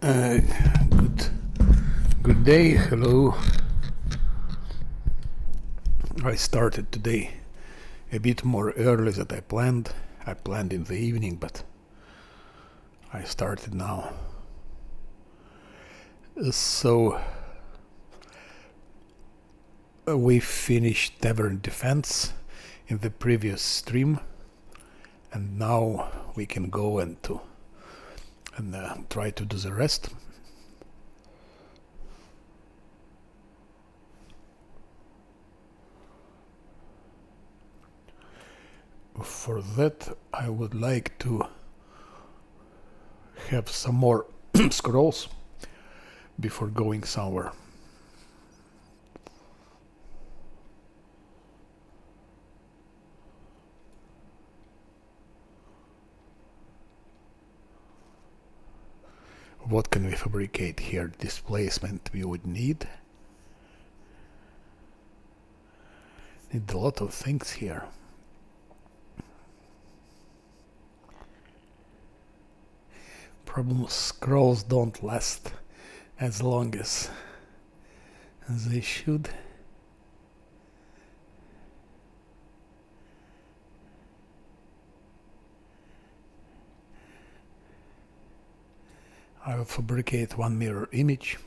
Uh, good, good day, hello. I started today a bit more early than I planned. I planned in the evening, but I started now. So we finished Tavern Defense in the previous stream, and now we can go and try to do the rest. For that, I would like to have some more scrolls before going somewhere. What can we fabricate here? Displacement we would need. Need a lot of things here. Problem, scrolls don't last as long as they should. I will fabricate one mirror image.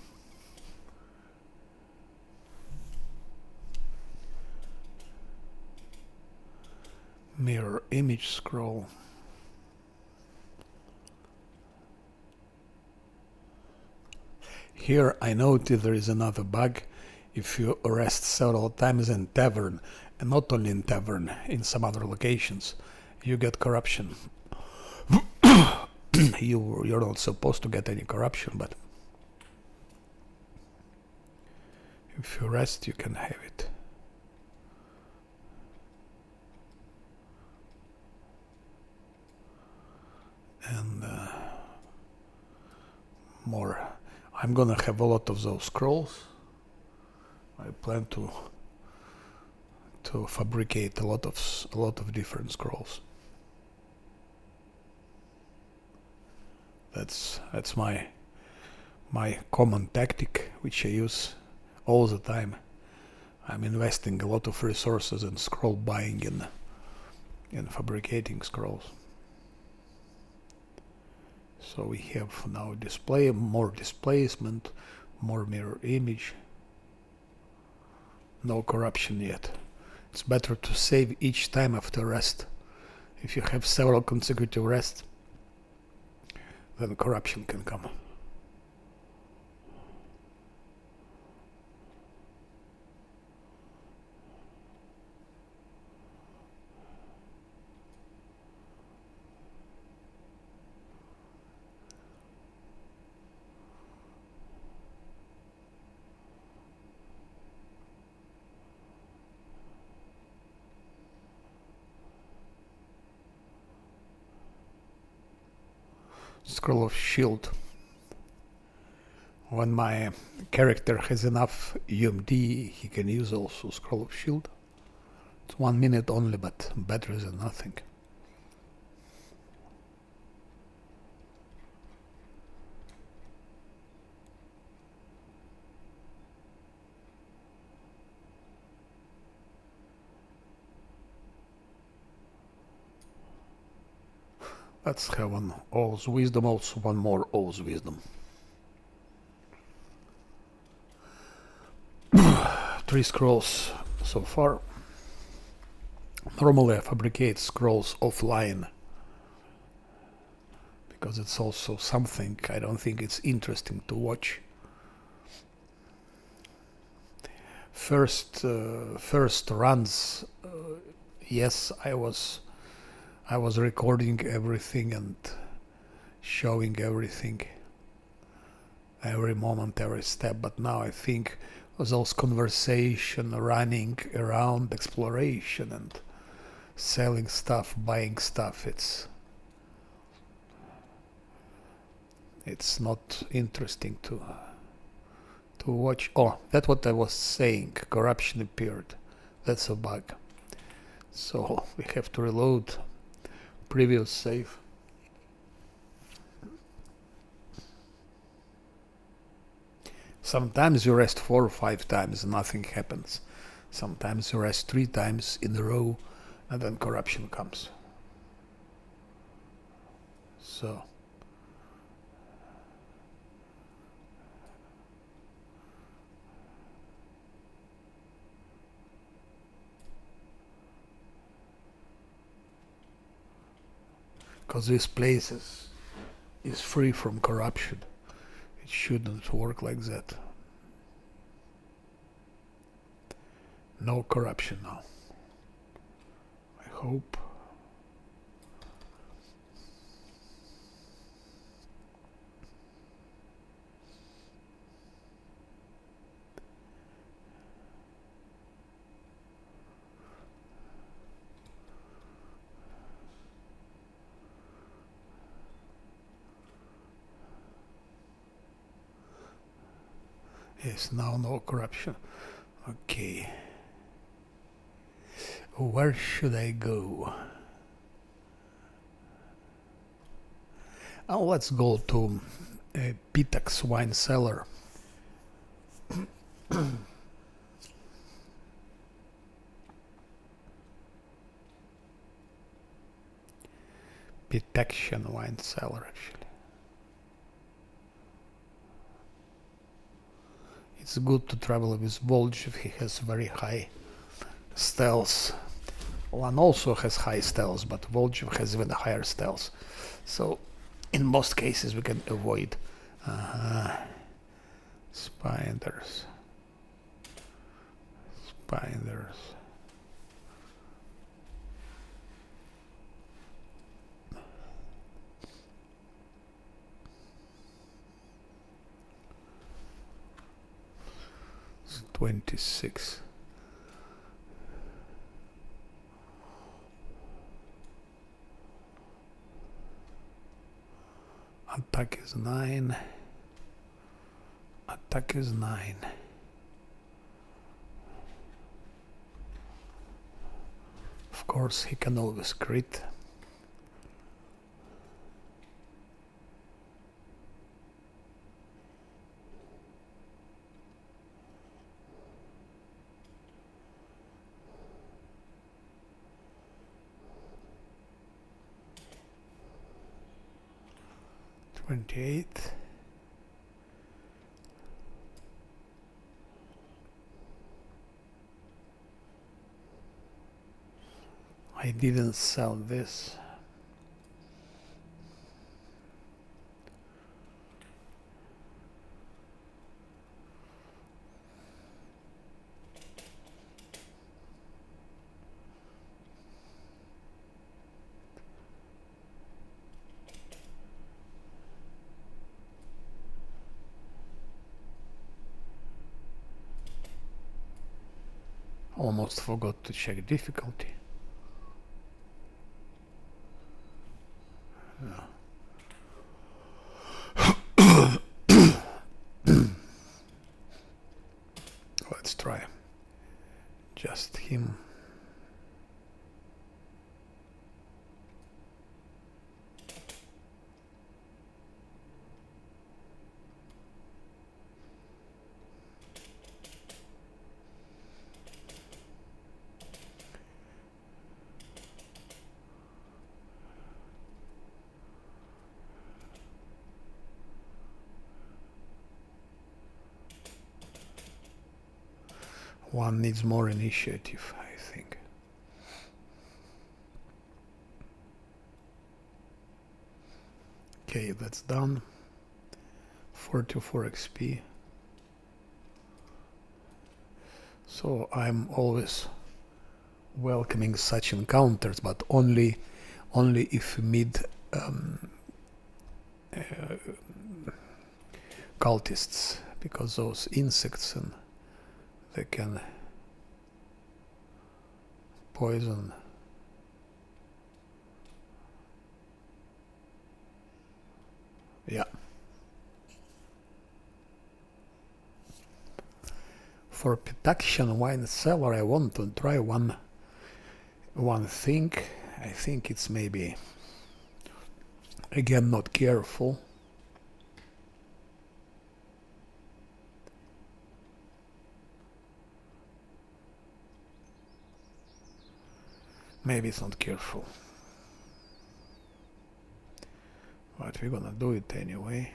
Mirror image scroll. Here I noted there is another bug. If you rest several times in Tavern, and not only in Tavern, in some other locations, you get corruption. You're not supposed to get any corruption, but if you rest, you can have it. And more. I'm gonna have a lot of those scrolls. I plan to fabricate a lot of different scrolls. That's my common tactic, which I use all the time. I'm investing a lot of resources in scroll buying and fabricating scrolls. So we have now display, more displacement, more mirror image. No corruption yet. It's better to save each time after rest. If you have several consecutive rests, then corruption can come. Scroll of shield. When my character has enough UMD, he can use also scroll of shield. It's 1 minute only, but better than nothing. Let's have one O's wisdom, also one more O's wisdom. 3 scrolls so far. Normally I fabricate scrolls offline, because it's also something I don't think it's interesting to watch. First runs, yes, I was recording everything and showing everything, every moment, every step, but now I think those conversation, running around, exploration and selling stuff, buying stuff, it's not interesting to watch. Oh, that's what I was saying, corruption appeared. That's a bug. So we have to reload previous save. Sometimes you rest 4 or 5 times and nothing happens. Sometimes you rest 3 times in a row and then corruption comes. So because this place is free from corruption. It shouldn't work like that. No corruption now. I hope. Yes, now no corruption. Okay. Where should I go? Oh, let's go to Pitax wine cellar. Pitaxian wine cellar, actually. It's good to travel with Volch if he has very high stealth. One also has high stealth, but Volchev has even higher stealth. So in most cases we can avoid spiders. Spiders. It's 26. Attack is 9. Attack is 9. Of course, he can always crit. $28. I didn't sell this. Almost forgot to check difficulty. Let's try just him. One needs more initiative, I think. Okay, that's done. 44 XP. So I'm always welcoming such encounters, but only if mid cultists, because those insects and they can poison. Yeah. For Pitaxian wine cellar, I want to try one thing. I think it's maybe, again, not careful. Maybe it's not careful. But we're gonna do it anyway.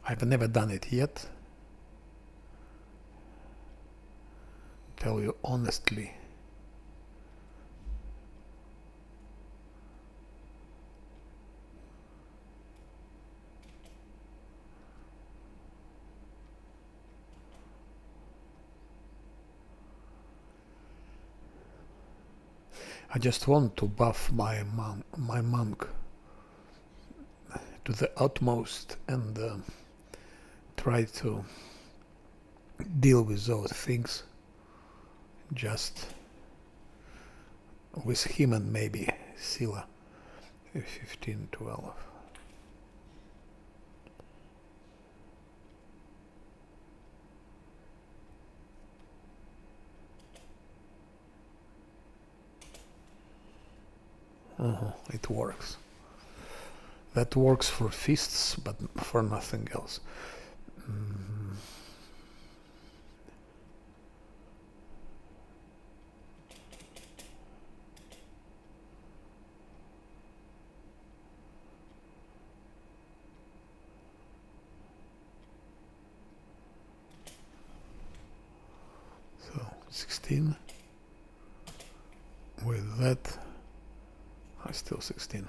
I've never done it yet. Tell you honestly. I just want to buff my monk to the utmost and try to deal with those things just with him and maybe Scylla. 15, 12. It works. That works for fists, but for nothing else. So 16. With that, I still 16.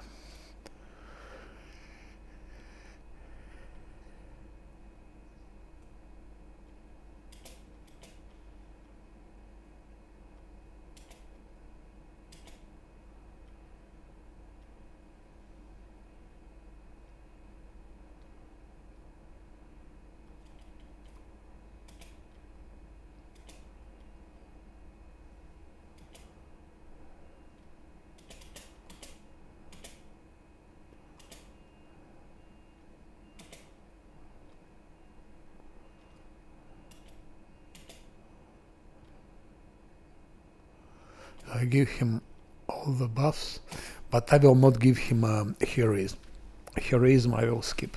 I give him all the buffs, but I will not give him heroism. Heroism I will skip.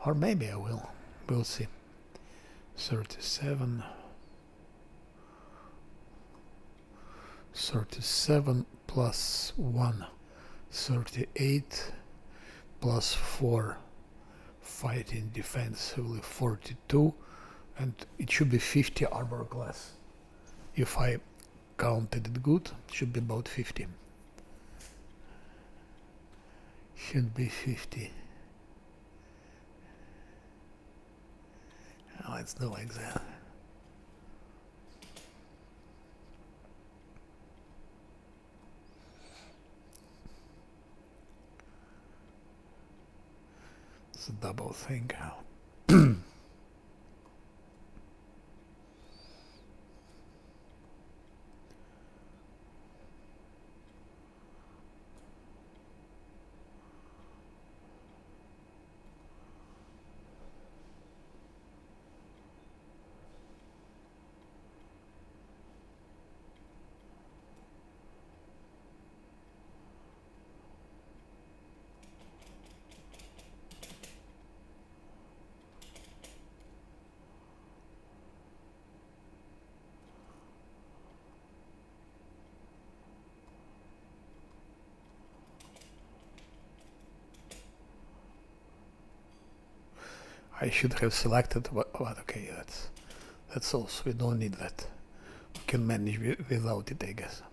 Or maybe I will. We'll see. 37. 37 plus 1. 38 plus 4. Fighting defense will be 42. And it should be 50 armor class. If I counted it good, it should be about 50. Should be 50. Let's do like that. It's a double thing. I should have selected what okay, that's also, we don't need that. We can manage without it, I guess.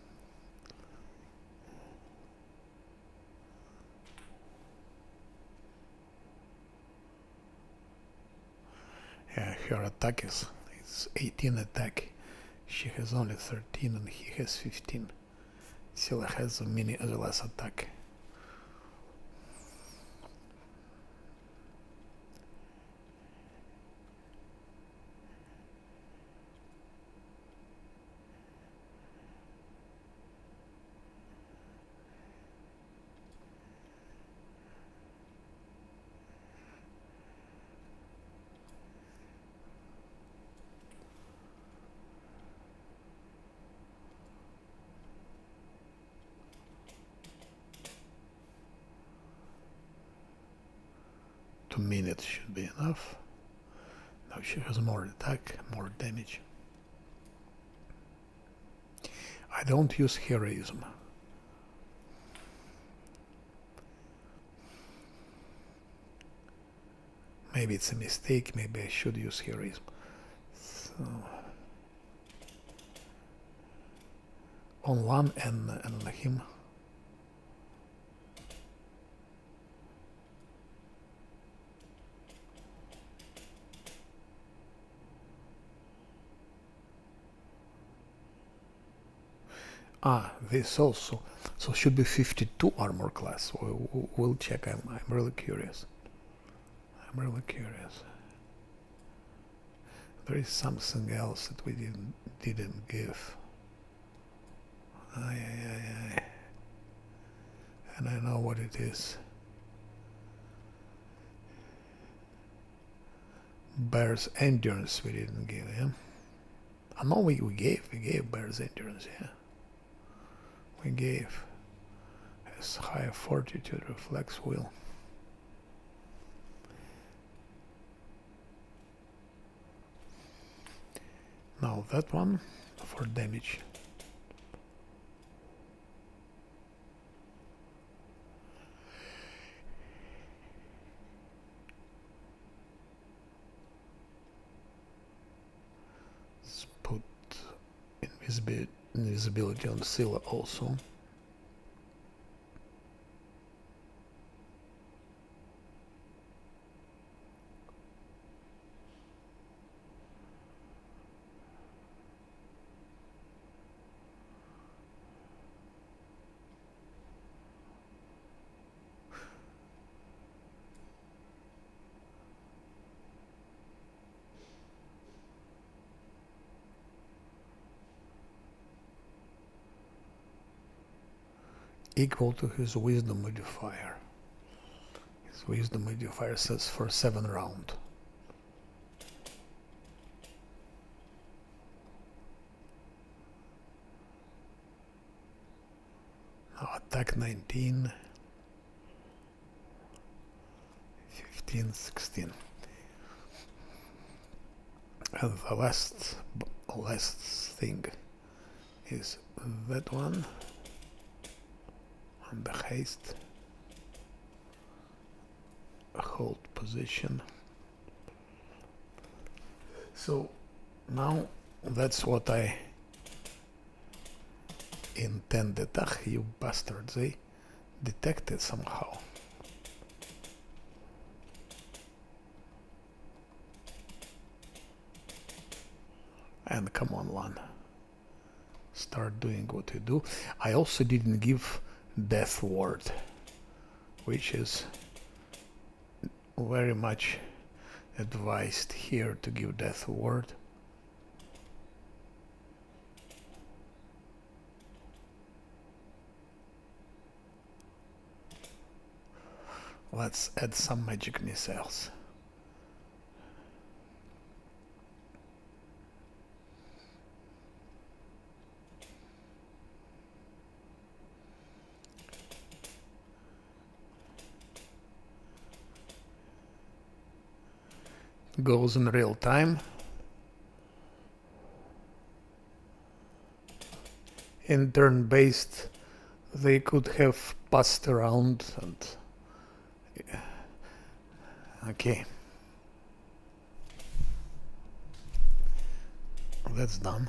Yeah, her attack is 18 attack. She has only 13 and he has 15. Scylla has a mini as less attack. Minutes should be enough. Now she has more attack, more damage. I don't use heroism. Maybe it's a mistake, maybe I should use heroism. So on one and him. This also. So should be 52 armor class. We'll check. I'm really curious. I'm really curious. There is something else that we didn't give. And I know what it is. Bear's endurance we didn't give him. No, we gave Bear's endurance, yeah. We gave his high fortitude, reflex will. Now that one for damage. Let's put invisibility on Scylla also. Equal to his wisdom modifier. His wisdom modifier says for 7 rounds. Now attack 19, 15, 16. And the last thing is that one. And the haste, hold position. So now that's what I intended. You bastards, they detected somehow. And come on, Lan, start doing what you do. I also didn't give Death Ward, which is very much advised here to give Death Ward. Let's add some magic missiles. Goes in real time. In turn-based, they could have passed around and... Okay. That's done.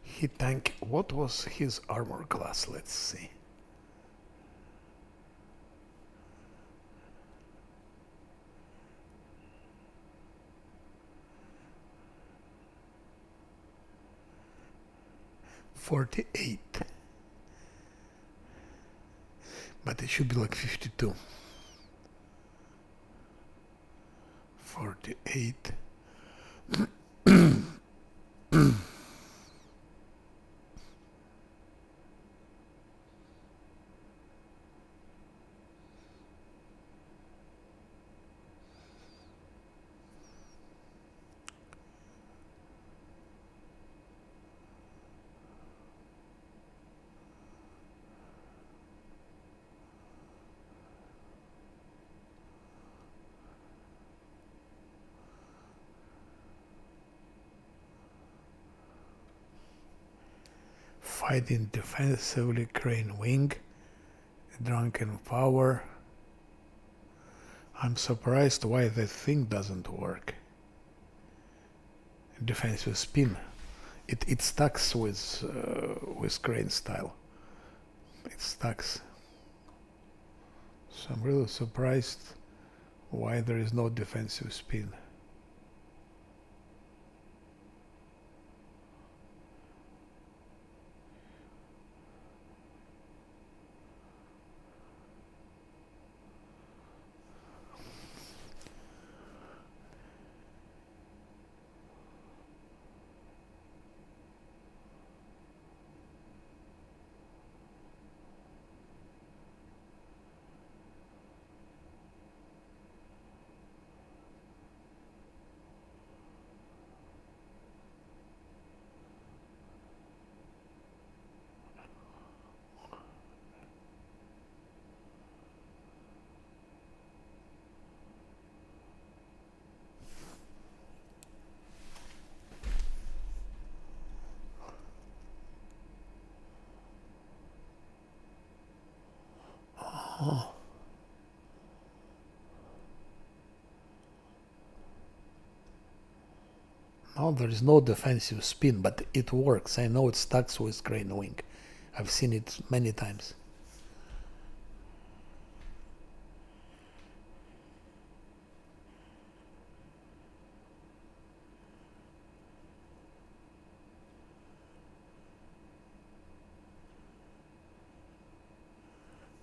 He tank... What was his armor class? Let's see. $48. But it should be like 52. 48. Fighting defensively, Crane Wing, Drunken Power. I'm surprised why that thing doesn't work. Defensive Spin. It stacks with Crane style. It stacks. So I'm really surprised why there is no defensive spin. Oh. No, there is no defensive spin, but it works. I know it stacks with Crane Wing. I've seen it many times.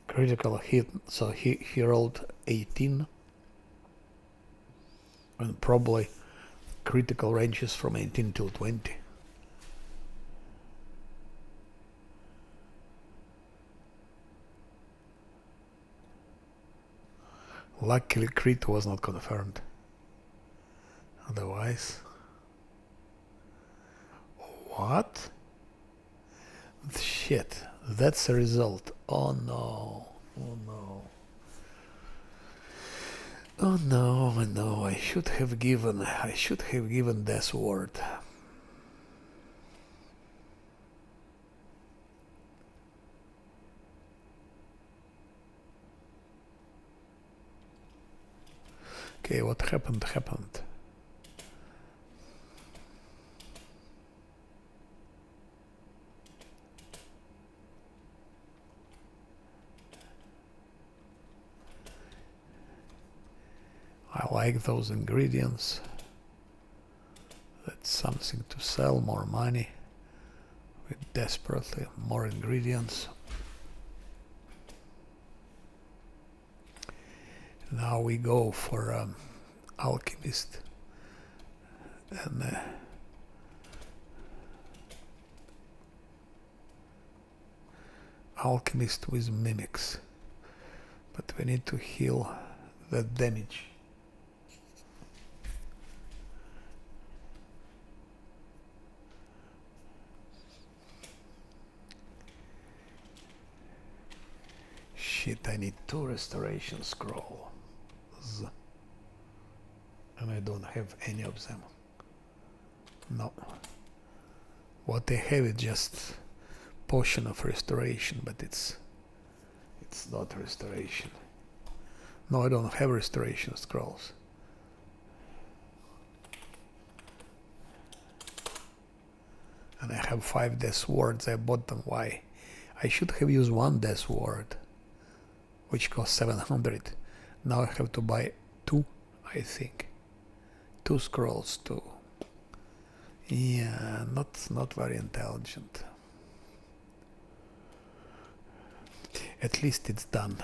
Critical hit, so he rolled 18. And probably critical ranges from 18 till 20. Luckily crit was not confirmed. Otherwise... What? Shit, that's a result. Oh no, oh no. Oh no, no, I should have given Death Ward. Okay, what happened? I like those ingredients. That's something to sell, more money. We desperately more ingredients. Now we go for Alchemist and Alchemist with Mimics, but we need to heal the damage. Shit, I need 2 restoration scrolls. And I don't have any of them. No. What I have is just potion of restoration, but it's not restoration. No, I don't have restoration scrolls. And I have 5 death wards. I bought them. Why? I should have used 1 death ward, which costs 700. Now I have to buy 2, I think. 2 scrolls too. Yeah, not very intelligent. At least it's done.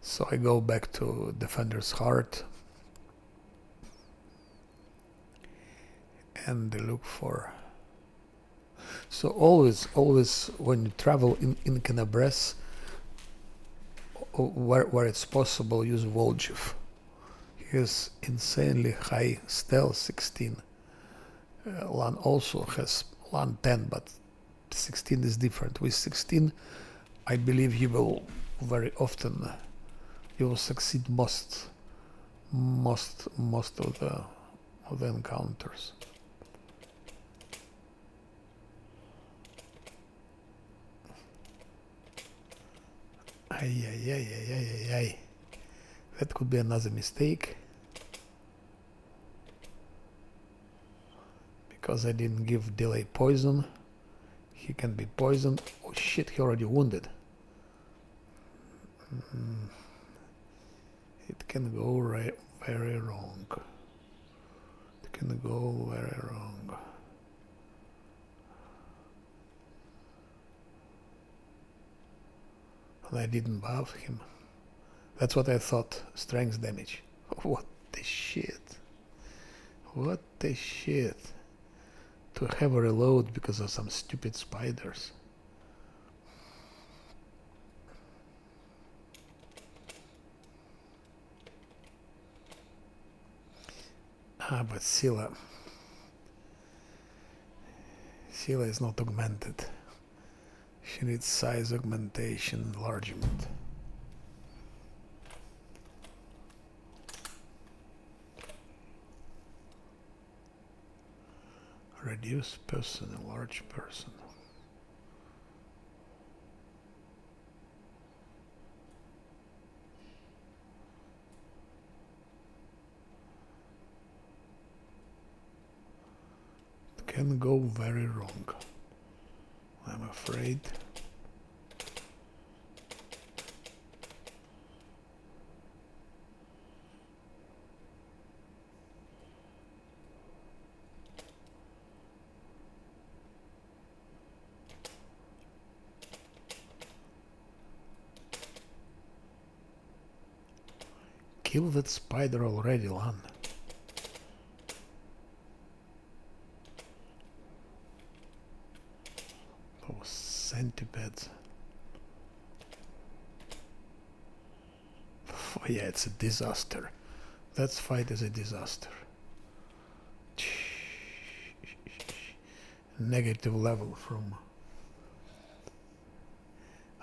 So I go back to Defender's Heart and look for... So always when you travel in Canabres, where it's possible, use Volgiv. He has insanely high stealth, 16. Lan also has Lan 10, but 16 is different. With 16, I believe he will very often, he will succeed most of the encounters. Ay, ay, ay, ay, ay, ay, ay. That could be another mistake. Because I didn't give delay poison. He can be poisoned. Oh shit, he already wounded. It can go very wrong. It can go very wrong. And I didn't buff him. That's what I thought. Strength damage. What the shit? What the shit? To have a reload because of some stupid spiders. Ah, but Scylla is not augmented. She needs size augmentation, enlargement. Reduce person, enlarge person. It can go very wrong. I'm afraid. Kill that spider already, Lan. Those centipedes. Oh yeah, it's a disaster. That fight is a disaster. Negative level from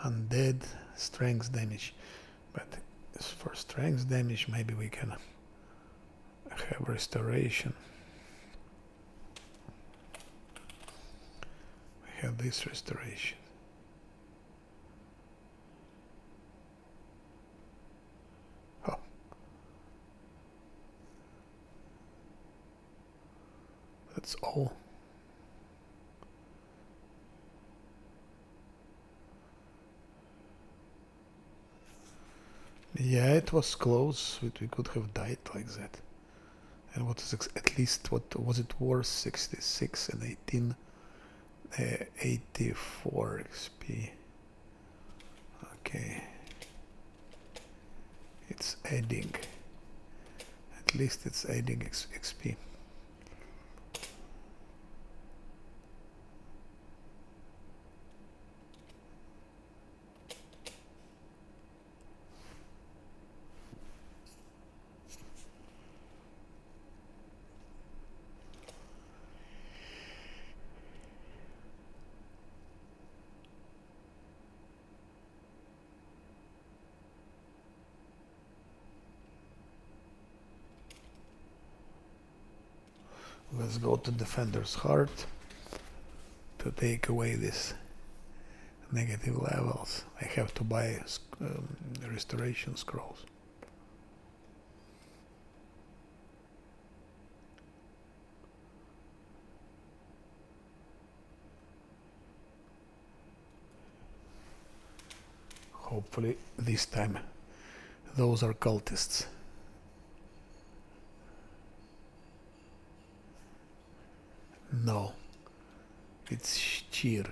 undead strength damage. But for strength damage, maybe we can have restoration. We have this restoration. Oh. That's all. Yeah, it was close. We could have died like that. And what is at least, what was it worth? 66 and 18, 84 XP. Okay. It's adding. At least it's adding XP. Let's go to Defender's Heart to take away this negative levels. I have to buy restoration scrolls. Hopefully this time those are cultists. No, it's Sheer.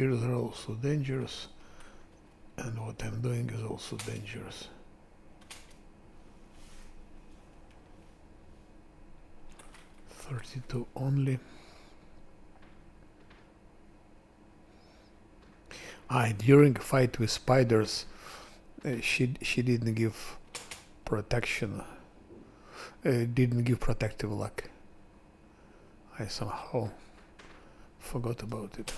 Shears are also dangerous, and what I'm doing is also dangerous. $32 only. During a fight with spiders, she didn't give protection. Didn't give protective luck. I somehow forgot about it.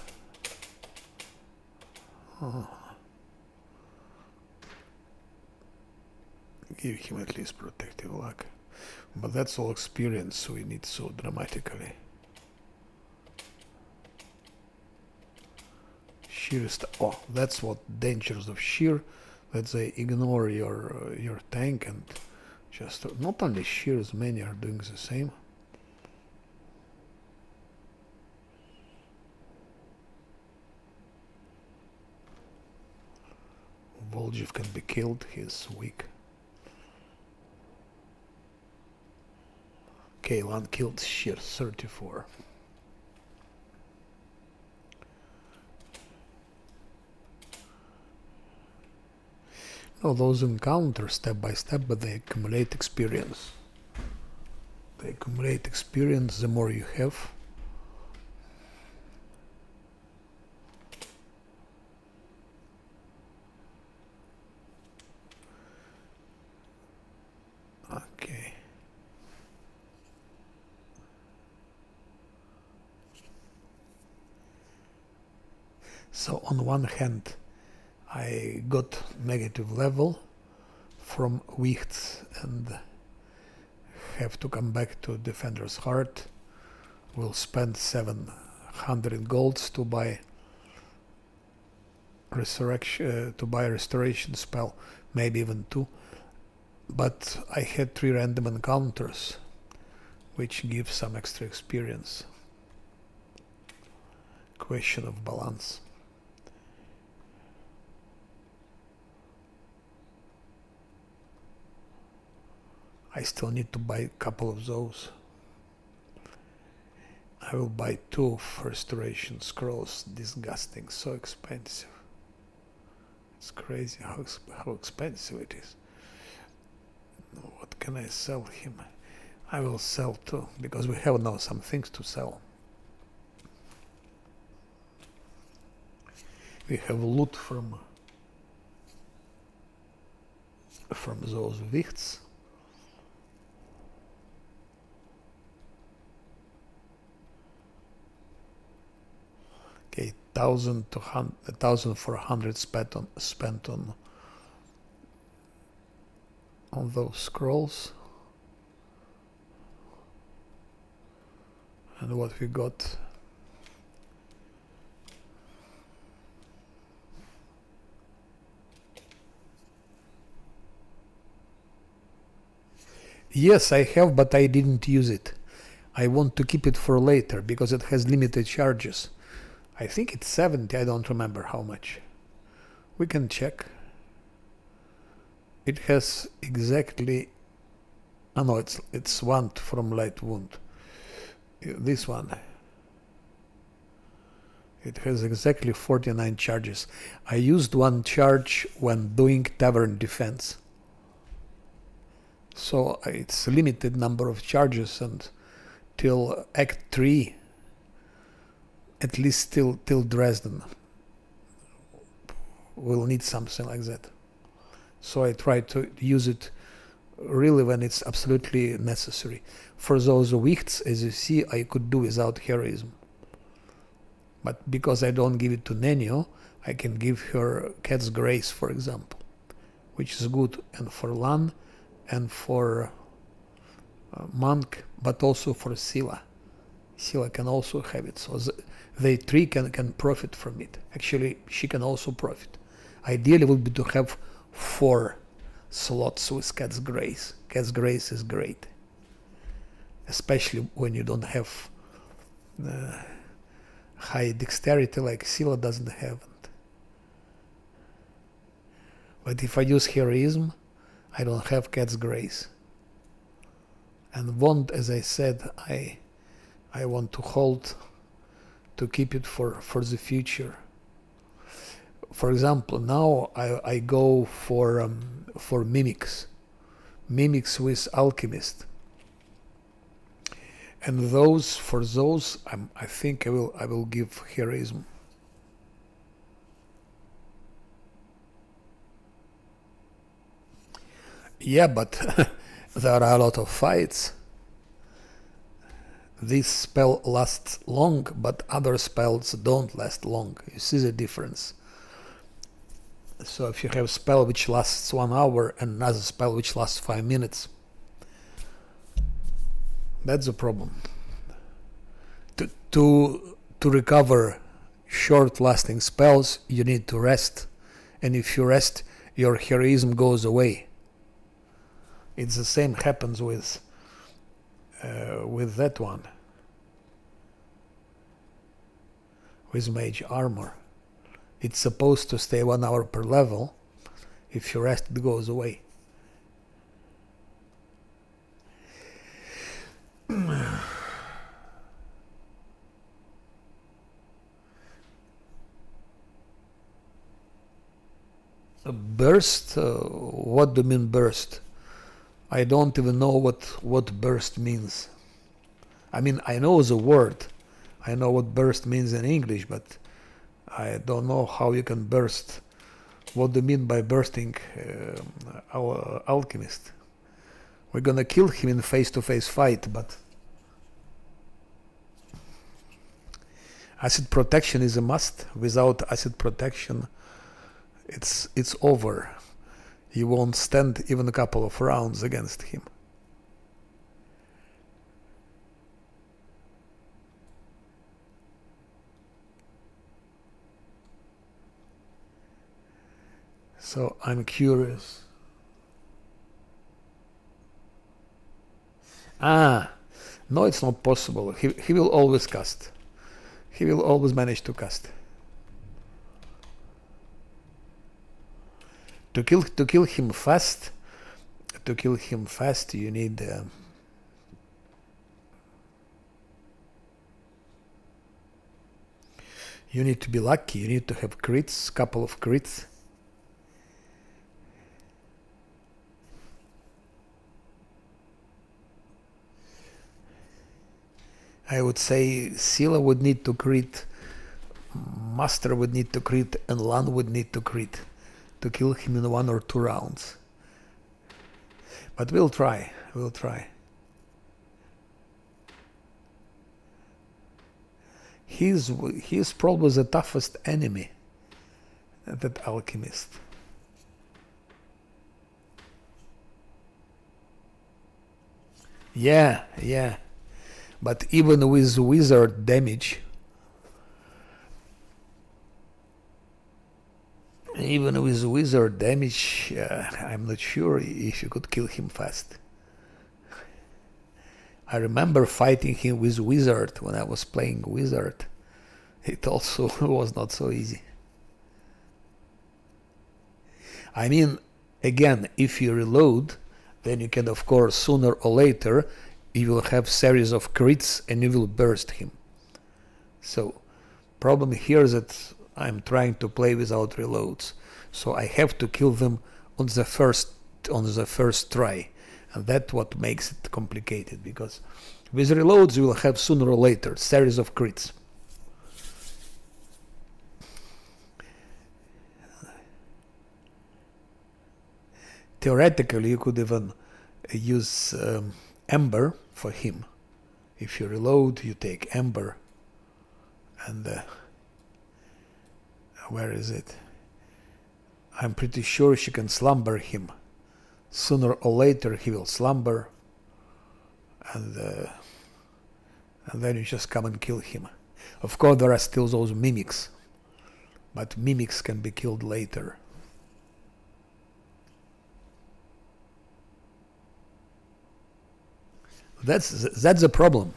Give him at least protective luck. But that's all experience we need so dramatically. Sheer oh, that's what dangers of sheer, that they ignore your tank, and just not only shears, many are doing the same. Voljev can be killed, he's weak. K1 killed sheer 34. No, those encounters step by step, but they accumulate experience. They accumulate experience the more you have. Okay. So on one hand, I got negative level from Wichts and have to come back to Defender's Heart. Will spend 700 golds to buy restoration spell, maybe even 2. But I had 3 random encounters, which give some extra experience. Question of balance. I still need to buy a couple of those. I will buy 2 restoration scrolls. Disgusting, so expensive. It's crazy how expensive it is. What can I sell him? I will sell 2, because we have now some things to sell. We have loot from those Wichts. Okay, 1,400 spent on those scrolls. And what we got? Yes, I have, but I didn't use it. I want to keep it for later because it has limited charges. I think it's 70, I don't remember how much. We can check. It has exactly... Oh no, it's one from light wound. This one. It has exactly 49 charges. I used 1 charge when doing tavern defense. So it's a limited number of charges, and till Act 3, at least till Dresden, we'll need something like that. So I try to use it really when it's absolutely necessary. For those Wichts, as you see, I could do without heroism. But because I don't give it to Nenio, I can give her Cat's Grace, for example, which is good and for Lan and for Monk, but also for Scylla. Scylla can also have it, so they 3 can profit from it. Actually, she can also profit. Ideally would be to have 4 slots with Cat's Grace. Cat's Grace is great, especially when you don't have high dexterity like Scylla doesn't have. But if I use heroism, I don't have Cat's Grace. And Wand, as I said, I want to hold, to keep it for the future. for example, now I go for mimics with alchemist, and for those I think I will give heroism. Yeah, but there are a lot of fights. This spell lasts long, but other spells don't last long. You see the difference. So if you have a spell which lasts 1 hour and another spell which lasts 5 minutes, that's the problem. To recover short-lasting spells, you need to rest, and if you rest, your heroism goes away. It's the same happens with that one, with mage armor. It's supposed to stay 1 hour per level. If you rest, it goes away. Burst? What do you mean burst? I don't even know what burst means. I mean, I know the word. I know what burst means in English, but I don't know how you can burst. What do you mean by bursting our alchemist? We're gonna kill him in face-to-face fight, but acid protection is a must. Without acid protection, it's over. You won't stand even a couple of rounds against him. So I'm curious. No, it's not possible. He will always cast. He will always manage to cast. To kill him fast, you need to be lucky. You need to have crits, couple of crits. I would say Sila would need to crit, Master would need to crit, and Lan would need to crit to kill him in 1 or 2 rounds. But we'll try. He's probably the toughest enemy, that alchemist. Yeah. But even with wizard damage, I'm not sure if you could kill him fast. I remember fighting him with wizard when I was playing wizard. It also was not so easy. I mean, again, if you reload, then you can, of course, sooner or later, you will have series of crits and you will burst him. So, problem here is that I'm trying to play without reloads, so I have to kill them on the first try, and that's what makes it complicated, because with reloads you will have sooner or later series of crits. Theoretically, you could even use Ember for him. If you reload, you take Ember, and where is it? I'm pretty sure she can slumber him. Sooner or later he will slumber, and then you just come and kill him. Of course, there are still those mimics, but mimics can be killed later. That's the problem.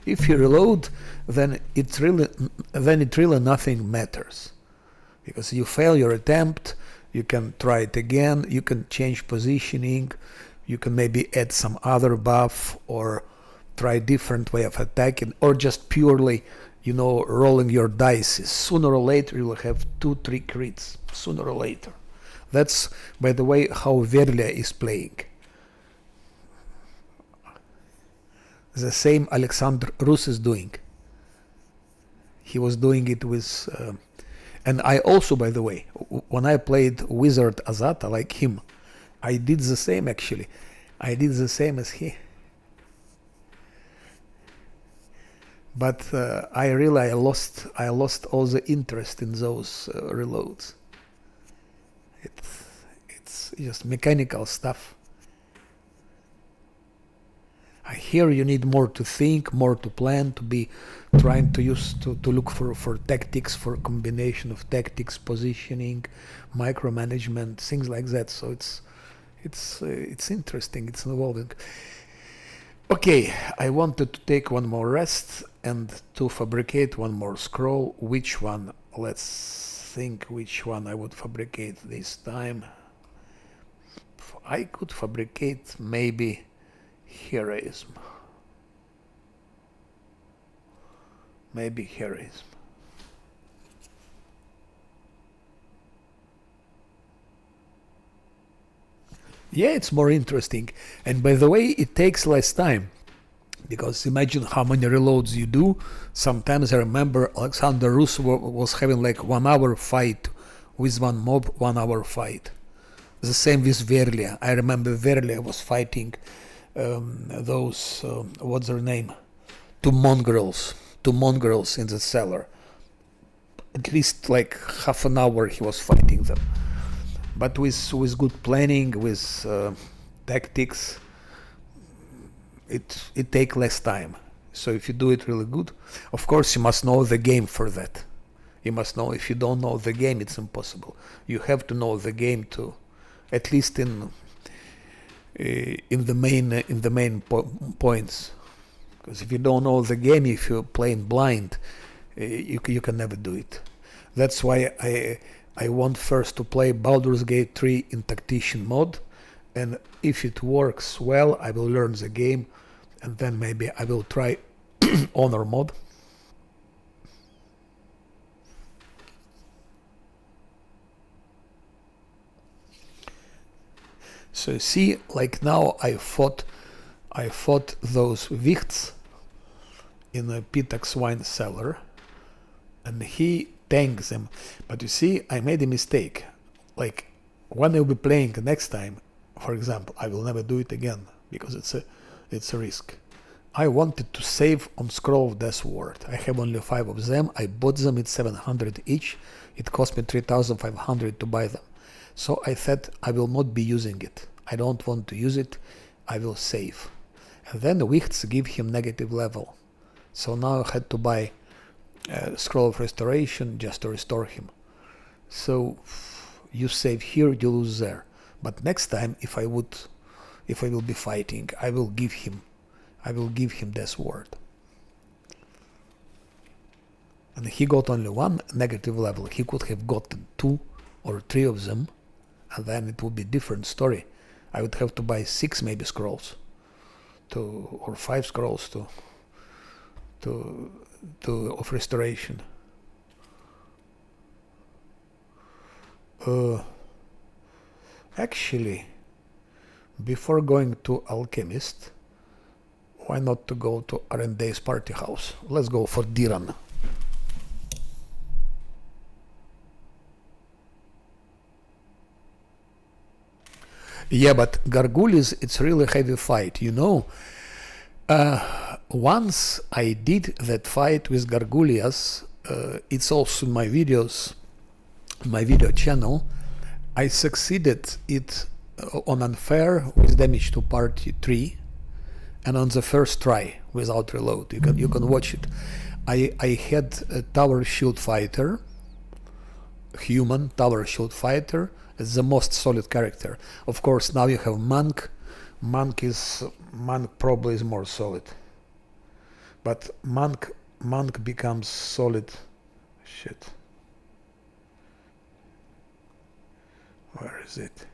If you reload, then it really nothing matters, because you fail your attempt. You can try it again. You can change positioning. You can maybe add some other buff or try different way of attacking, or just purely you know, rolling your dice. Sooner or later you will have 2-3 crits. Sooner or later. That's, by the way, how Verlia is playing. The same Alexander Rus is doing. He was doing it with... and I also, by the way, when I played Wizard Azata like him, I did the same actually. I did the same as he. But I really I lost all the interest in those reloads. It's just mechanical stuff. Here you need more to think, more to plan, to be trying to use to look for tactics, for combination of tactics, positioning, micromanagement, things like that. So it's interesting, it's involving. Okay, I wanted to take one more rest and to fabricate one more scroll. Which one? Let's think which one I would fabricate this time. I could fabricate maybe heroism. Maybe heroism. Yeah, it's more interesting. And by the way, it takes less time. Because imagine how many reloads you do. Sometimes I remember Alexander Rus was having like 1 hour fight with one mob, 1 hour fight. The same with Verlia. I remember Verlia was fighting those, what's their name? Two mongrels in the cellar. At least like half an hour he was fighting them. But with good planning, with tactics, it take less time. So if you do it really good, of course you must know the game for that. You must know. If you don't know the game, it's impossible. You have to know the game to, at least in the main points. Because if you don't know the game, if you're playing blind, you can never do it. That's why I want first to play Baldur's Gate 3 in Tactician mode, and if it works well, I will learn the game, and then maybe I will try Honor mode. So see, like now I fought those Wichts in a Pitax wine cellar, and he tanked them. But you see, I made a mistake. Like when I'll be playing next time, for example, I will never do it again because it's a risk. I wanted to save on Scroll of Death Ward. I have only 5 of them. I bought them at 700 each. It cost me 3,500 to buy them. So I thought I will not be using it. I don't want to use it. I will save. And then the Wichts give him negative level. So now I had to buy Scroll of Restoration just to restore him. So you save here, you lose there. But next time, if I will be fighting, I will give him Death Ward. And he got only 1 negative level. He could have gotten 2 or 3 of them, and then it would be a different story. I would have to buy 6 maybe scrolls, or 5 scrolls of restoration. Actually, before going to Alchemist, why not to go to Arenday's party house? Let's go for Diran. Yeah, but Gargulis, it's really heavy fight, you know. Once I did that fight with Gargulias, it's also in my videos, my video channel. I succeeded it on unfair with damage to party 3, and on the first try without reload. You can watch it. I had a tower shield fighter, human tower shield fighter. It's the most solid character. Of course, now you have monk. Monk probably is more solid. But monk becomes solid. Shit. Where is it?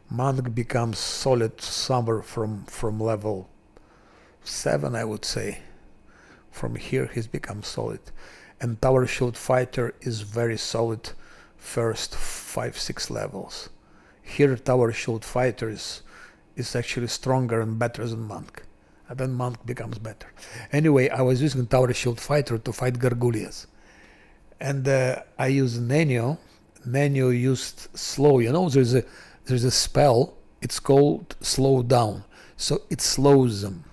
Monk becomes solid somewhere from level 7, I would say. From here he's become solid. And Tower Shield Fighter is very solid first 5-6 levels. Here Tower Shield Fighter is actually stronger and better than Monk. And then Monk becomes better. Anyway, I was using Tower Shield Fighter to fight Gargullias. And I used Nenio. Nenio used slow. You know, there's a spell. It's called slow down. So it slows them.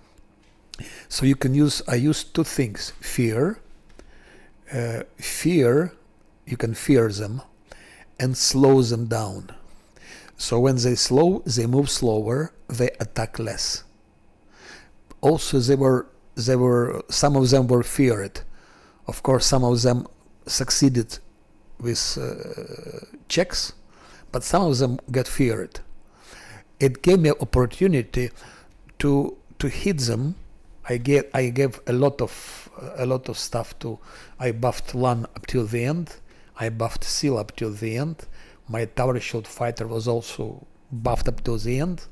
So you can use, I used two things. Fear, you can fear them and slow them down. So when they move slower, they attack less. Also, some of them were feared. Of course, some of them succeeded with checks, but some of them got feared. It gave me opportunity to hit them. I gave a lot of stuff to. I buffed Lan up till the end. I buffed Seal up till the end. My Tower Shield Fighter was also buffed up till the end,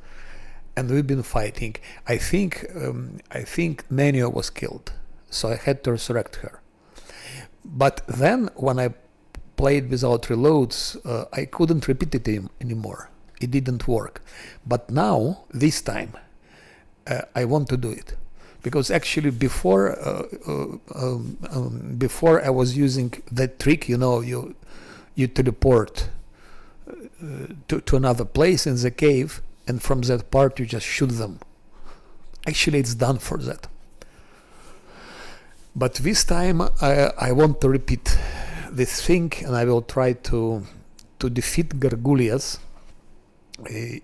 and we've been fighting. I think Nenio was killed, so I had to resurrect her. But then when I played without reloads, I couldn't repeat it anymore. It didn't work. But now, this time, I want to do it. Because actually before I was using that trick, you know, you teleport to another place in the cave, and from that part you just shoot them. Actually, it's done for that. But this time I want to repeat this thing, and I will try to defeat Gargullias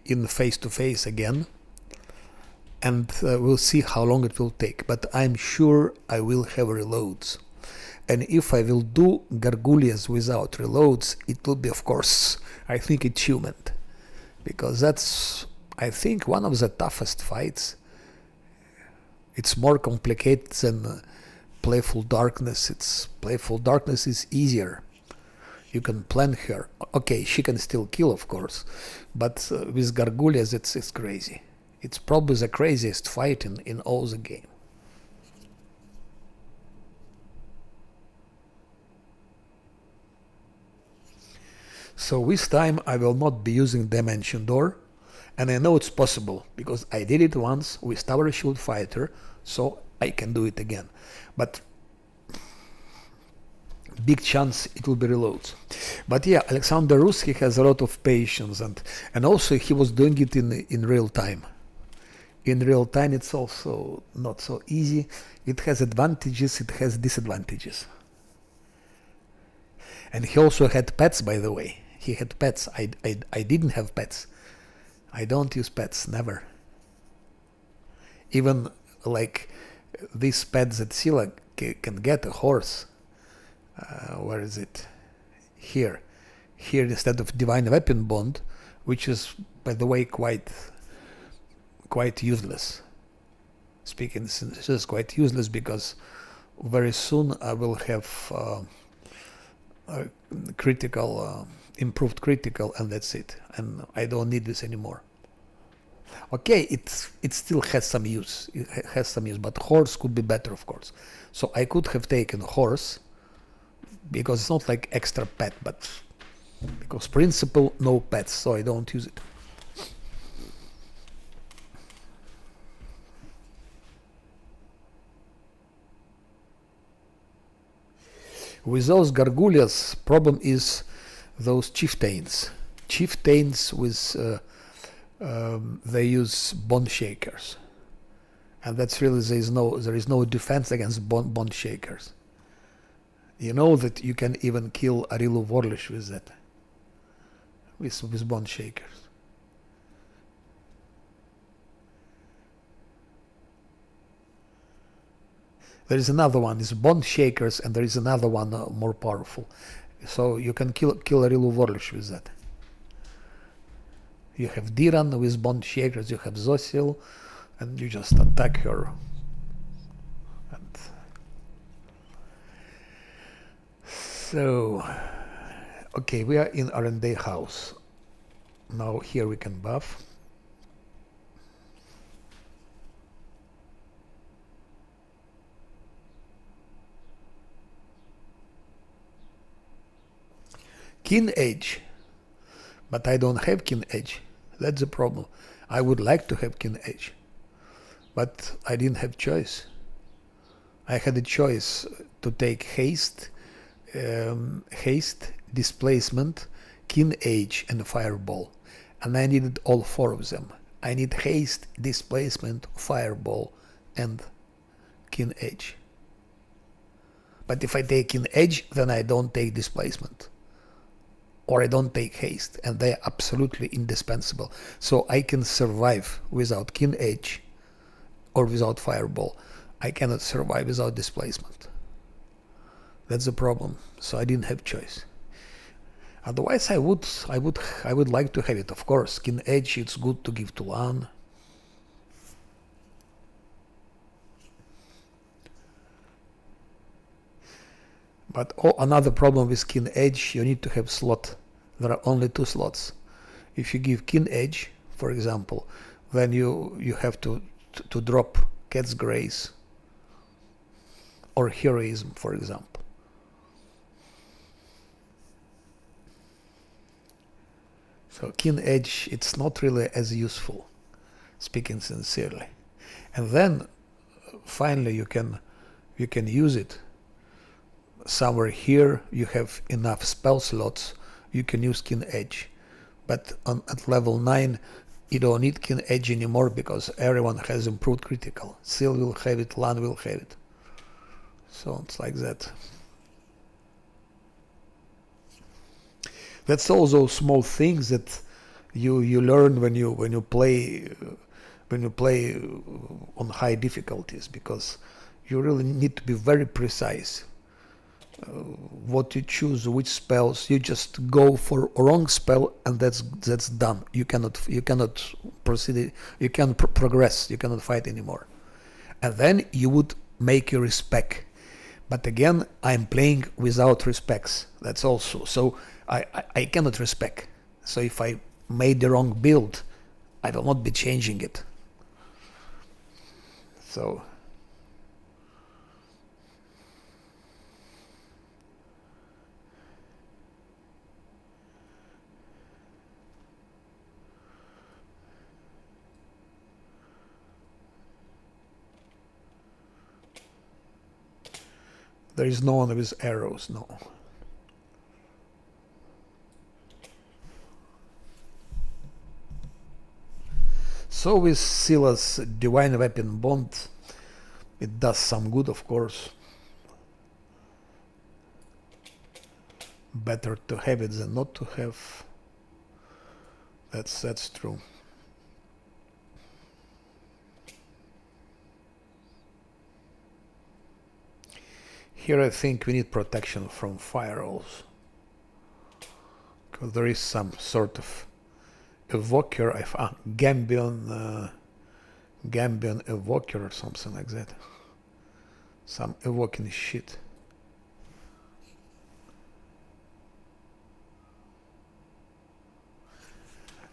in face-to-face again. And we'll see how long it will take. But I'm sure I will have reloads. And if I will do Gargullias without reloads, it will be, of course, I think, achievement. Because that's, I think, one of the toughest fights. It's more complicated than Playful Darkness. Playful Darkness is easier. You can plan her. Okay, she can still kill, of course. But with Gargullias, it's crazy. It's probably the craziest fight in all the game. So this time I will not be using Dimension Door, and I know it's possible because I did it once with Tower Shield Fighter, so I can do it again. But big chance it will be reloads. But yeah, Alexander Rus, he has a lot of patience, and also he was doing it in real time. In real time, it's also not so easy. It has advantages, it has disadvantages. And he also had pets, by the way. He had pets. I didn't have pets. I don't use pets, never. Even like these pets that Scylla can get, a horse. Where is it? Here. Here instead of Divine Weapon Bond, which is, by the way, quite useless. Speaking, this is quite useless because very soon I will have critical, improved critical, and that's it. And I don't need this anymore. Okay, it still has some use. It has some use, but horse could be better, of course. So I could have taken horse because it's not like extra pet, but because principle no pets, so I don't use it. With those Gargullias, problem is those chieftains. Chieftains with they use bond shakers, and that's really there is no defense against bond shakers. You know that you can even kill Arilu Vorlish with that, with bond shakers. There is another one, it's bond shakers, and there is another one more powerful. So you can kill Arilu Vorlish with that. You have Diran with bond shakers, you have Zosil, and you just attack her. And so, okay, we are in R&D house. Now here we can buff. Keen edge, but I don't have keen edge. That's the problem. I would like to have keen edge, but I didn't have choice. I had a choice to take haste, displacement, keen edge, and fireball, and I needed all four of them. I need haste, displacement, fireball, and keen edge. But if I take keen edge, then I don't take displacement, or I don't take haste, and they are absolutely indispensable. So I can survive without keen edge or without fireball. I cannot survive without displacement. That's the problem. So I didn't have choice. Otherwise, I would like to have it. Of course, keen edge. It's good to give to LAN. But another problem with keen edge, you need to have slot. There are only 2 slots. If you give keen edge, for example, then you have to drop Cat's Grace or Heroism, for example. So keen edge, it's not really as useful, speaking sincerely. And then finally you can use it somewhere here. You have enough spell slots, you can use keen edge. But at level 9 you don't need keen edge anymore because everyone has improved critical. Seal will have it, LAN will have it. So it's like that. That's all those small things that you learn when you play on high difficulties, because you really need to be very precise. What you choose, which spells, you just go for a wrong spell and that's done. You cannot proceed, you can't progress, you cannot fight anymore. And then you would make your respec. But again, I'm playing without respects. That's also, so I cannot respec. So if I made the wrong build, I will not be changing it. So there is no one with arrows, no. So with Scylla's Divine Weapon Bond, it does some good, of course. Better to have it than not to have. That's true. Here I think we need protection from firewalls, because there is some sort of evoker, Gambian evoker or something like that. Some evoking shit.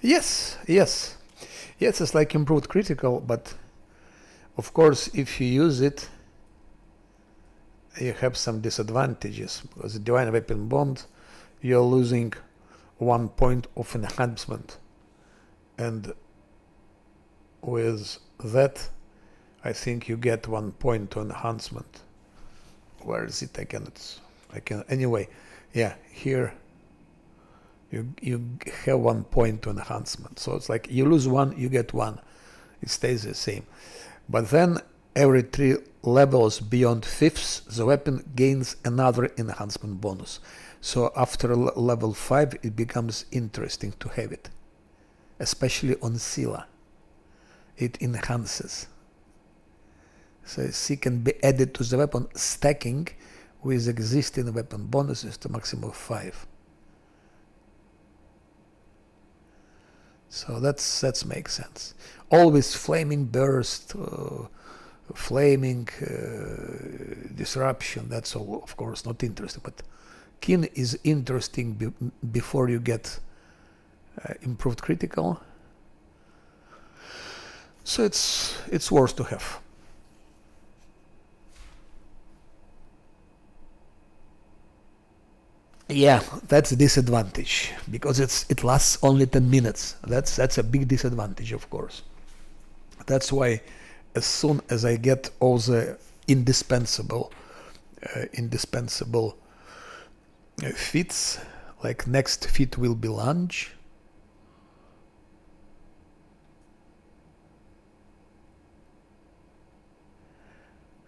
Yes, it's like improved critical, but of course if you use it, you have some disadvantages, because the Divine Weapon Bond, you're losing 1 point of enhancement. And with that, I think you get 1 point to enhancement. Where is it? I can anyway. Yeah, here you have 1 point to enhancement. So it's like you lose 1, you get 1. It stays the same. But then every 3 levels beyond 5th, the weapon gains another enhancement bonus. So after level 5, it becomes interesting to have it. Especially on Scylla, it enhances. So C can be added to the weapon, stacking with existing weapon bonuses to maximum of 5. So that makes sense. Always flaming burst, flaming disruption. That's all, of course, not interesting. But keen is interesting before you get improved critical, so it's worth to have. Yeah, that's a disadvantage because it lasts only 10 minutes. That's a big disadvantage, of course. That's why as soon as I get all the indispensable feats, like next feat will be lunge.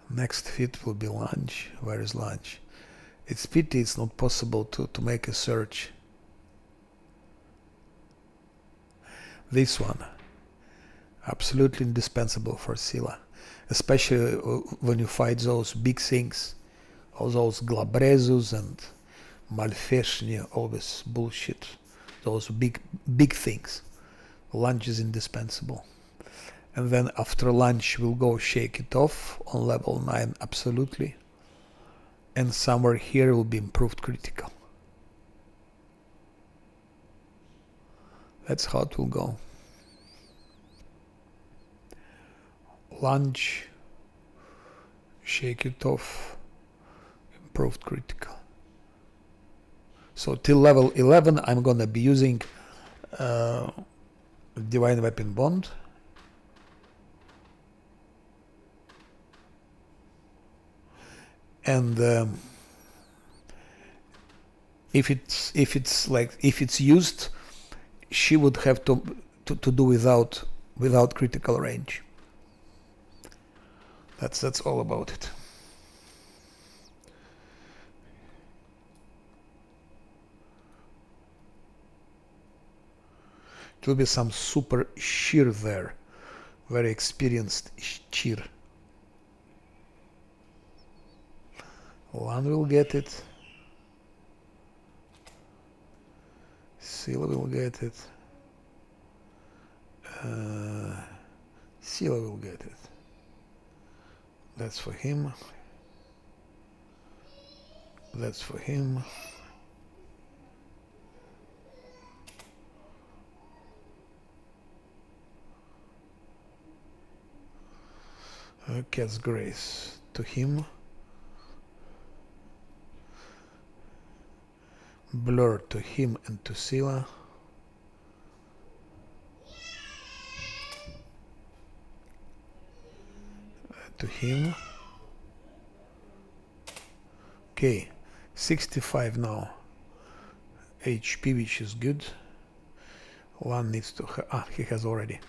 Next feat will be lunge. Where is lunge? It's pity it's not possible to make a search. This one, absolutely indispensable for Scylla, especially when you fight those big things, all those Glabrezus and Malfeshny, all this bullshit, those big things. Lunge is indispensable. And then after lunch we'll go shake it off on level 9, absolutely. And somewhere here will be improved critical. That's how it will go. Lunge, shake it off, improved critical. So till level 11 I'm gonna be using Divine Weapon Bond. And if it's used, she would have to do without critical range. That's all about it. It will be some super sheer there, very experienced sheer. One will get it. Scylla will get it. Scylla will get it. That's for him. That's for him. Cat's Grace to him. Blur to him and to Scylla. To him. Okay, 65 now. HP, which is good. One needs to he has already.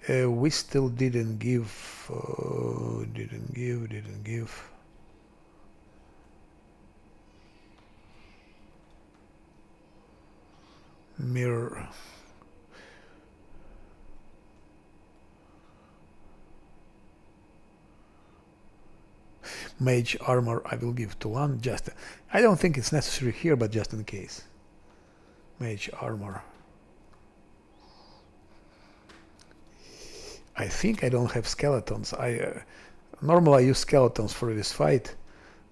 We still didn't give. Didn't give. Mirror. Mage armor I will give to one. Just I don't think it's necessary here, but just in case. Mage armor. I think I don't have skeletons. Normally I use skeletons for this fight,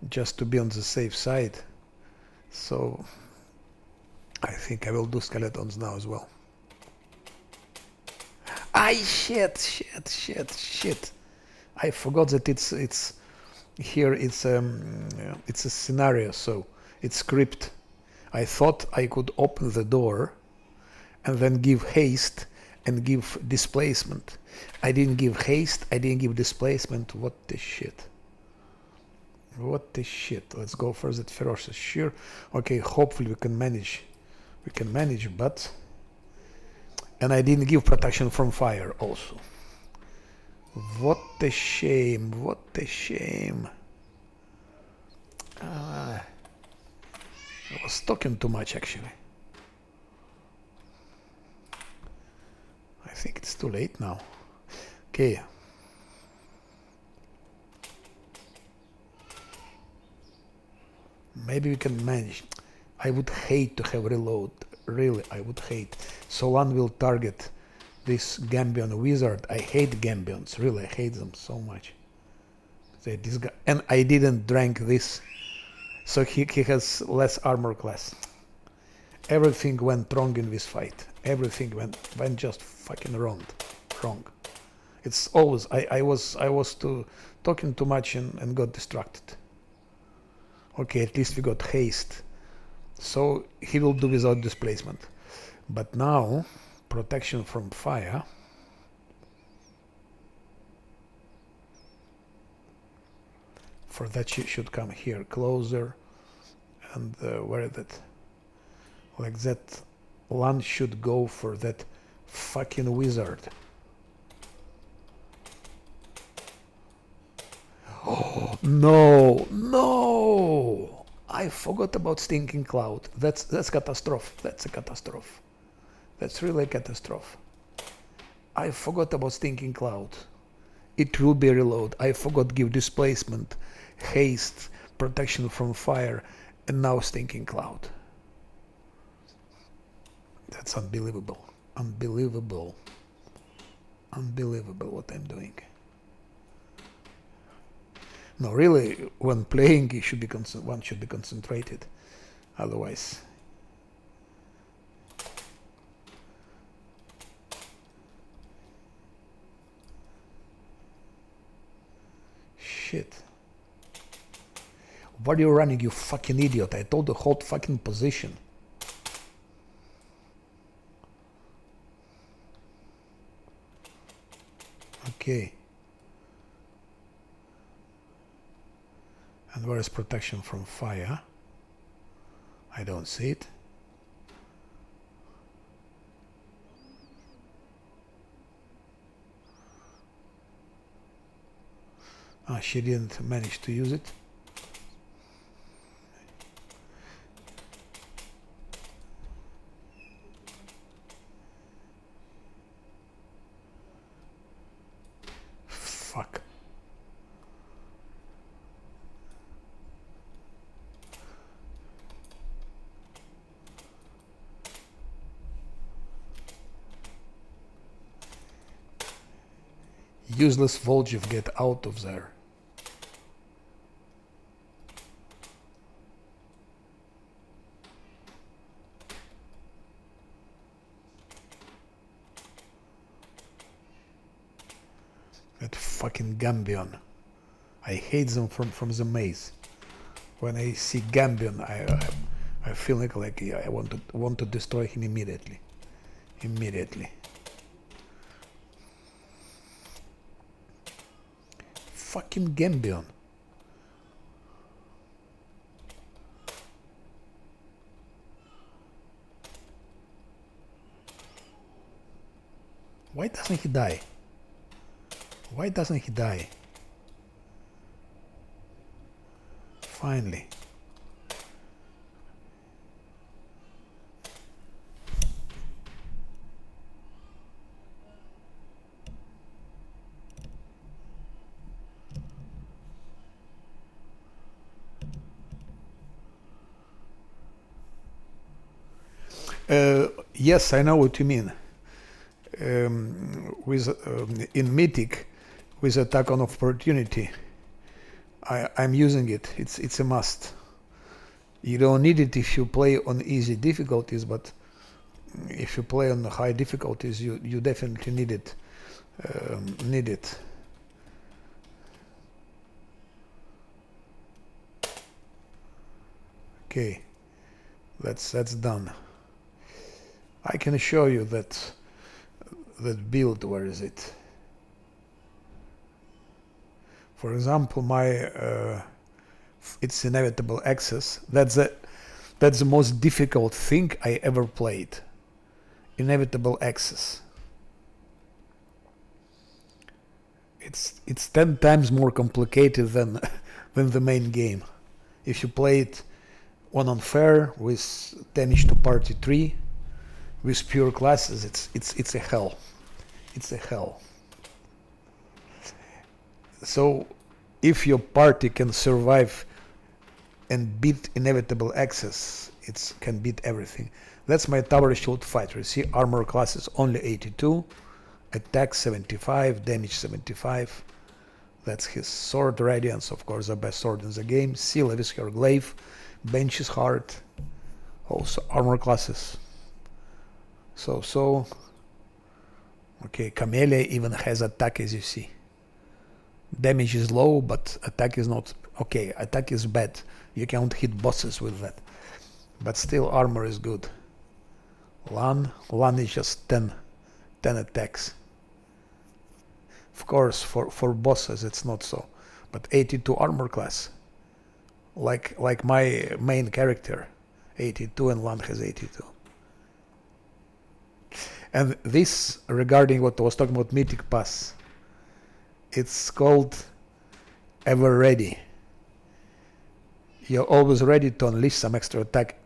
just to be on the safe side. So I think I will do skeletons now as well. Shit! I forgot that it's here. It's a scenario, so it's script. I thought I could open the door and then give haste and give displacement. I didn't give haste, I didn't give displacement. What the shit? What the shit? Let's go for that ferocious shear. Okay, hopefully we can manage. But... And I didn't give protection from fire also. What a shame, what a shame. I was talking too much actually. I think it's too late now. Okay. Maybe we can manage. I would hate to have reload. Really, I would hate. So one will target this Gambion wizard. I hate Gambions. Really, I hate them so much. This guy, and I didn't drank this. So he has less armor class. Everything went wrong in this fight. Everything went just fucking wrong. It's always I was talking too much and got distracted. Okay, at least we got haste. So he will do without displacement. But now, protection from fire. For that she should come here closer, and where is it? Like that, land should go for that fucking wizard. Oh no, no! I forgot about stinking cloud. That's catastrophe. That's a catastrophe. That's really a catastrophe. I forgot about stinking cloud. It will be reload. I forgot give displacement, haste, protection from fire, and now stinking cloud. That's unbelievable. Unbelievable. Unbelievable what I'm doing. No, really, when playing, you should be one should be concentrated. Otherwise, shit. What are you running, you fucking idiot? I told you hold fucking position. Okay. And where is protection from fire? I don't see it. Ah, she didn't manage to use it. Fuck. Useless Voljev, get out of there. That fucking Gambion. I hate them from the maze. When I see Gambion, I feel like I want to destroy him immediately. Immediately. Fucking Gambion. Why doesn't he die? Why doesn't he die? Finally. Yes, I know what you mean. In Mythic, with attack on opportunity, I'm using it. It's a must. You don't need it if you play on easy difficulties, but if you play on high difficulties, you definitely need it. Need it. Okay, that's done. I can show you that build. Where is it? For example, my it's inevitable access. That's the most difficult thing I ever played. Inevitable access. It's 10 times more complicated than than the main game. If you play it on unfair with damage to party 3, with pure classes, it's a hell. It's a hell. So if your party can survive and beat inevitable access, it can beat everything. That's my tower shield fighter. You see, armor classes only 82, attack 75, damage 75. That's his sword. Radiance, of course, the best sword in the game. Seal with her glaive. Bench is hard. Also armor classes. So. Okay, Camellia even has attack, as you see. Damage is low, but attack is not. Okay, attack is bad. You can't hit bosses with that. but still armor is good. Lan is just 10 attacks. Of course, for bosses it's not so, but 82 armor class, like my main character, 82, and Lan has 82. And this, regarding what I was talking about, Mythic Pass, it's called Ever Ready. You're always ready to unleash some extra attack.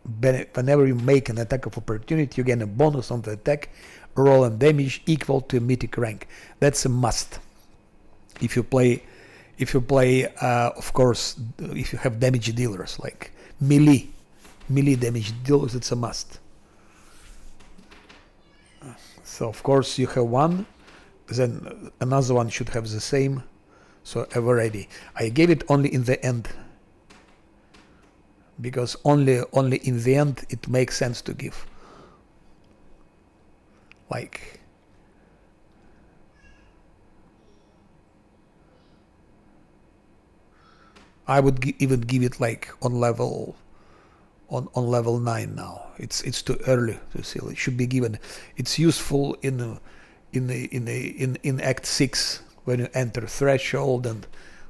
Whenever you make an attack of opportunity, you gain a bonus on the attack roll and damage equal to a mythic rank. That's a must. If you play, of course, if you have damage dealers like melee damage dealers, it's a must. So of course you have one, then another one should have the same. So Ever Ready. I gave it only in the end, because only in the end it makes sense to give. Like, I would even give it like on level 9 now. It's too early to see. It should be given. It's useful in Act 6 when you enter threshold and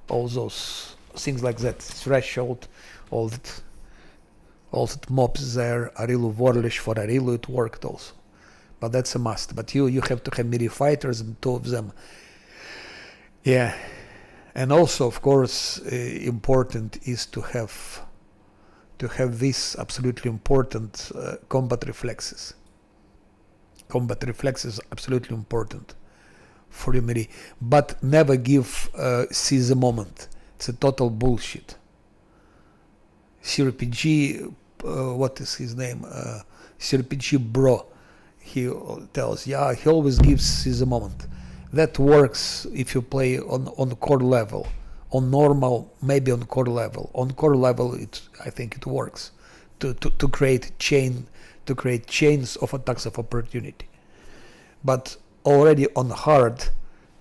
all those things like that. Threshold, all that mobs there. Arilu Warlish, for Arilu it worked also, but that's a must. But you have to have melee fighters, and 2 of them. Yeah, and also of course important is to have this absolutely important combat reflexes. Combat reflexes absolutely important for your melee, but never give seize the moment. It's a total bullshit. CRPG, what is his name? CRPG Bro, he tells, yeah, he always gives seize the moment. That works if you play on core level. On normal, maybe on core level. On core level, I think it works to create chains of attacks of opportunity. But already on hard,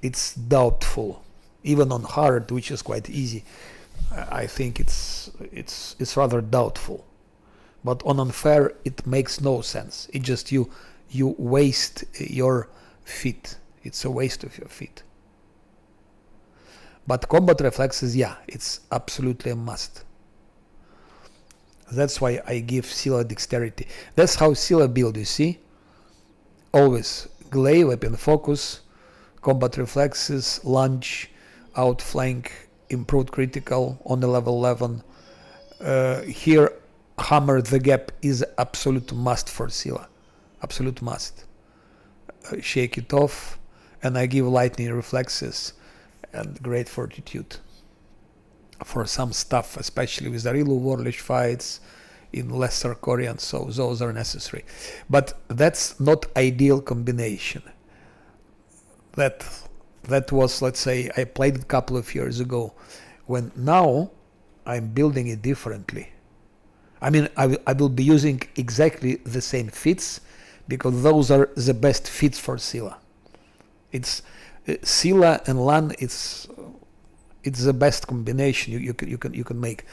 it's doubtful. Even on hard, which is quite easy, I think it's rather doubtful. But on unfair, it makes no sense. It just you waste your feet. It's a waste of your feet. But combat reflexes, yeah, it's absolutely a must. That's why I give Scylla dexterity. That's how Scylla build, you see? Always glaive, weapon focus, combat reflexes, lunge, outflank, improved critical on the level 11. Here, hammer the gap is absolute must for Scylla. Absolute must. Shake it off, and I give lightning reflexes and great fortitude for some stuff, especially with the Arilu Warlish fights in lesser Korean, so those are necessary. But that's not ideal combination. That was, let's say, I played it a couple of years ago, when now I'm building it differently. I mean, I will be using exactly the same fits, because those are the best fits for Scylla. It's Scylla and Lan, it's the best combination you can make,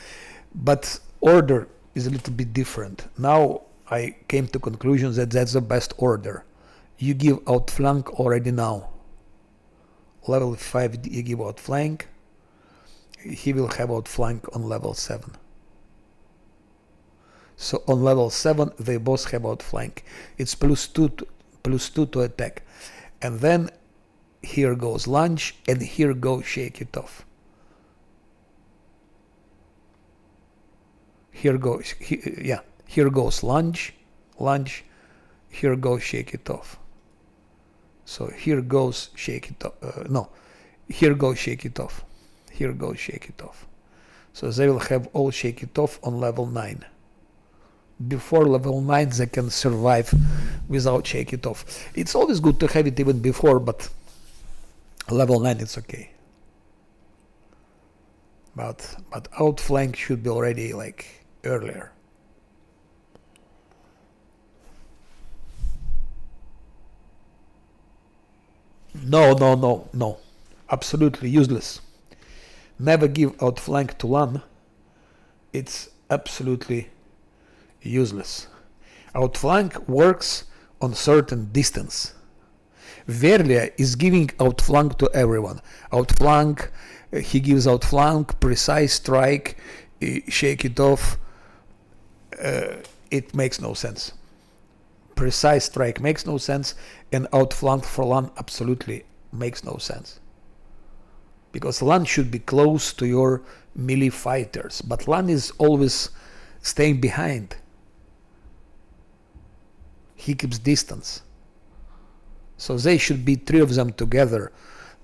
but order is a little bit different. Now I came to conclusion that that's the best order. You give outflank already now. Level 5 you give outflank. He will have outflank on level 7. So on level 7 they both have outflank. It's +2 to attack, and then here goes lunge, and here goes shake it off. Here goes lunge, here goes shake it off. So here goes shake it off. Here goes shake it off. Here goes shake it off. So they will have all shake it off on level 9. Before level 9 they can survive without shake it off. It's always good to have it even before, but level 9 it's okay. But outflank should be already like earlier. No. Absolutely useless. Never give outflank to Lan. It's absolutely useless. Outflank works on certain distance. Verlia is giving outflank to everyone. Outflank, he gives outflank, precise strike, shake it off. It makes no sense. Precise strike makes no sense, and outflank for LAN absolutely makes no sense. Because LAN should be close to your melee fighters, but LAN is always staying behind. He keeps distance. So they should be three of them together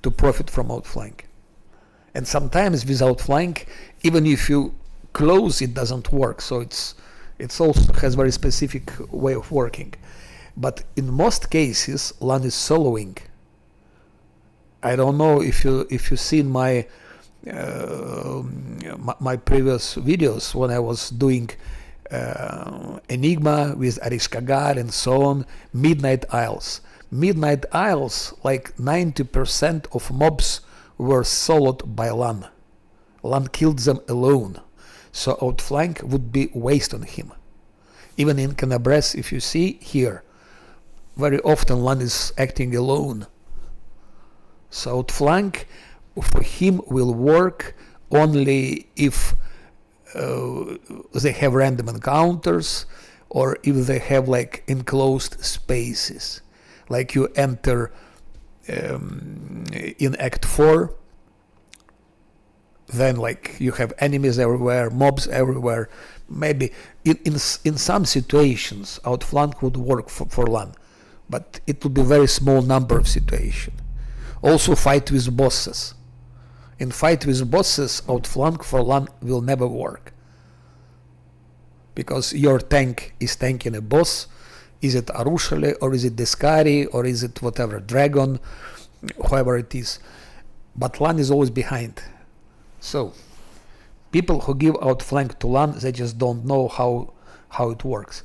to profit from outflank. And sometimes with outflank, even if you close, it doesn't work. So it's also has very specific way of working. But in most cases, LAN is soloing. I don't know if you've seen my my previous videos when I was doing Enigma with Arishkagar and so on, Midnight Isles. Midnight Isles, like 90% of mobs were soloed by LAN. LAN killed them alone. So outflank would be waste on him. Even in Canabres, if you see here, very often LAN is acting alone. So outflank for him will work only if they have random encounters, or if they have like enclosed spaces. Like you enter in Act 4, then like you have enemies everywhere, mobs everywhere. Maybe in some situations outflank would work for LAN, but it would be very small number of situations. Also fight with bosses. In fight with bosses, outflank for LAN will never work. Because your tank is tanking a boss. Is it Arushale, or is it Descari, or is it whatever, Dragon, whoever it is. But LAN is always behind. So, people who give outflank to LAN, they just don't know how it works.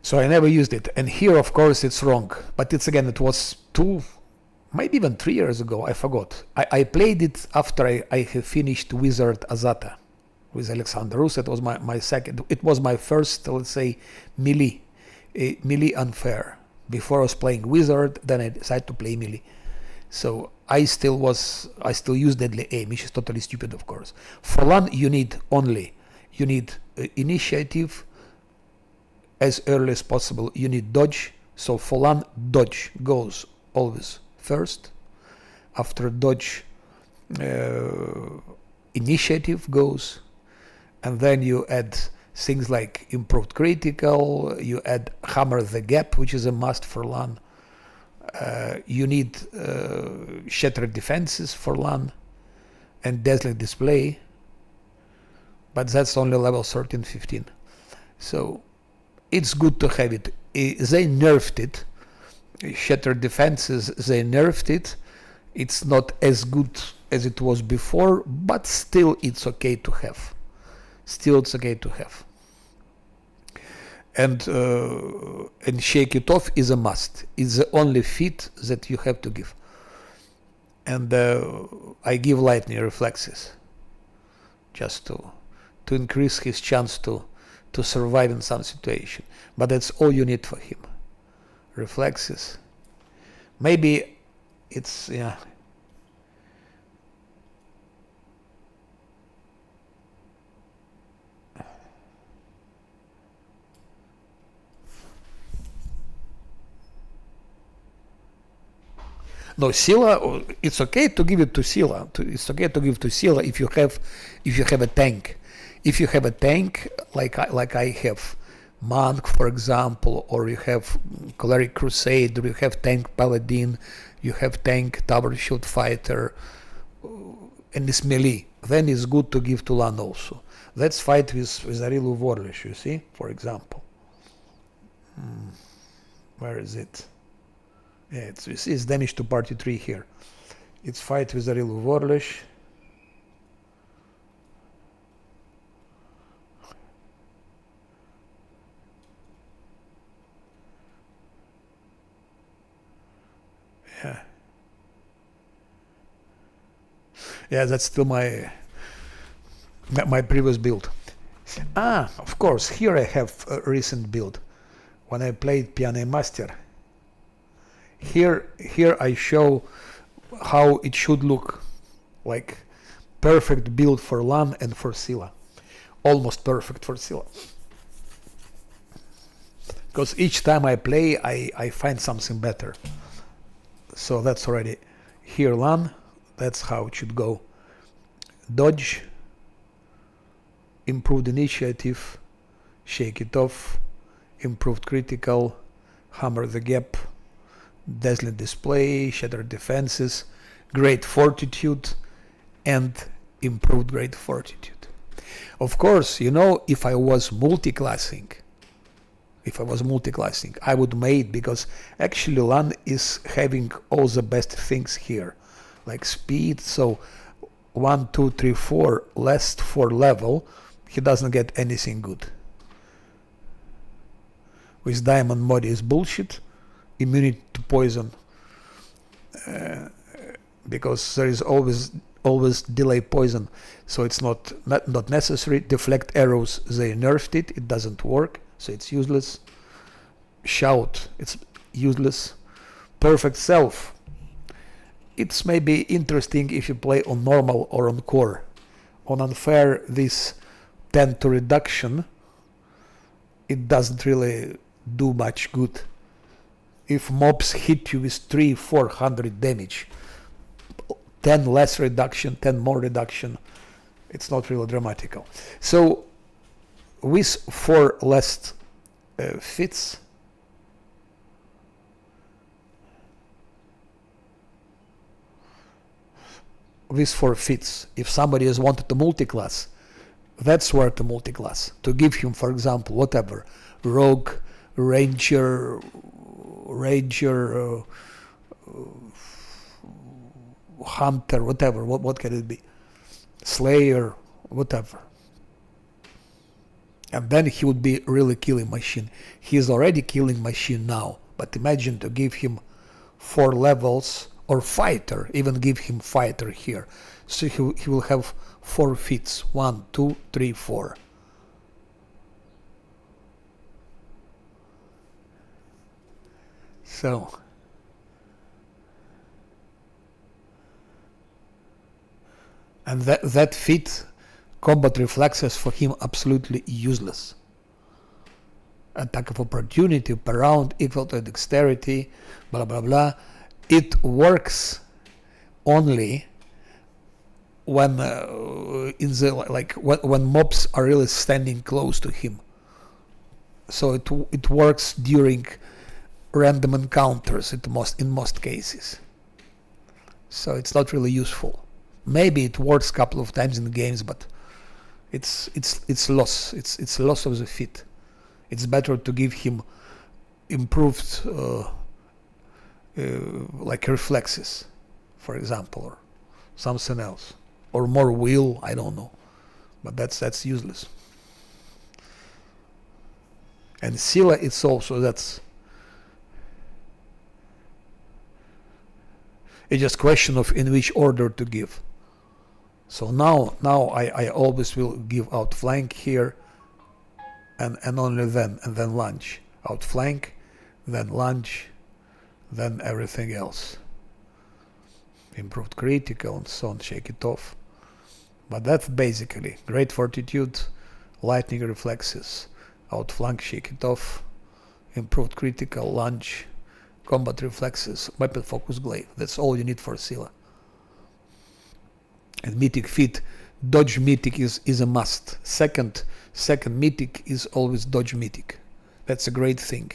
So I never used it. And here, of course, it's wrong. But it was 2, maybe even 3 years ago, I forgot. I played it after I had finished Wizard Azata with Alexander Rus. It was my second, it was my first, let's say, melee unfair. Before I was playing Wizard, then I decided to play melee. So I still use deadly aim, which is totally stupid, of course. For LAN, you need initiative as early as possible. You need dodge. So for LAN, dodge goes always first. After dodge, initiative goes, and then you add things like improved critical, you add hammer the gap, which is a must for LAN. You need shattered defenses for LAN and dazzling display, but that's only level 13, 15. So it's good to have it. They nerfed it. Shattered defenses, they nerfed it. It's not as good as it was before, but still it's okay to have. And shake it off is a must. It's the only feat that you have to give. And I give lightning reflexes just to increase his chance to survive in some situation. But that's all you need for him. Reflexes. Maybe it's, yeah. No, Scylla, it's okay to give it to Scylla. It's okay to give to Scylla if you have a tank. If you have a tank like I have Monk, for example, or you have Cleric Crusade, or you have tank Paladin, you have tank Tower Shield Fighter, and it's melee, then it's good to give to LAN also. Let's fight with Arilu Vorlish, you see, for example. Where is it? Yeah, it's damage to party 3 here. It's fight with Arilu Vorlish. Yeah, that's still my previous build. Of course, here I have a recent build. When I played Piano Master, here I show how it should look, like perfect build for LAN and for Scylla. Almost perfect for Scylla. Because each time I play, I find something better. So that's already here LAN, that's how it should go. Dodge, improved initiative, shake it off, improved critical, hammer the gap, dazzling display, shatter defenses, great fortitude, and improved great fortitude. Of course, you know, if I was multi-classing, I would mate, because actually LAN is having all the best things here, like speed. So 1, 2, 3, 4, last 4 level, he doesn't get anything good. With Diamond Modi is bullshit. Immunity to poison, because there is always delay poison, so it's not necessary. Deflect arrows, they nerfed it, it doesn't work, so it's useless. Shout, it's useless. Perfect self, it's maybe interesting if you play on normal or on core. On unfair, this 10 to reduction, it doesn't really do much good. If mobs hit you with 300-400 damage, 10 less reduction, 10 more reduction, it's not really dramatical. So with 4 less fits, if somebody has wanted to multi-class, that's where to multi-class. To give him, for example, whatever, rogue, ranger, hunter, whatever, what can it be, slayer, whatever, and then he would be really killing machine. He is already killing machine now, but imagine to give him 4 levels, or fighter, even give him fighter here, so he will have 4 fits, 1, 2, 3, 4. So and that fit, combat reflexes for him absolutely useless. Attack of opportunity per round equal to dexterity, blah blah blah. It works only when in the when mobs are really standing close to him. So it works during random encounters in most cases. So it's not really useful. Maybe it works a couple of times in games, but it's loss. It's loss of the fit. It's better to give him improved like reflexes, for example, or something else, or more will. I don't know, but that's useless. And Scylla, it's also it's just question of in which order to give. So now I always will give outflank here, and only then, and then lunge. Outflank, then lunge, then everything else. Improved critical and so on, shake it off. But that's basically great fortitude, lightning reflexes, outflank, shake it off, improved critical, lunge, combat reflexes, weapon focus glaive. That's all you need for Scylla. And mythic feat, dodge mythic is a must. Second mythic is always dodge mythic. That's a great thing.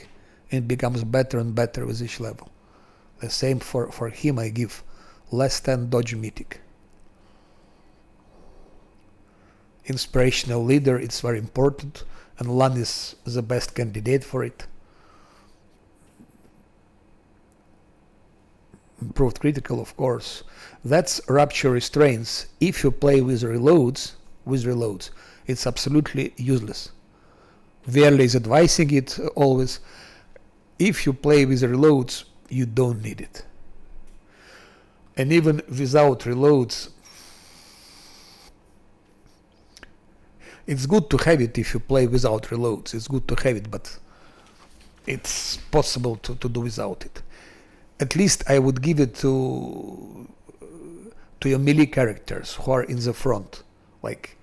And it becomes better and better with each level. The same for him, I give less 10 dodge mythic. Inspirational leader, it's very important, and Lan is the best candidate for it. Improved critical, of course. That's Rapture Restraints. If you play with reloads, it's absolutely useless. Verley is advising it always. If you play with reloads, you don't need it. And even without reloads, It's good to have it if you play without reloads. It's good to have it, but it's possible to do without it. At least I would give it to your melee characters who are in the front. Like,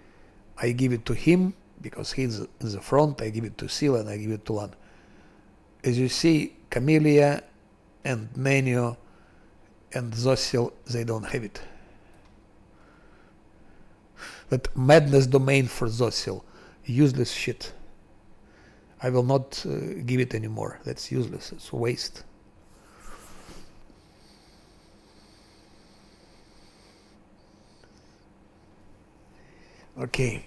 I give it to him because he's in the front. I give it to Scylla and I give it to Lan. As you see, Camellia and Nenio and Zossil, they don't have it. That madness domain for Zossil, useless shit. I will not give it anymore. That's useless. It's a waste. Okay.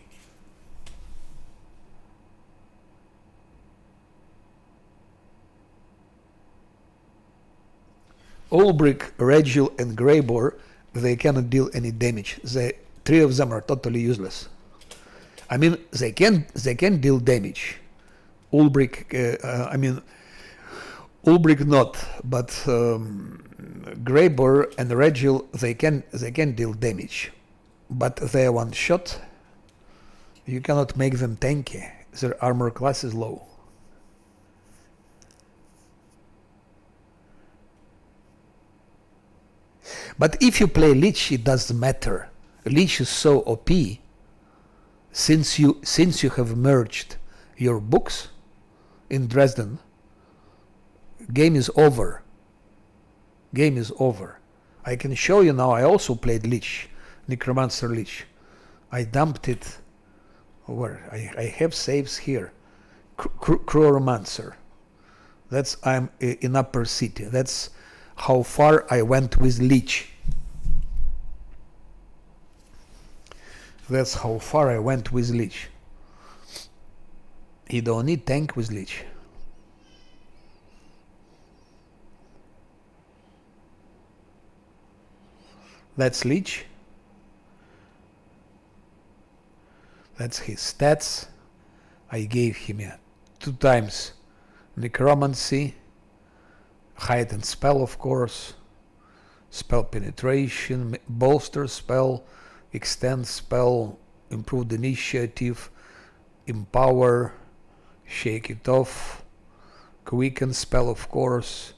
Ulbrich, Regil, and Greybor, they cannot deal any damage. The three of them are totally useless. I mean, they can deal damage. Ulbrich, Ulbrich not, but Greybor and Regil, they can deal damage, but they are one shot. You cannot make them tanky. Their armor class is low. But if you play Lich, it doesn't matter. Lich is so OP. Since you have merged your books in Dresden, game is over. Game is over. I can show you now. I also played Lich, Necromancer Lich. I dumped it. Where I have saves here. Necromancer. That's I'm in Upper City. That's how far I went with Lich. That's how far I went with Lich. You don't need tank with Lich. That's Lich. That's his stats. I gave him 2 times Necromancy, Heightened Spell, of course, Spell Penetration, Bolster Spell, Extend Spell, Improved Initiative, Empower, Shake It Off, Quicken Spell, of course,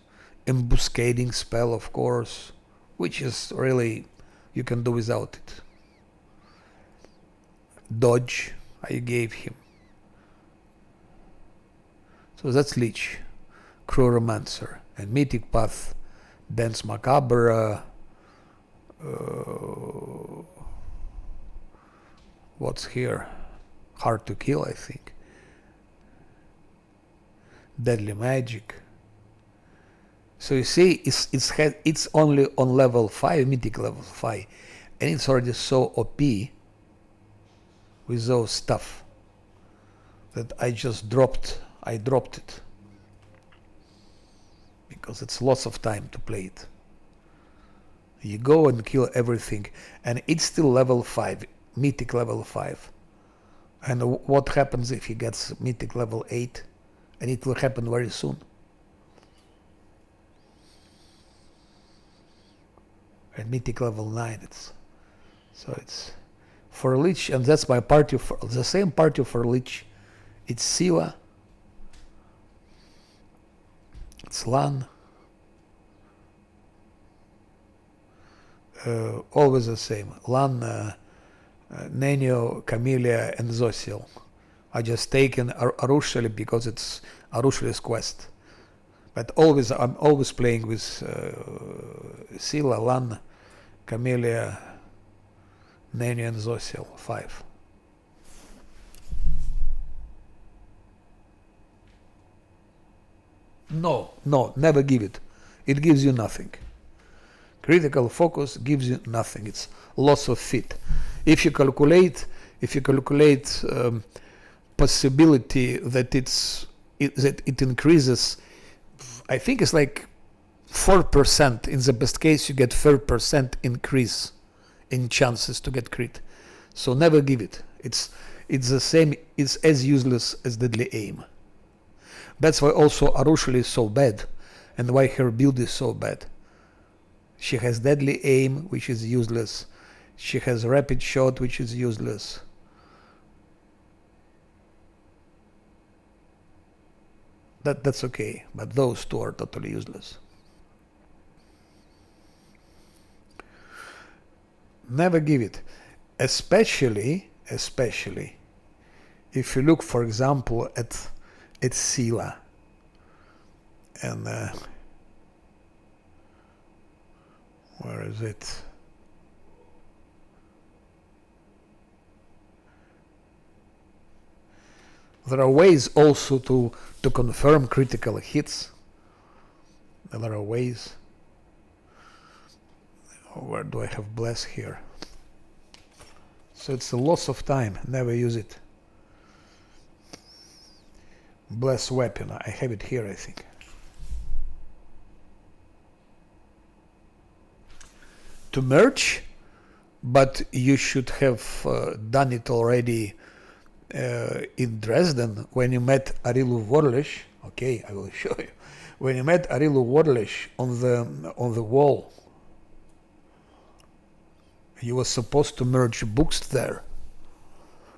Embuscading Spell, of course, which is really, you can do without it. Dodge, I gave him. So that's Lich, Necromancer, and Mythic Path, Dance Macabre, what's here? Hard to Kill, I think. Deadly Magic. So you see, it's only on level 5, Mythic level 5, and it's already so OP with those stuff that I dropped it because it's lots of time to play it. You go and kill everything, and it's still level 5, Mythic level 5. And what happens if he gets Mythic level 8? And it will happen very soon. And Mythic level 9, it's for Lich, and that's my party for the same party for Lich. It's Scylla, it's Lan, always the same. Lan, Nenio, Camellia, and Zossil. I just taken Arushali because it's Arushali's quest. But I'm always playing with Scylla, Lan, Camellia, Nenio, and Zossil. 5. No, never give it. It gives you nothing. Critical focus gives you nothing. It's loss of fit. If you calculate possibility that it increases, I think it's like 4%. In the best case, you get 4% increase in chances to get crit. So never give it. It's the same. It's as useless as Deadly Aim. That's why also Arushali is so bad, and why her build is so bad. She has Deadly Aim, which is useless. She has Rapid Shot, which is useless. that's okay, but those two are totally useless. Never give it, especially if you look, for example, at Sila, and where is it? There are ways also to confirm critical hits. There are ways. Where do I have bless here? So it's a loss of time. Never use it. Bless weapon. I have it here, I think. To merge, but you should have done it already in Dresden when you met Arilu Vorlesh. Okay, I will show you. When you met Arilu Vorlesh on the wall, you were supposed to merge books there,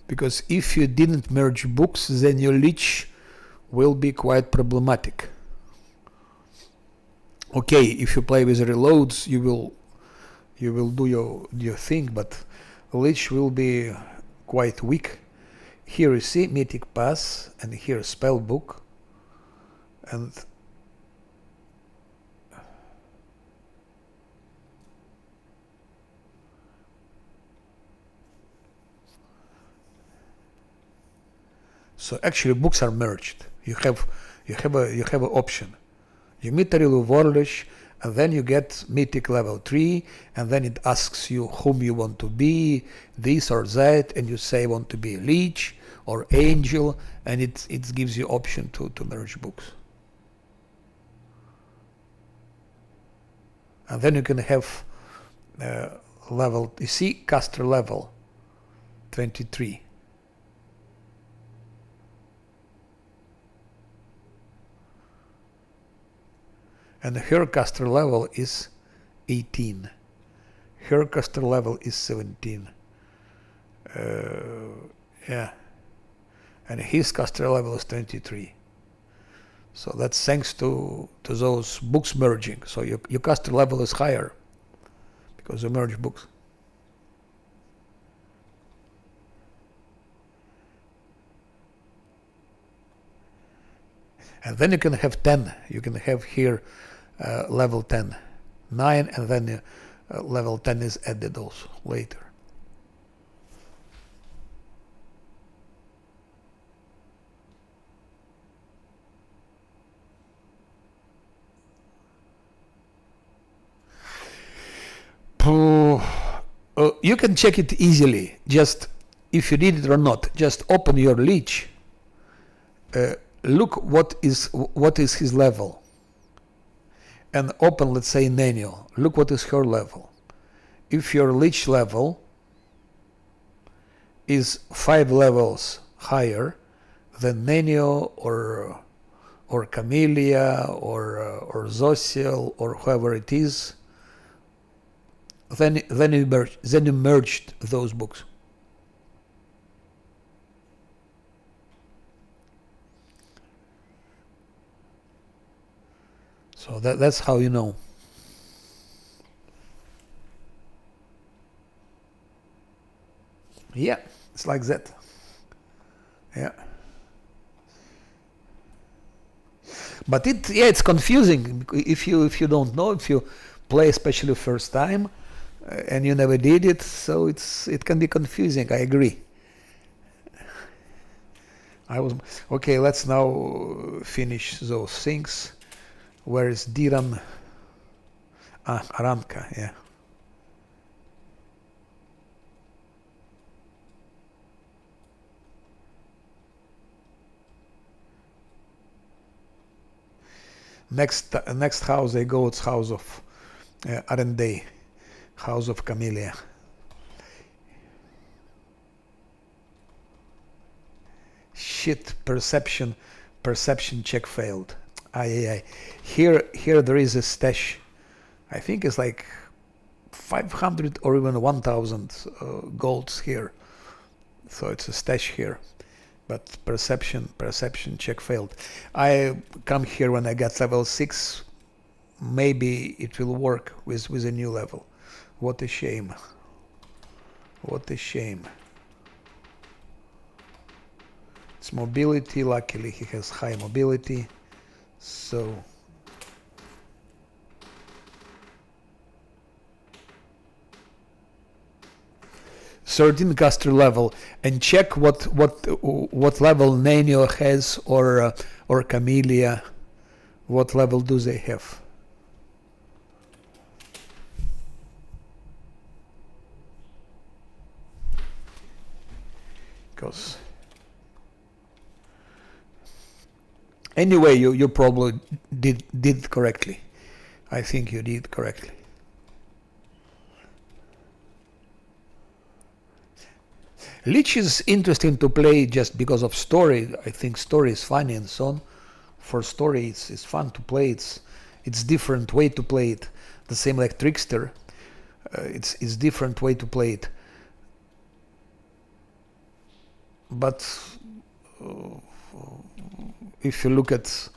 because if you didn't merge books, then your leech will be quite problematic. Okay, if you play with reloads, you will do your thing, but leech will be quite weak. Here you see Mythic Pass, and here spell book, and so actually books are merged. You have an option. You meet Arilu Vorlish, and then you get Mythic level 3, and then it asks you whom you want to be, this or that, and you say want to be Leech or Angel, and it gives you option to merge books. And then you can have level, you see, caster level 23. And her caster level is 18. Her caster level is 17. Yeah. And his caster level is 23. So that's thanks to those books merging. So your caster level is higher because you merge books. And then you can have 10. You can have here level 10, 9, and then level 10 is added also later. You can check it easily. Just if you did it or not, just open your leech. Look what is his level, and open, let's say, Nenio. Look what is her level. If your leech level is 5 levels higher than Nenio or Camellia or Zosiel or whoever it is, then you merged those books. So that's how you know. Yeah, it's like that. Yeah. But it's confusing if you don't know, if you play especially first time and you never did it, so it can be confusing. I agree. Okay, let's now finish those things. Where is Diran? Aranka, yeah. Next house they go, it's house of Arendei, house of Camellia. Shit, perception check failed. Here there is a stash. I think it's like 500 or even 1000 golds here. So it's a stash here. but perception check failed. I come here when I got level 6. Maybe it will work with a new level. What a shame. What a shame. It's mobility. Luckily he has high mobility. So 13 caster level, and check what level Nenio has, or Camellia. What level do they have? Because anyway, you probably did correctly. I think you did correctly. Lich is interesting to play just because of story. I think story is funny and so on. For story, it's fun to play. It's different way to play it. The same like Trickster. It's different way to play it. But if you look at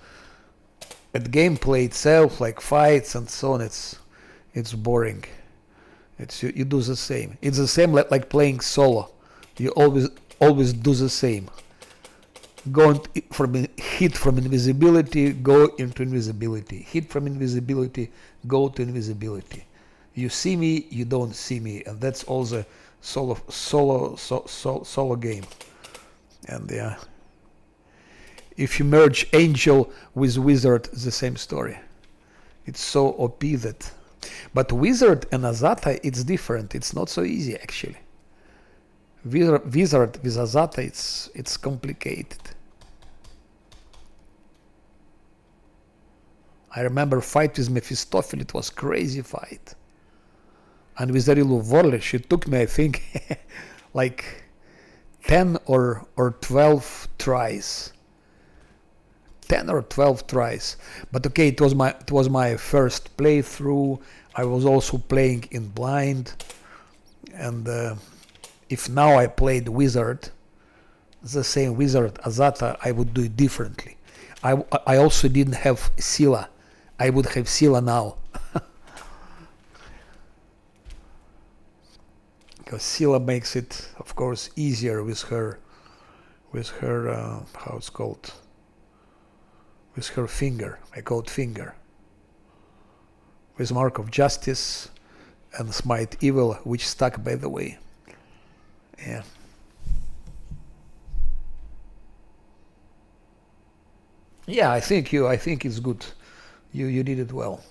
gameplay itself, like fights and so on, it's boring. You do the same. It's the same like playing solo. You always do the same. Go from hit from invisibility, go into invisibility. Hit from invisibility, go to invisibility. You see me, you don't see me, and that's all the solo game. And yeah, if you merge Angel with Wizard, the same story. It's so OP that. But Wizard and Azata, it's different. It's not so easy actually. Wizard with Azata, it's complicated. I remember fight with Mephistopheles. It was crazy fight. And with Arilu Vorle, she took me, I think, like 10 or 12 tries. 10 or 12 tries. But okay, it was my first playthrough. I was also playing in blind, and if now I played Wizard, the same Wizard Azata, I would do it differently. I also didn't have Scylla. I would have Scylla now. Because Scylla makes it, of course, easier with her how it's called, with her finger. I call it finger. With Mark of Justice and Smite Evil, which stuck, by the way. Yeah. Yeah, I think it's good. You did it well.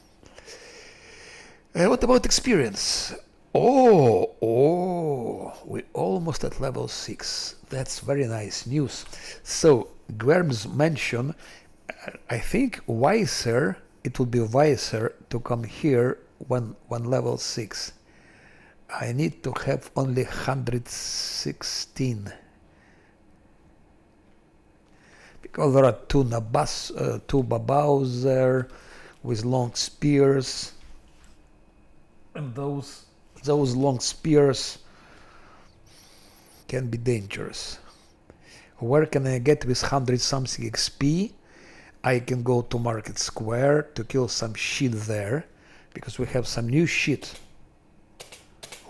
What about experience? Oh, we almost at level 6. That's very nice news. So Gwerm's mentioned, I think wiser, it would be wiser to come here when level 6. I need to have only 116. Because there are two Babaus there with long spears. And those long spears can be dangerous. Where can I get with 100 something XP? I can go to Market Square to kill some shit there, because we have some new shit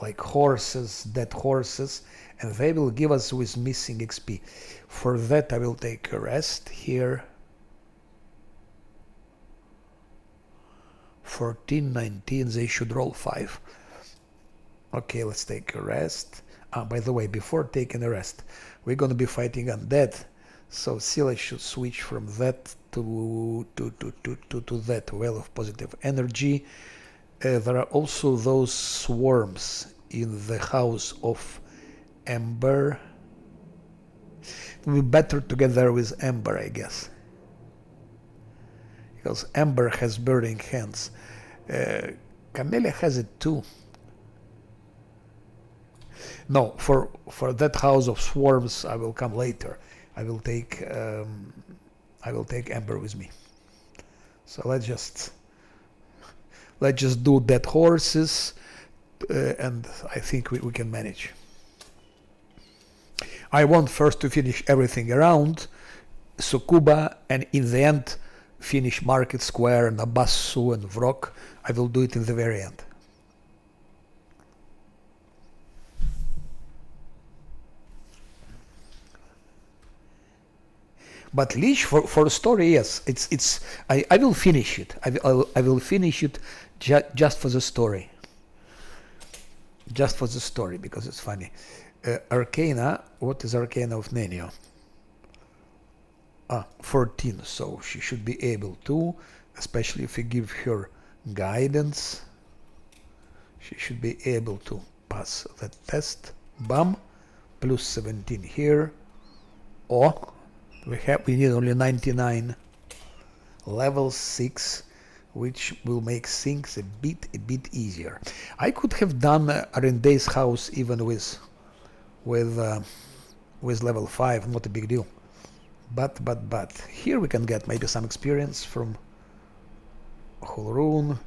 like horses, dead horses, and they will give us with missing XP. For that I will take a rest here. 14, 19, they should roll 5. Okay, let's take a rest. By the way, before taking a rest, we're gonna be fighting undead, so Scylla should switch from that to that well of positive energy. There are also those swarms in the house of Ember. It would be better to get there with Ember, I guess, because Ember has burning hands. Camellia has it too. No, for that house of swarms, I will come later. I will take Ember with me. So let's just do dead horses, and I think we can manage. I want first to finish everything around Sukuba, and in the end finish Market Square, Nabassu and Vrok. I will do it in the very end. But Lich for a story, yes, I will finish it. I will finish it just for the story. Just for the story, because it's funny. Arcana, what is Arcana of Nenio? 14, so she should be able to, especially if we give her guidance, she should be able to pass that test. Bam, plus 17 here. Oh, we need only 99. Level 6, which will make things a bit easier. I could have done Arende's house even with level 5, not a big deal. But here we can get maybe some experience from Holrun.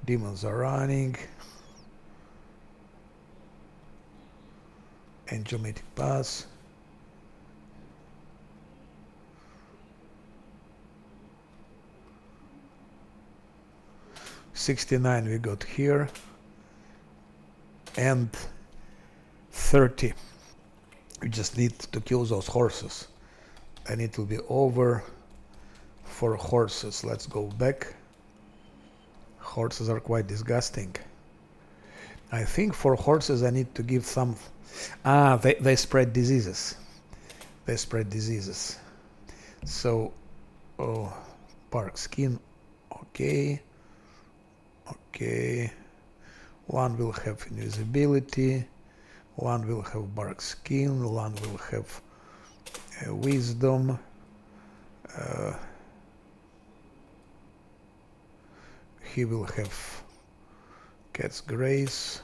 Demons are running. Angiomatic Pass. $69 we got here, and 30. We just need to kill those horses, and it will be over for horses. Let's go back. Horses are quite disgusting. I think for horses I need to give some. They spread diseases. They spread diseases. So, bark skin. Okay. Okay, one will have invisibility, one will have bark skin, one will have wisdom. He will have cat's grace.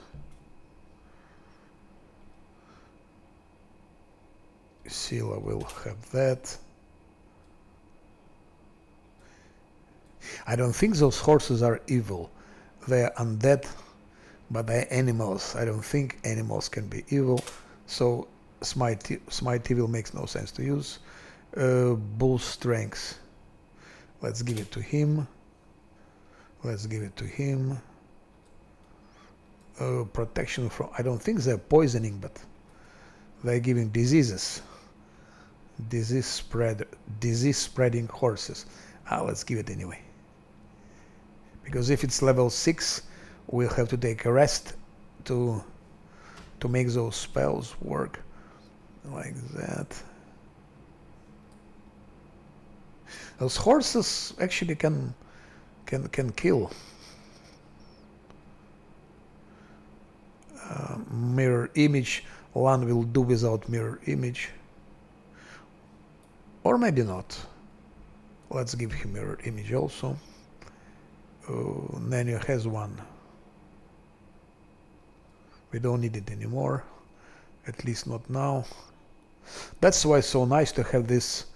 Scylla will have that. I don't think those horses are evil. They are undead, but they are animals. I don't think animals can be evil, so Smite Evil makes no sense to use. Bull Strength. Let's give it to him. Let's give it to him. Protection from... I don't think they're poisoning, but they're giving diseases. Disease spreading horses. Let's give it anyway. Because if it's level 6, we'll have to take a rest to make those spells work like that. Those horses actually can kill. Mirror image, one will do without mirror image, or maybe not. Let's give him mirror image also. Nenio has one. We don't need it anymore, at least not now. That's why it's so nice to have this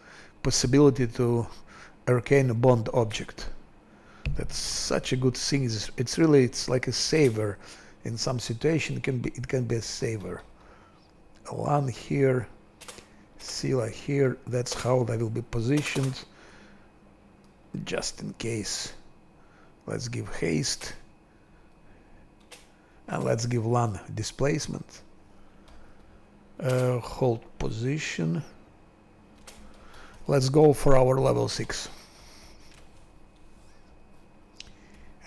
possibility to arcane bond object. That's such a good thing. It's like a saver. In some situation it can be a saver. One here, Scylla here. That's how they will be positioned, just in case. Let's give haste, and let's give Lan displacement. Hold position. Let's go for our level 6.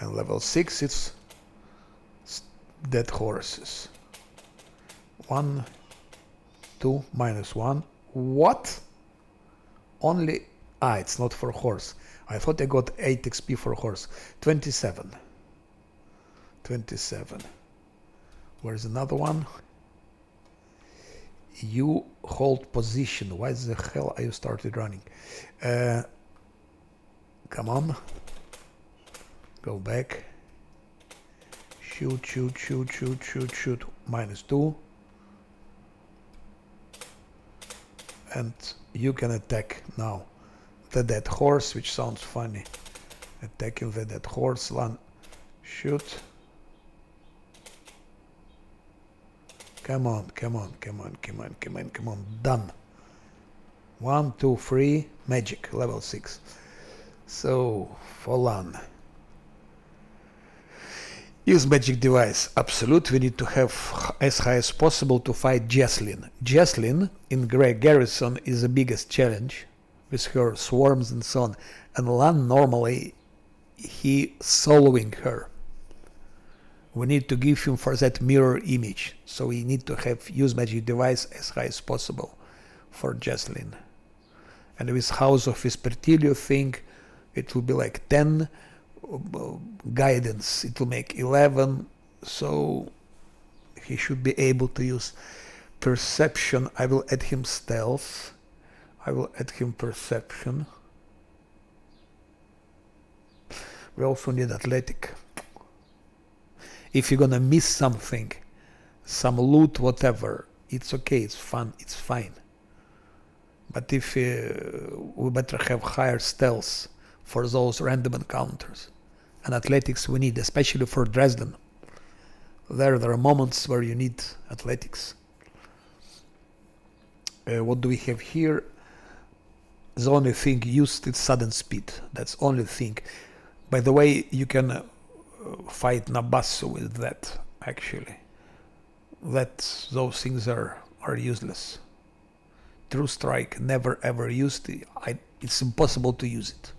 And level 6 it's dead horses. 1, 2, -1. What? Only... it's not for horse. I thought I got 8 XP for horse. 27. 27. Where's another one? You hold position. Why the hell are you started running? Come on. Go back. Shoot. -2. And you can attack now. The dead horse, which sounds funny. Attacking the dead horse. Lan, shoot. Come on, come on, come on, come on, come on, come on. Done. 1, 2, 3. Magic. Level 6. So, Falan. Use magic device. Absolute. We need to have as high as possible to fight Jesslyn. Jesslyn in Greg Garrison is the biggest challenge with her swarms and so on. And Lan normally he soloing her. We need to give him for that mirror image. So we need to have use magic device as high as possible for Jesslyn. And with House of Vespertilio thing, it will be like 10. Guidance, it will make 11. So he should be able to use perception. I will add him stealth. I will add him perception. We also need athletic. If you're gonna miss something, some loot, whatever, it's okay, it's fun, it's fine. But if we better have higher stealth for those random encounters. And athletics we need, especially for Dresden. There are moments where you need athletics. What do we have here? The only thing used is sudden speed. That's only thing. By the way, you can fight Nabasu with that, actually. Those things are useless. True Strike, never ever used. It's impossible to use it.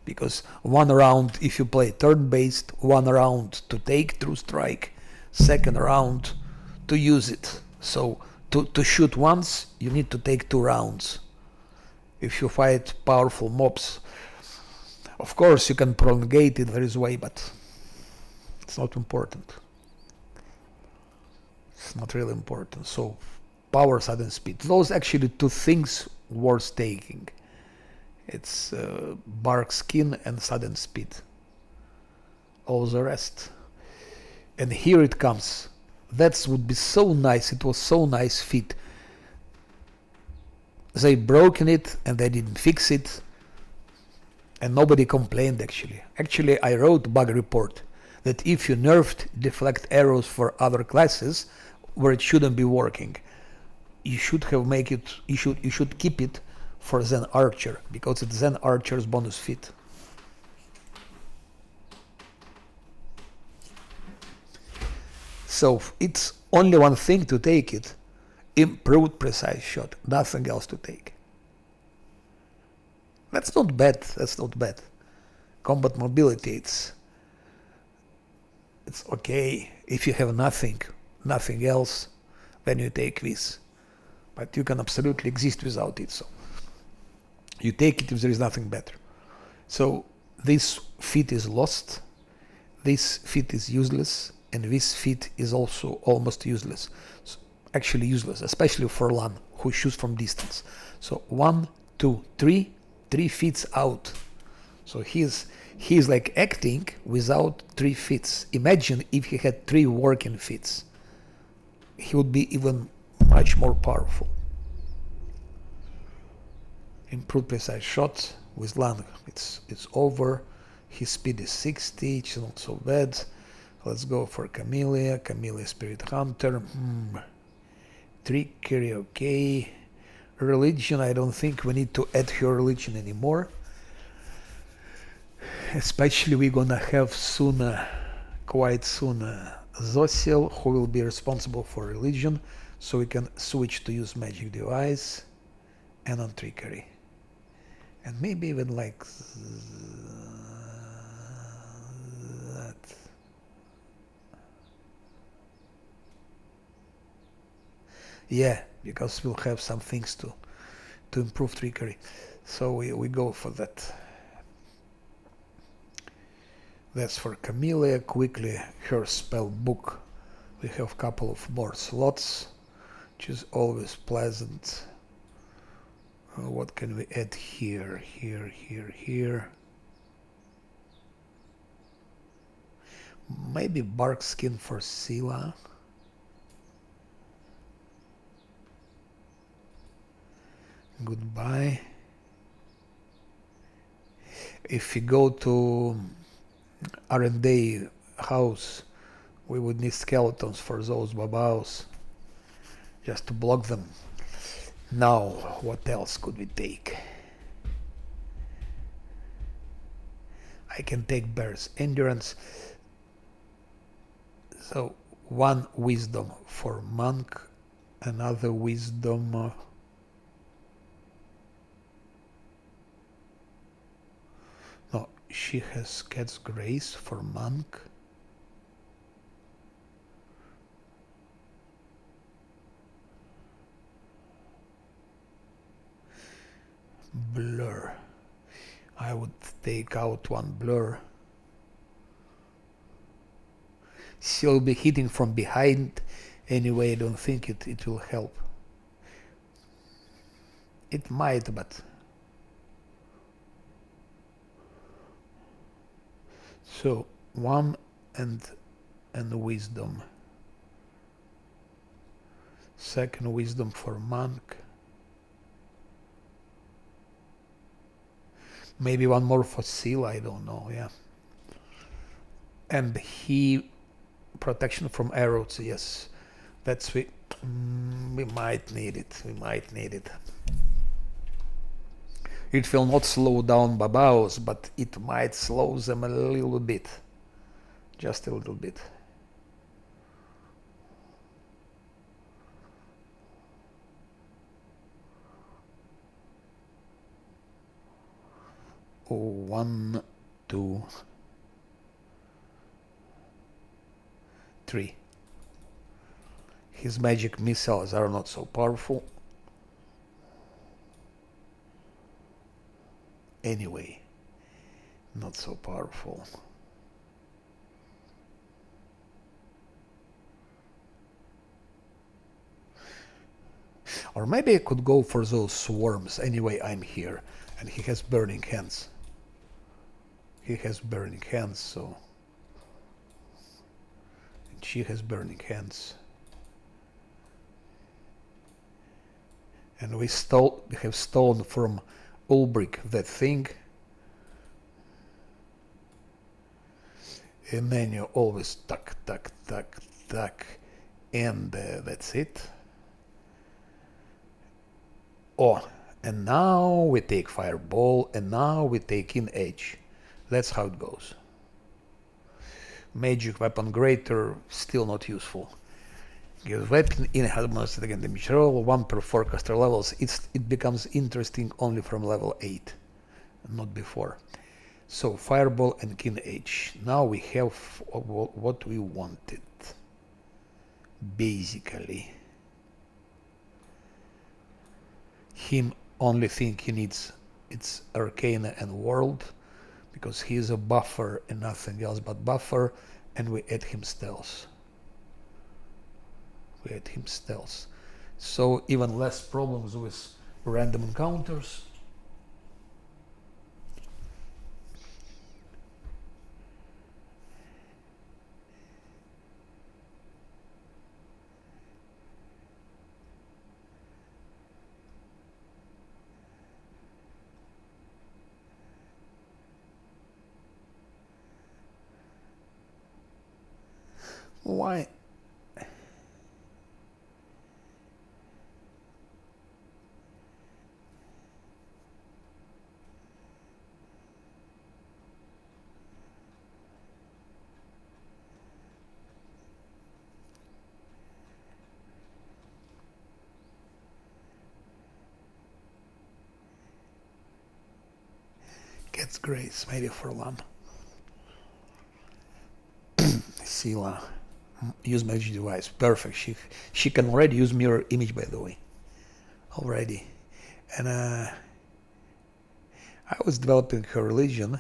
Because one round, if you play turn-based, one round to take True Strike, second round to use it. So to shoot once, you need to take 2 rounds. If you fight powerful mobs, of course you can prolongate it various way, but it's not important. It's not really important. So power, sudden speed. Those actually 2 things worth taking. It's bark skin and sudden speed. All the rest. And here it comes. That would be so nice. It was so nice fit. They broken it and they didn't fix it. And nobody complained actually. Actually, I wrote bug report that if you nerfed deflect arrows for other classes where it shouldn't be working, you should have make it. You should keep it for Zen Archer, because it's Zen Archer's bonus fit. So it's only one thing to take it. Improved precise shot. Nothing else to take. That's not bad. That's not bad. Combat mobility, it's okay. If you have nothing else, then you take this. But you can absolutely exist without it. So you take it if there is nothing better. So this fit is lost, this fit is useless, and this fit is also almost useless. So actually useless, especially for Lan, who shoots from distance. So 1, 2, 3 fits out. So he's like acting without 3 fits. Imagine if he had 3 working fits. He would be even much more powerful. Improved precise shot with Lan. It's over. His speed is 60. It's not so bad. Let's go for Camellia. Camellia Spirit Hunter. Trickery, okay. Religion, I don't think we need to add her religion anymore. Especially we're gonna have soon, quite soon, Zosiel, who will be responsible for religion. So we can switch to use magic device and on trickery. And maybe even like that. Yeah, because we'll have some things to improve trickery. So we go for that. That's for Camellia. Quickly, her spell book. We have a couple of more slots, which is always pleasant. What can we add here? Here. Maybe bark skin for Sila. Goodbye. If we go to R&D house, we would need skeletons for those babaos. just to block them. Now, what else could we take? I can take Bear's Endurance. So, one wisdom for monk, another wisdom. No, she has Cat's Grace for monk. Blur. I would take out one blur. She'll be hitting from behind. Anyway, I don't think it will help. It might, but... So, one and wisdom. Second wisdom for monk. Maybe one more for seal, I don't know, yeah. And he... protection from arrows, yes. That's we might need it. We might need it. It will not slow down babaos, but it might slow them a little bit. Just a little bit. Oh, 1, 2, 3. His magic missiles are not so powerful. Anyway, not so powerful. Or maybe I could go for those swarms. Anyway, I'm here. And he has burning hands. He has burning hands, so... And she has burning hands. And we have stolen from Ulbrich that thing. And then you always tuck, tuck, tuck, tuck. And that's it. Oh, and now we take Fireball, and now we take in Edge. That's how it goes. Magic Weapon Greater, still not useful. Gives weapon in has again damage roll, 1 per 4 caster levels. It becomes interesting only from level 8, not before. So Fireball and Keen Edge. Now we have what we wanted. Basically. Him only thing he needs it's Arcana and World, because he is a buffer and nothing else but buffer, and we add him stealth. So even less problems with random encounters. Why? Gets grace, maybe for one. Sila. Use magic device. Perfect. She can already use mirror image, by the way. Already. And I was developing her religion.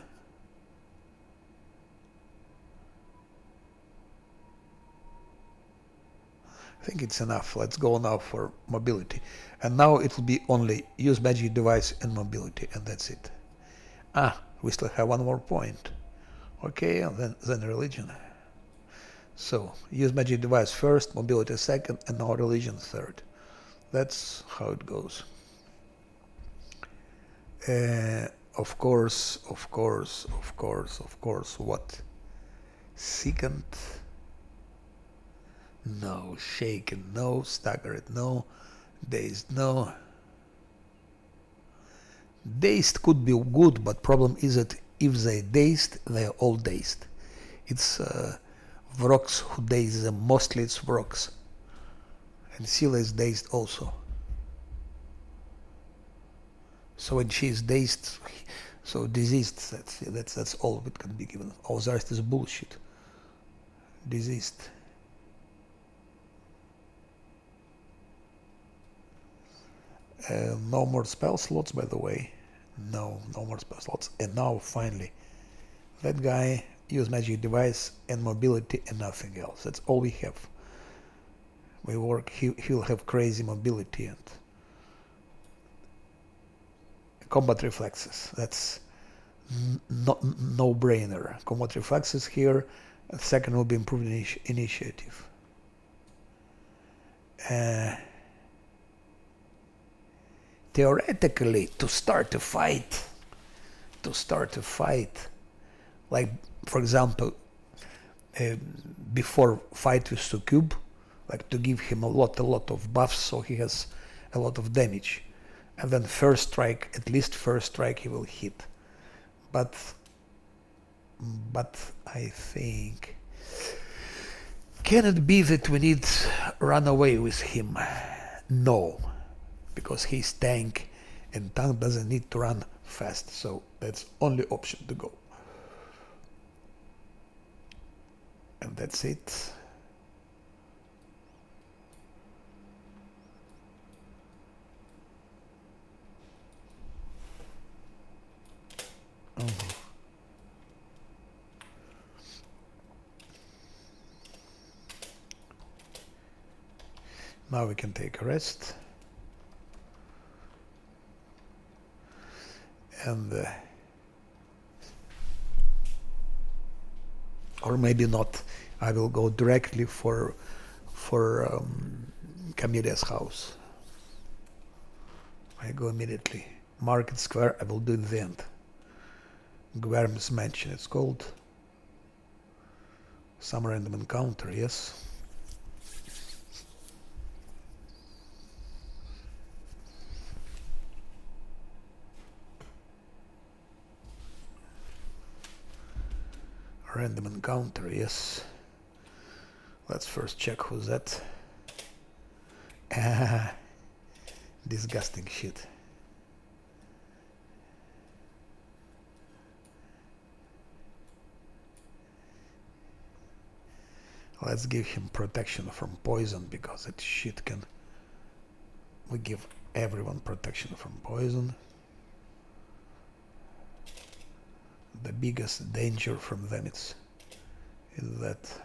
I think it's enough. Let's go now for mobility. And now it will be only use magic device and mobility, and that's it. We still have one more point. Okay, and then religion. So, use magic device first, mobility second, and now religion third. That's how it goes. Of course, what? Second? No. Shaken, no. Staggered, no. Dazed, no. Dazed could be good, but problem is that if they're dazed, they're all dazed. It's Vrox who daze them. Mostly it's Vrox. And Scylla is dazed also. So when she is dazed, so diseased, that's all it can be given. All the rest is bullshit. Diseased. No more spell slots, by the way. No more spell slots. And now, finally, that guy use magic device and mobility and nothing else. That's all we have. We work. He'll have crazy mobility and combat reflexes. That's no brainer. Combat reflexes here. Second will be improved initiative. Theoretically, to start a fight, like for example, before fight with Succube, like to give him a lot of buffs so he has a lot of damage, and then first strike, at least first strike he will hit. But I think, can it be that we need run away with him? No, because he's tank, and tank doesn't need to run fast, so that's only option to go. And that's it. Now we can take a rest. And or maybe not. I will go directly for Camille's house. I go immediately. Market Square, I will do in the end. Guerm's Mansion, it's called. Some random encounter, yes. Random encounter, yes. Let's first check who's that. Disgusting shit. Let's give him protection from poison, because that shit can... We give everyone protection from poison. The biggest danger from them is that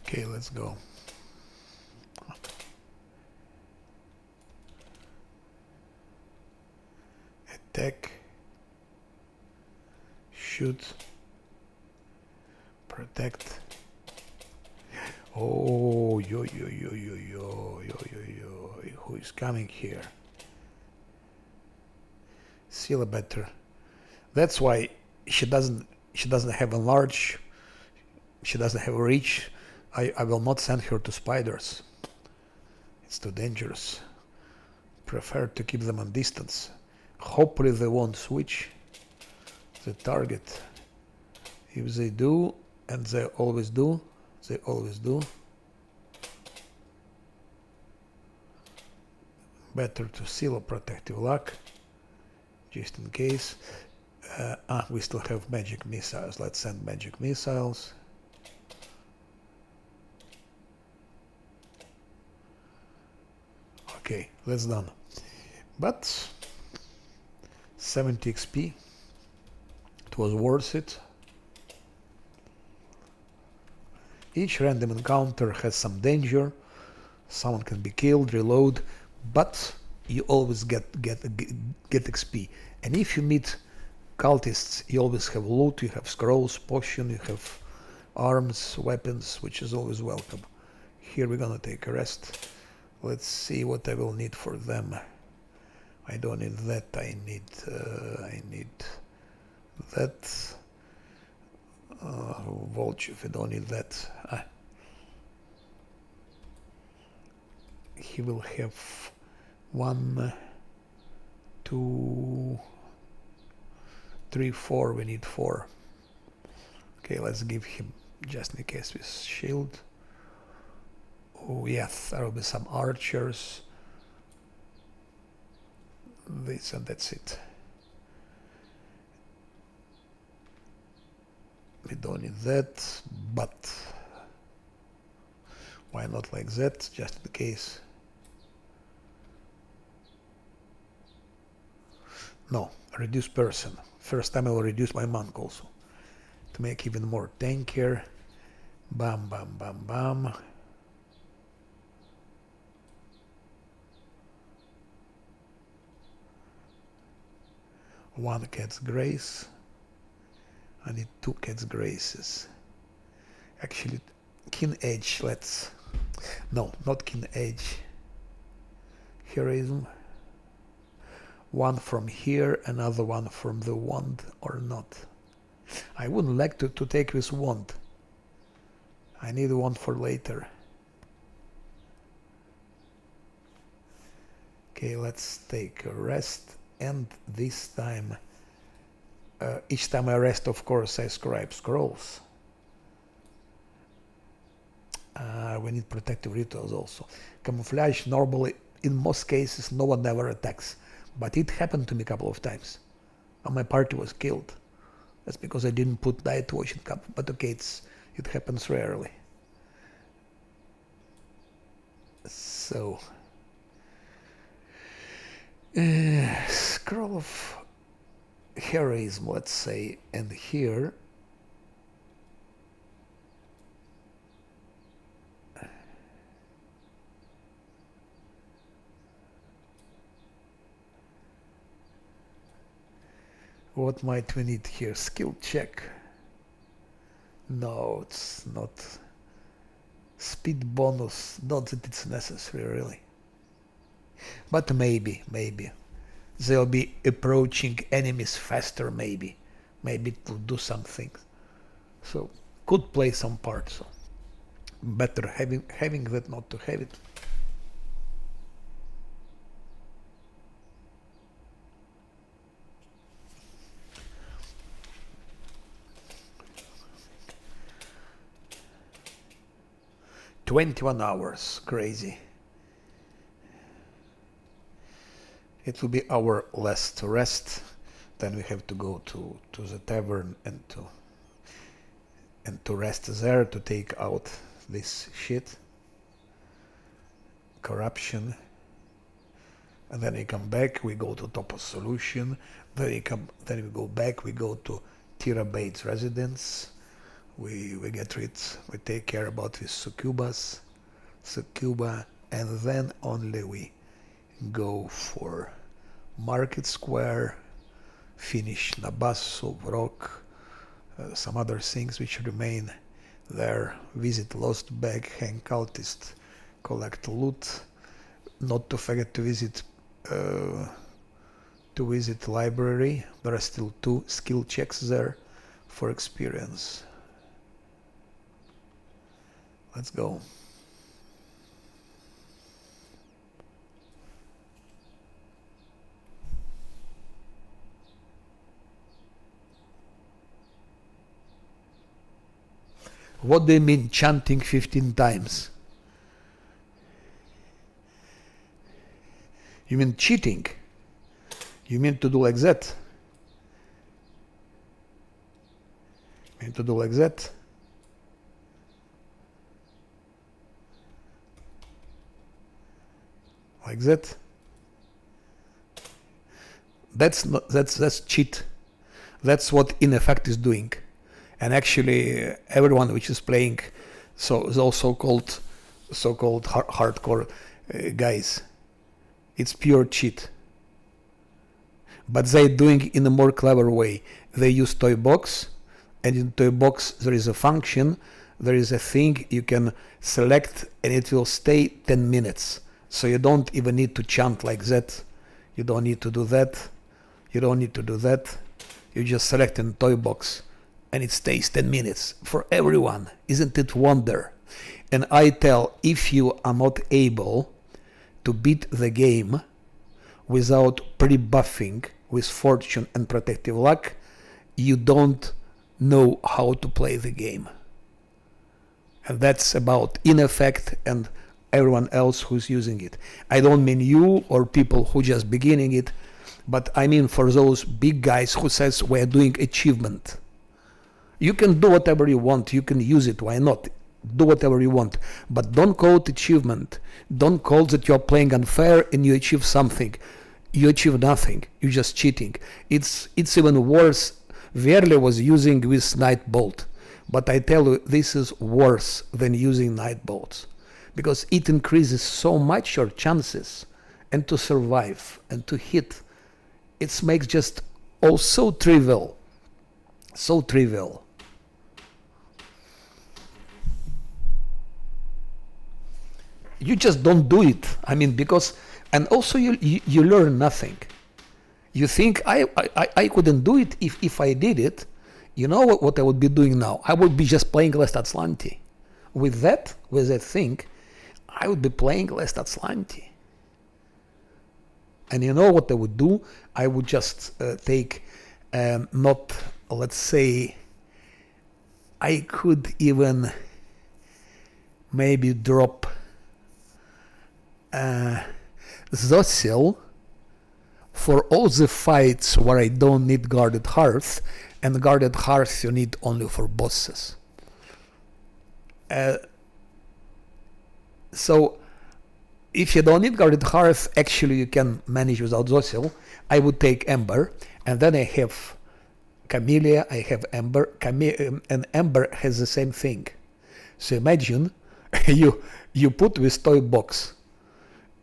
okay, let's go. Attack, shoot, protect. Oh, yo, who is coming here? Scylla better. That's why she doesn't have a large. She doesn't have a reach. I will not send her to spiders. It's too dangerous. Prefer to keep them on distance. Hopefully they won't switch the target. If they do, and they always do, better to seal a protective lock, just in case. We still have magic missiles. Let's send magic missiles. Okay, that's done. But 70 XP, it was worth it. Each random encounter has some danger. Someone can be killed, reload, but you always get XP. And if you meet cultists, you always have loot, you have scrolls, potion, you have arms, weapons, which is always welcome. Here we're gonna take a rest. Let's see what I will need for them. I don't need that, I need that. Vulture, if I don't need that. He will have 1, 2, 3, 4. We need 4. Okay, let's give him just in case with shield. Oh yes, there will be some archers. This and that's it. We don't need that, but why not like that, just in case. No, reduce person. First time I will reduce my monk also. To make even more tankier. Bam, bam, bam, bam. One cat's grace. I need 2 cat's graces. Actually, keen edge, let's... No, not keen edge. Heroism. One from here, another one from the wand, or not. I wouldn't like to take this wand. I need one for later. Okay, let's take a rest, and this time, each time I rest, of course, I scribe scrolls. We need protective rituals also. Camouflage, normally, in most cases, no one ever attacks. But it happened to me a couple of times. And my party was killed. That's because I didn't put night watch in camp. But okay, it happens rarely. So... scroll of heroism, let's say, and here... What might we need here? Skill check. No, it's not. Speed bonus, not that it's necessary really. But maybe. They'll be approaching enemies faster maybe. Maybe it will do something. So, could play some part. So, better having that not to have it. "21 hours, crazy. It will be our last rest. Then we have to go to the tavern and to rest there, to take out this shit. Corruption. And then we come back, we go to Topos Solution. Then we go back, we go to Tira Bates residence. We get rid, we take care about this Succuba, and then only we go for Market Square, finish Nabasso, Rock, some other things which remain there, visit Lost Bag, hang cultist, collect loot, not to forget to visit library. There are still 2 skill checks there for experience. Let's go. What do you mean chanting 15 times? You mean cheating? You mean to do like that? You mean to do like that? Like that? That's cheat. That's what in effect is doing. And actually, everyone which is playing, so those so-called hardcore guys, it's pure cheat. But they're doing in a more clever way. They use toy box, and in toy box there is a function, there is a thing you can select, and it will stay 10 minutes. So you don't even need to chant like that. You don't need to do that. You don't need to do that. You just select in toy box, and it stays 10 minutes for everyone. Isn't it wonder? And I tell, if you are not able to beat the game without pre-buffing with fortune and protective luck, you don't know how to play the game. And that's about in effect and everyone else who's using it. I don't mean you or people who just beginning it, but I mean for those big guys who says we're doing achievement. You can do whatever you want, you can use it, why not? Do whatever you want, but don't call it achievement. Don't call that you're playing unfair and you achieve something. You achieve nothing, you're just cheating. It's even worse. Verle was using with Nightbolt, but I tell you, this is worse than using Nightbolts, because it increases so much your chances and to survive and to hit. It makes just all so trivial. So trivial. You just don't do it. I mean, because, and also you learn nothing. You think I couldn't do it if I did it. You know what I would be doing now? I would be just playing Lest Atlanti. With that thing, I would be playing Lest Atlanti. And you know what I would do? I would just take, not, let's say, I could even maybe drop Zosil for all the fights where I don't need Guarded Hearth, and Guarded Hearth you need only for bosses. So if you don't need Guarded Hearth, actually you can manage without Zosil. I would take Ember, and then I have Camellia, I have Ember, and Ember has the same thing. So imagine you put with toy box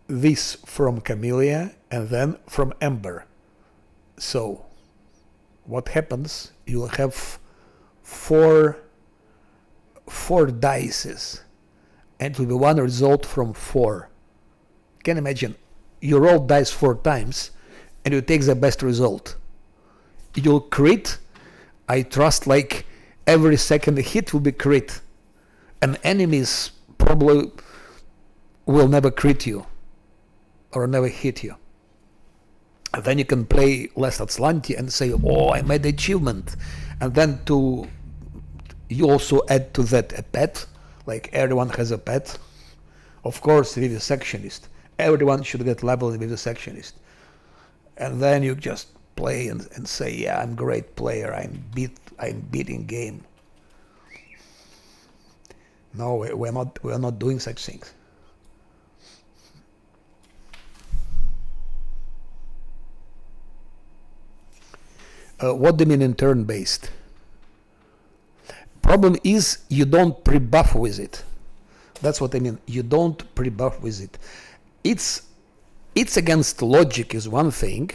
this from Camellia and then from Ember. So what happens? You'll have four dices, and it will be one result from 4. You can imagine you roll dice 4 times and you take the best result. You'll crit. I trust like every second hit will be crit, and enemies probably will never crit you or never hit you. And then you can play Lest Atlanti and say, oh, I made the achievement. And then you also add to that a pet, like everyone has a pet. Of course, vivisectionist. Everyone should get leveled in vivisectionist. And then you just play and say, yeah, I'm a great player, I'm beating game. No, we're not doing such things. What do you mean in turn-based? Problem is you don't pre-buff with it. That's what I mean. You don't pre-buff with it. It's against logic is one thing,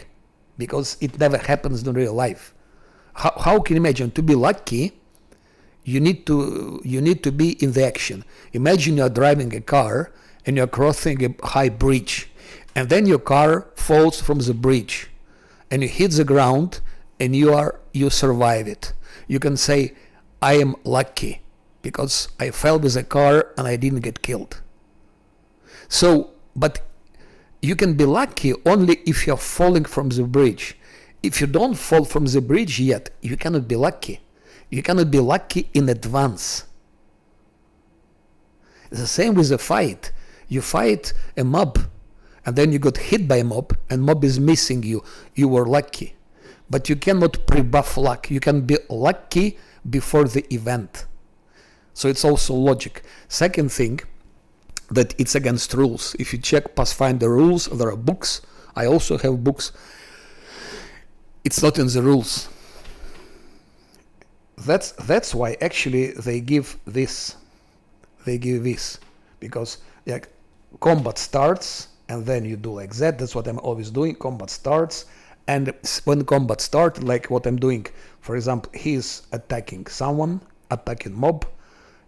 because it never happens in real life. How can you imagine? To be lucky, you need to be in the action. Imagine you're driving a car and you're crossing a high bridge, and then your car falls from the bridge and you hit the ground and you survive it. You can say, I am lucky because I fell with a car and I didn't get killed. So, but you can be lucky only if you're falling from the bridge. If you don't fall from the bridge yet, you cannot be lucky. You cannot be lucky in advance. It's the same with a fight. You fight a mob, and then you got hit by a mob, and mob is missing you. You were lucky. But you cannot pre-buff luck. You can be lucky before the event. So it's also logic. Second thing, that it's against rules. If you check Pathfinder rules, there are books. I also have books. It's not in the rules. that's why actually they give this, because like combat starts and then you do like that. That's what I'm always doing. Combat starts, and when combat starts, like what I'm doing, for example, he's attacking someone, attacking mob.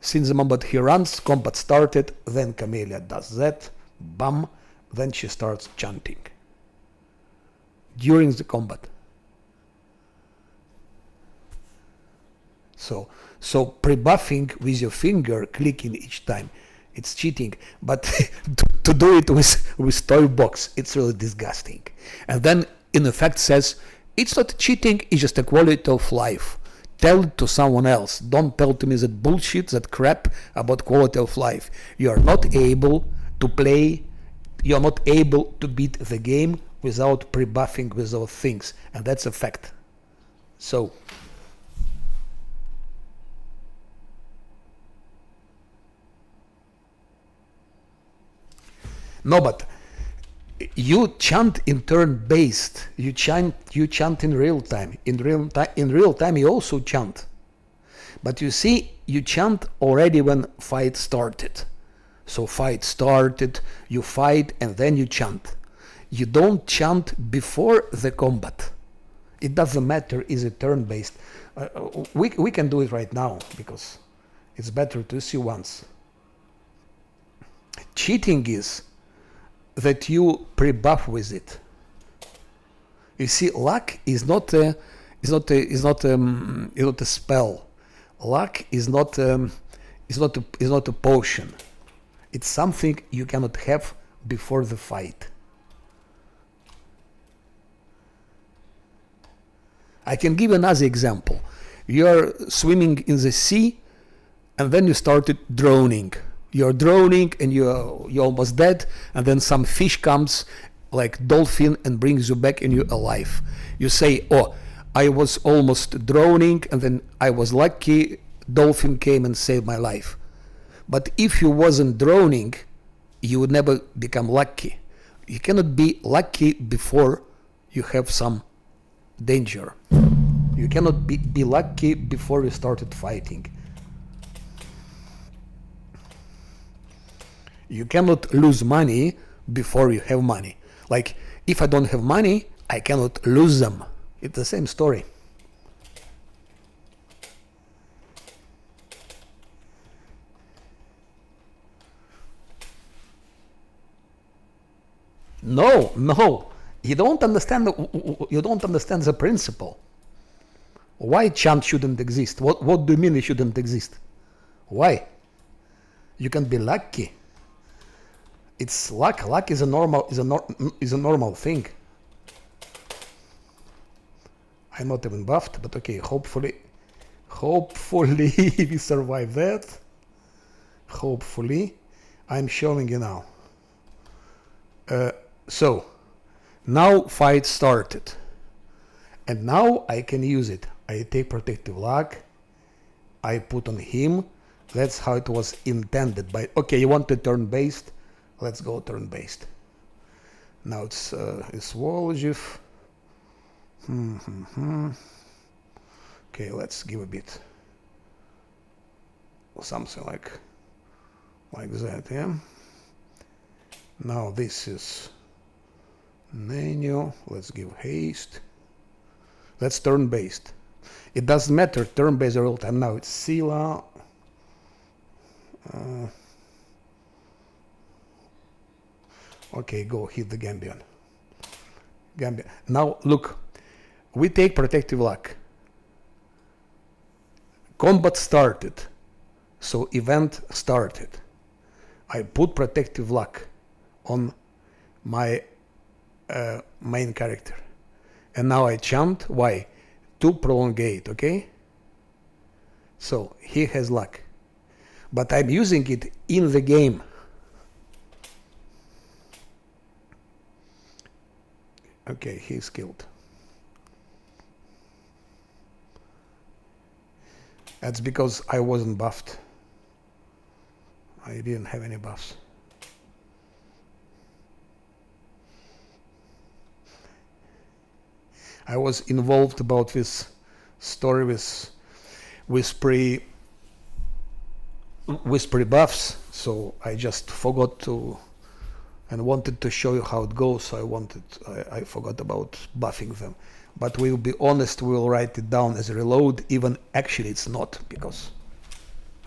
Since the moment he runs, combat started, then Camellia does that, bam, then she starts chanting during the combat. So pre-buffing with your finger, clicking each time, it's cheating. But to do it with toy box, it's really disgusting. And then in effect says, it's not cheating, it's just a quality of life. Tell it to someone else. Don't tell to me that bullshit, that crap about quality of life. You are not able to play, you're not able to beat the game without pre-buffing with those things. And that's a fact. So no, but you chant in turn-based. You chant in real time. In real time, you also chant. But you see, you chant already when fight started. So fight started, you fight, and then you chant. You don't chant before the combat. It doesn't matter, is it turn-based. We can do it right now, because it's better to see once. Cheating is that you pre-buff with it. You see, luck is not a spell. Luck is not a potion. It's something you cannot have before the fight. I can give another example. You are swimming in the sea, and then you started drowning. You're drowning and you're almost dead, and then some fish comes like dolphin and brings you back and you're alive. You say, oh, I was almost drowning and then I was lucky, dolphin came and saved my life. But if you wasn't drowning, you would never become lucky. You cannot be lucky before you have some danger. You cannot be lucky before you started fighting. You cannot lose money before you have money. Like, if I don't have money, I cannot lose them. It's the same story. No, you don't understand the principle. Why chant shouldn't exist? What do you mean it shouldn't exist? Why? You can be lucky. It's luck. Luck is a normal thing. I'm not even buffed, but okay. Hopefully we survive that. Hopefully, I'm showing you now. So now fight started, and now I can use it. I take protective luck. I put on him. That's how it was intended. By okay, you want to turn based. Let's go turn-based. Now it's Volozhiv. Okay, let's give a bit something like that, yeah. Now this is Nano. Let's give haste. Let's turn-based. It doesn't matter turn-based or real time. Now it's Sila. Okay, go hit the Gambian. Now look, we take protective luck. Combat started, so event started. I put protective luck on my main character, and now I chant. Why? To prolongate. Okay. So he has luck, but I'm using it in the game. Okay, he's killed. That's because I wasn't buffed. I didn't have any buffs. I was involved about this story with with pre buffs, so I just forgot to and wanted to show you how it goes, so I forgot about buffing them. But we'll be honest, we'll write it down as a reload, even actually it's not, because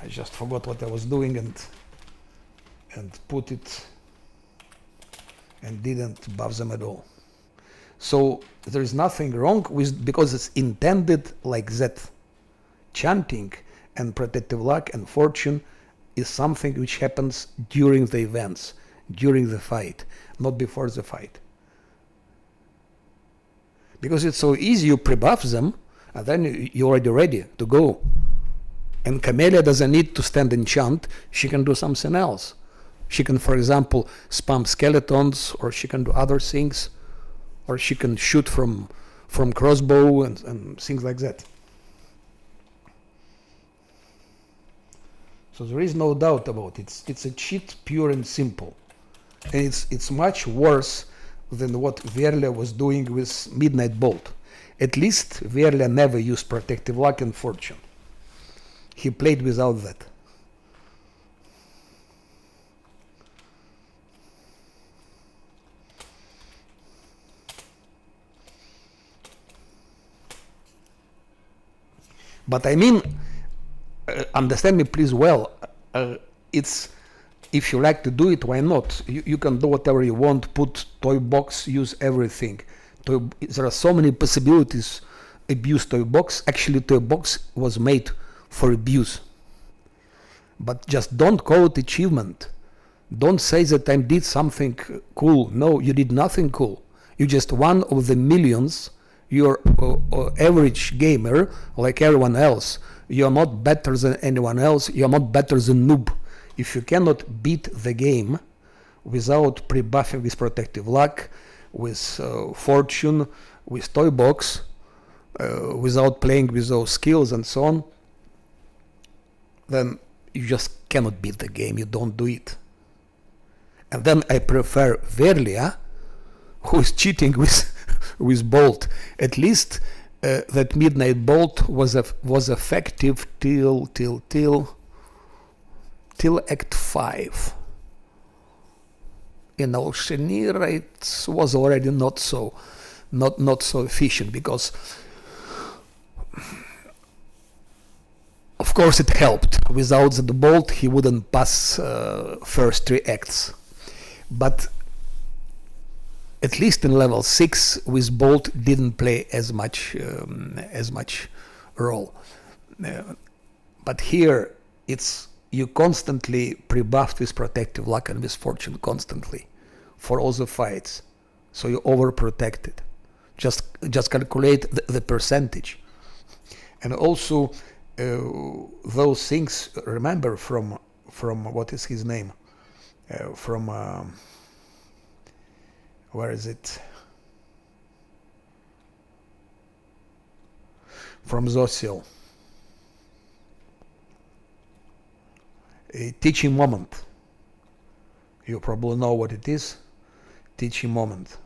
I just forgot what I was doing and put it and didn't buff them at all. So there is nothing wrong with, because it's intended like that. Chanting and protective luck and fortune is something which happens during the events, during the fight, not before the fight. Because it's so easy, you pre-buff them, and then you're already ready to go. And Camellia doesn't need to stand and chant, she can do something else. She can, for example, spam skeletons, or she can do other things, or she can shoot from crossbow and things like that. So there is no doubt about it. It's a cheat, pure and simple. And it's much worse than what Verlia was doing with Midnight Bolt. At least Verlia never used protective luck and fortune. He played without that. But I mean, understand me please well, it's, if you like to do it, why not? You can do whatever you want, put toy box, use everything. There are so many possibilities. Abuse toy box. Actually, toy box was made for abuse. But just don't call it achievement. Don't say that I did something cool. No, you did nothing cool. You're just one of the millions. You're an average gamer like everyone else. You're not better than anyone else. You're not better than noob. If you cannot beat the game without pre-buffing with protective luck, with fortune, with toy box, without playing with those skills and so on, then you just cannot beat the game. You don't do it. And then I prefer Verlia, who is cheating with Bolt. At least that Midnight Bolt was effective till Act 5. In Oceanira it was already not so efficient, because of course it helped. Without the Bolt he wouldn't pass first 3 acts. But at least in level 6 with Bolt didn't play as much role. But here it's, you constantly pre-buffed with protective luck and with fortune constantly for all the fights. So you overprotected. Just calculate the percentage. And also those things, remember from what is his name? Where is it? From Zosil. A teaching moment. You probably know what it is. Teaching moment.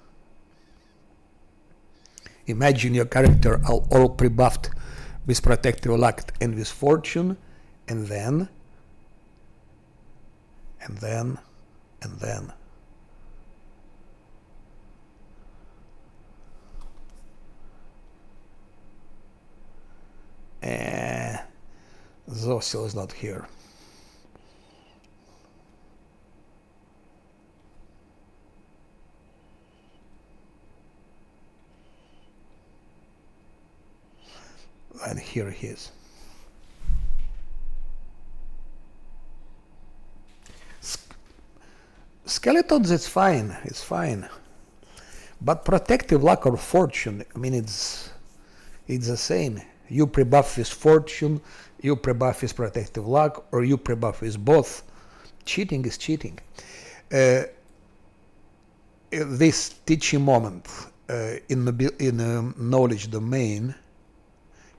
Imagine your character all pre-buffed with protective luck and with fortune, and then Zosil is not here. And here he is. Skeletons, it's fine. But protective luck or fortune, I mean, it's the same. You pre-buff with fortune, you pre-buff with protective luck, or you pre-buff with both. Cheating is cheating. This teaching moment in knowledge domain.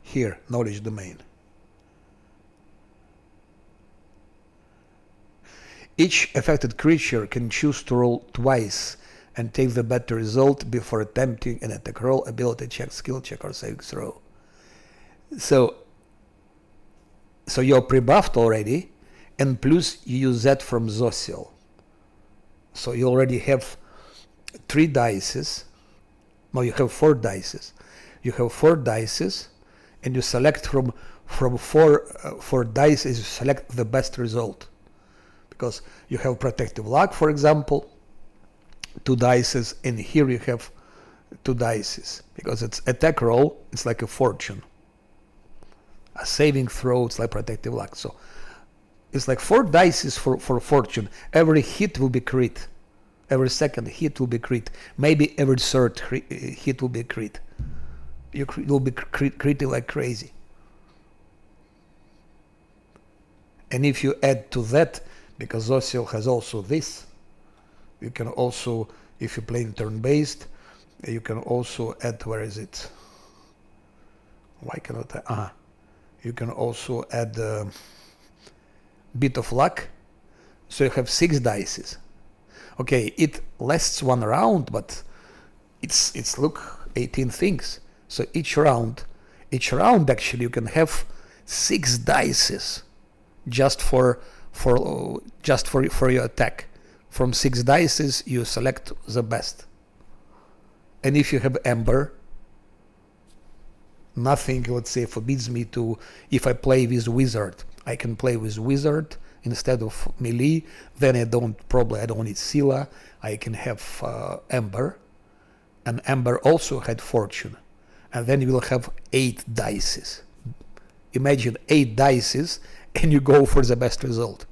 Here, knowledge domain. Each affected creature can choose to roll twice and take the better result before attempting an attack roll, ability check, skill check, or saving throw. So, So you're pre-buffed already, and plus you use that from Zocial. So you already have 3 dices. No, you have 4 dices. You have 4 dices, and you select from 4 dice, you select the best result. Because you have protective luck, for example, 2 dices, and here you have 2 dices. Because it's attack roll, it's like a fortune. A saving throw, it's like protective luck. So it's like 4 dices for fortune. Every hit will be crit. Every second hit will be crit. Maybe every third hit will be crit. You will be critting like crazy. And if you add to that, because Zocial has also this, you can also, if you play in turn-based, you can also add, where is it? Why cannot I? You can also add a bit of luck. So you have 6 dices. Okay, it lasts 1 round, but it's look, 18 things. So each round actually you can have 6 dices just for your attack. From 6 dices you select the best. And if you have Ember, nothing, let's say, forbids me to, if I play with Wizard, I can play with Wizard instead of melee. Then I don't need Scylla. I can have Ember, and Ember also had Fortune, and then you will have 8 dices. Imagine 8 dices, and you go for the best result.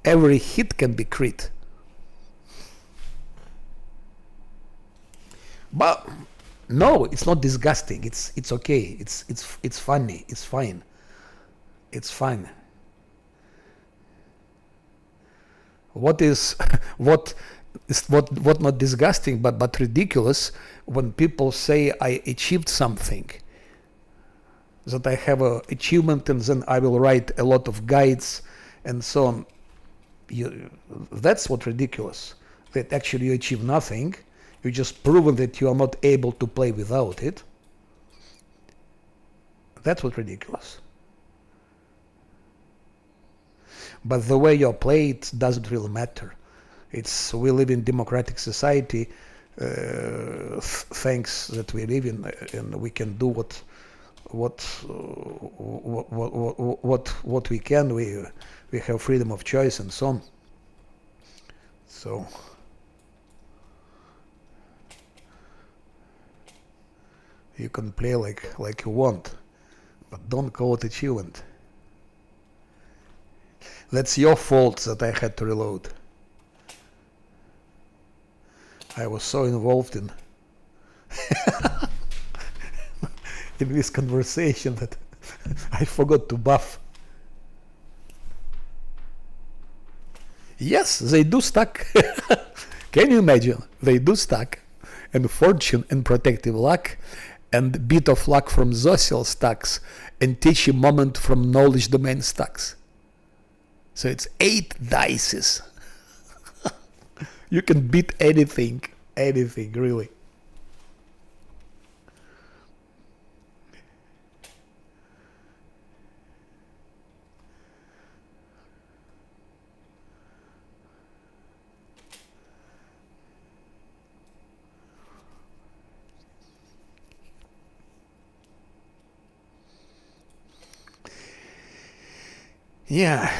Every hit can be crit. But no, it's not disgusting. It's okay. It's funny. It's fine. It's fine. What not disgusting but ridiculous when people say I achieved something, that I have a achievement, and then I will write a lot of guides and so on. That's what ridiculous. That actually you achieve nothing. You just proven that you are not able to play without it. That's what ridiculous. But the way you play it doesn't really matter. We live in democratic society. Thanks that we live in, and we can do what we can. We have freedom of choice and so on. So you can play like you want, but don't call it achievement. That's your fault that I had to reload. I was so involved in this conversation that I forgot to buff. Yes, they do stack. Can you imagine? They do stack. And Fortune and Protective Luck and Bit of Luck from Zocial stacks and Teaching Moment from Knowledge Domain stacks. So it's 8 dices. You can beat anything, really. Yeah.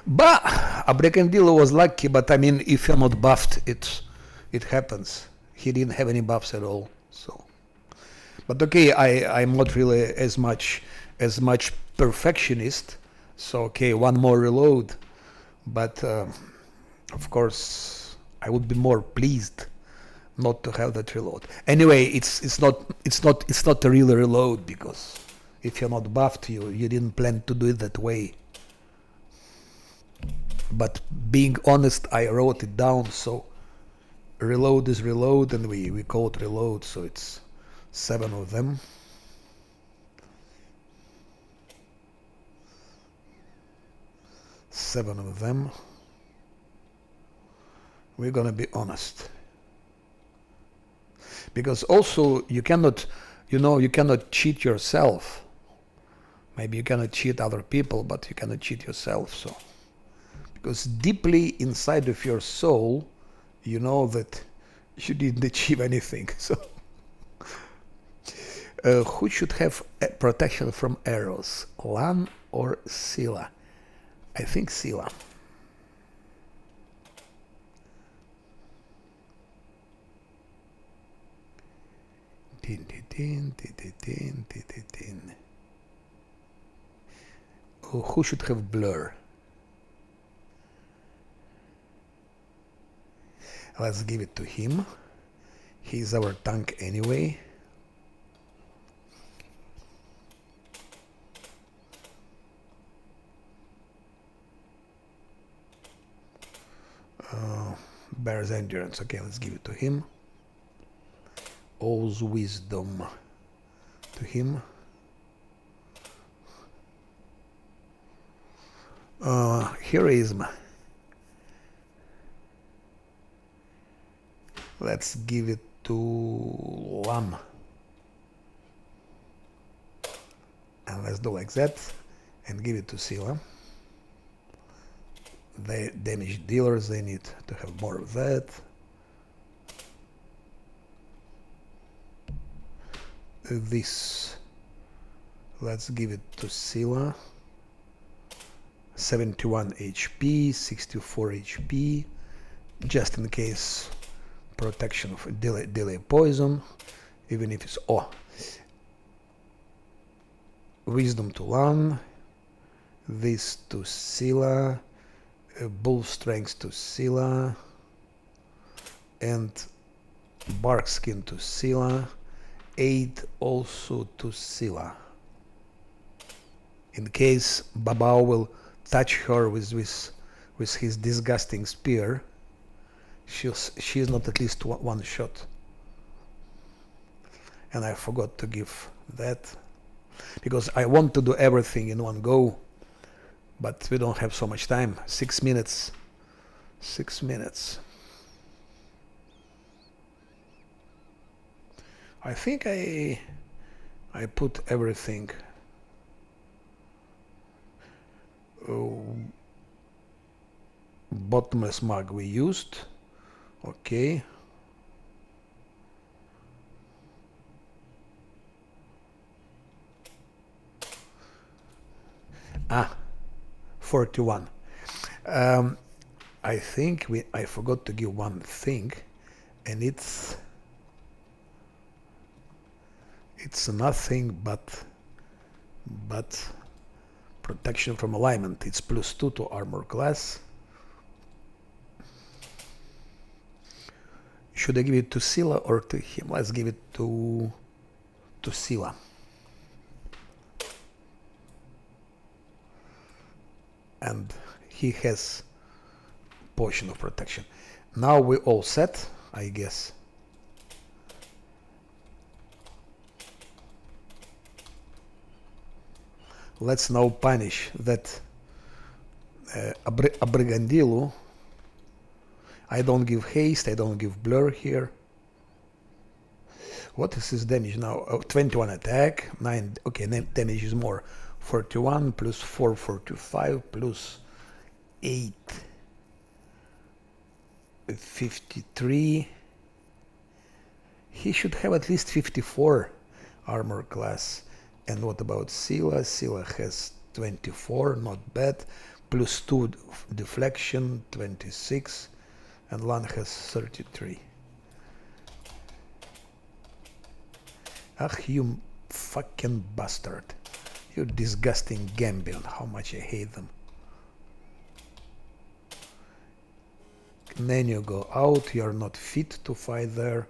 But Abrekandilo was lucky, but I mean, if you're not buffed, it happens. He didn't have any buffs at all, so. But okay, I'm not really as much perfectionist, so okay, one more reload. But of course, I would be more pleased not to have that reload. Anyway, it's not a real reload, because if you're not buffed, you didn't plan to do it that way. But being honest, I wrote it down, so reload is reload, and we call it reload, so it's 7 of them. We're gonna be honest. Because also you cannot, you cannot cheat yourself. Maybe you cannot cheat other people, but you cannot cheat yourself. So, because deeply inside of your soul, you know that you didn't achieve anything. So, who should have protection from arrows, Lan or Scylla? I think Scylla. Who should have blur? Let's give it to him. He's our tank anyway. Bear's endurance. Okay, let's give it to him. All's wisdom to him. Heroism. Let's give it to Lam. And let's do like that and give it to Scylla. The damage dealers, they need to have more of that. This, let's give it to Scylla. 71 HP, 64 HP, just in case. Protection of delay poison, even if it's wisdom to Lan, this to Scylla, bull strength to Scylla, and bark skin to Scylla, 8 also to Scylla. In case Babao will touch her with his disgusting spear, she's not at least one shot. And I forgot to give that, because I want to do everything in one go, but we don't have so much time. 6 minutes. 6 minutes. I think I put everything. Bottomless mug we used. Okay. Ah, 41. I think I forgot to give one thing, and it's nothing but protection from alignment. It's +2 to armor class. Should I give it to Scylla or to him? Let's give it to Scylla. And he has potion of protection. Now we all set, I guess. Let's now punish that Abrigandilo. I don't give haste, I don't give blur here. What is his damage now? 21 attack, 9, okay, damage is more. 41 plus 4, 45 plus 8, 53. He should have at least 54 armor class. And what about Scylla? Scylla has 24, not bad. +2 deflection, 26. And Lan has 33. Ah, you fucking bastard. You disgusting Gambian. How much I hate them. Then you go out. You're not fit to fight there.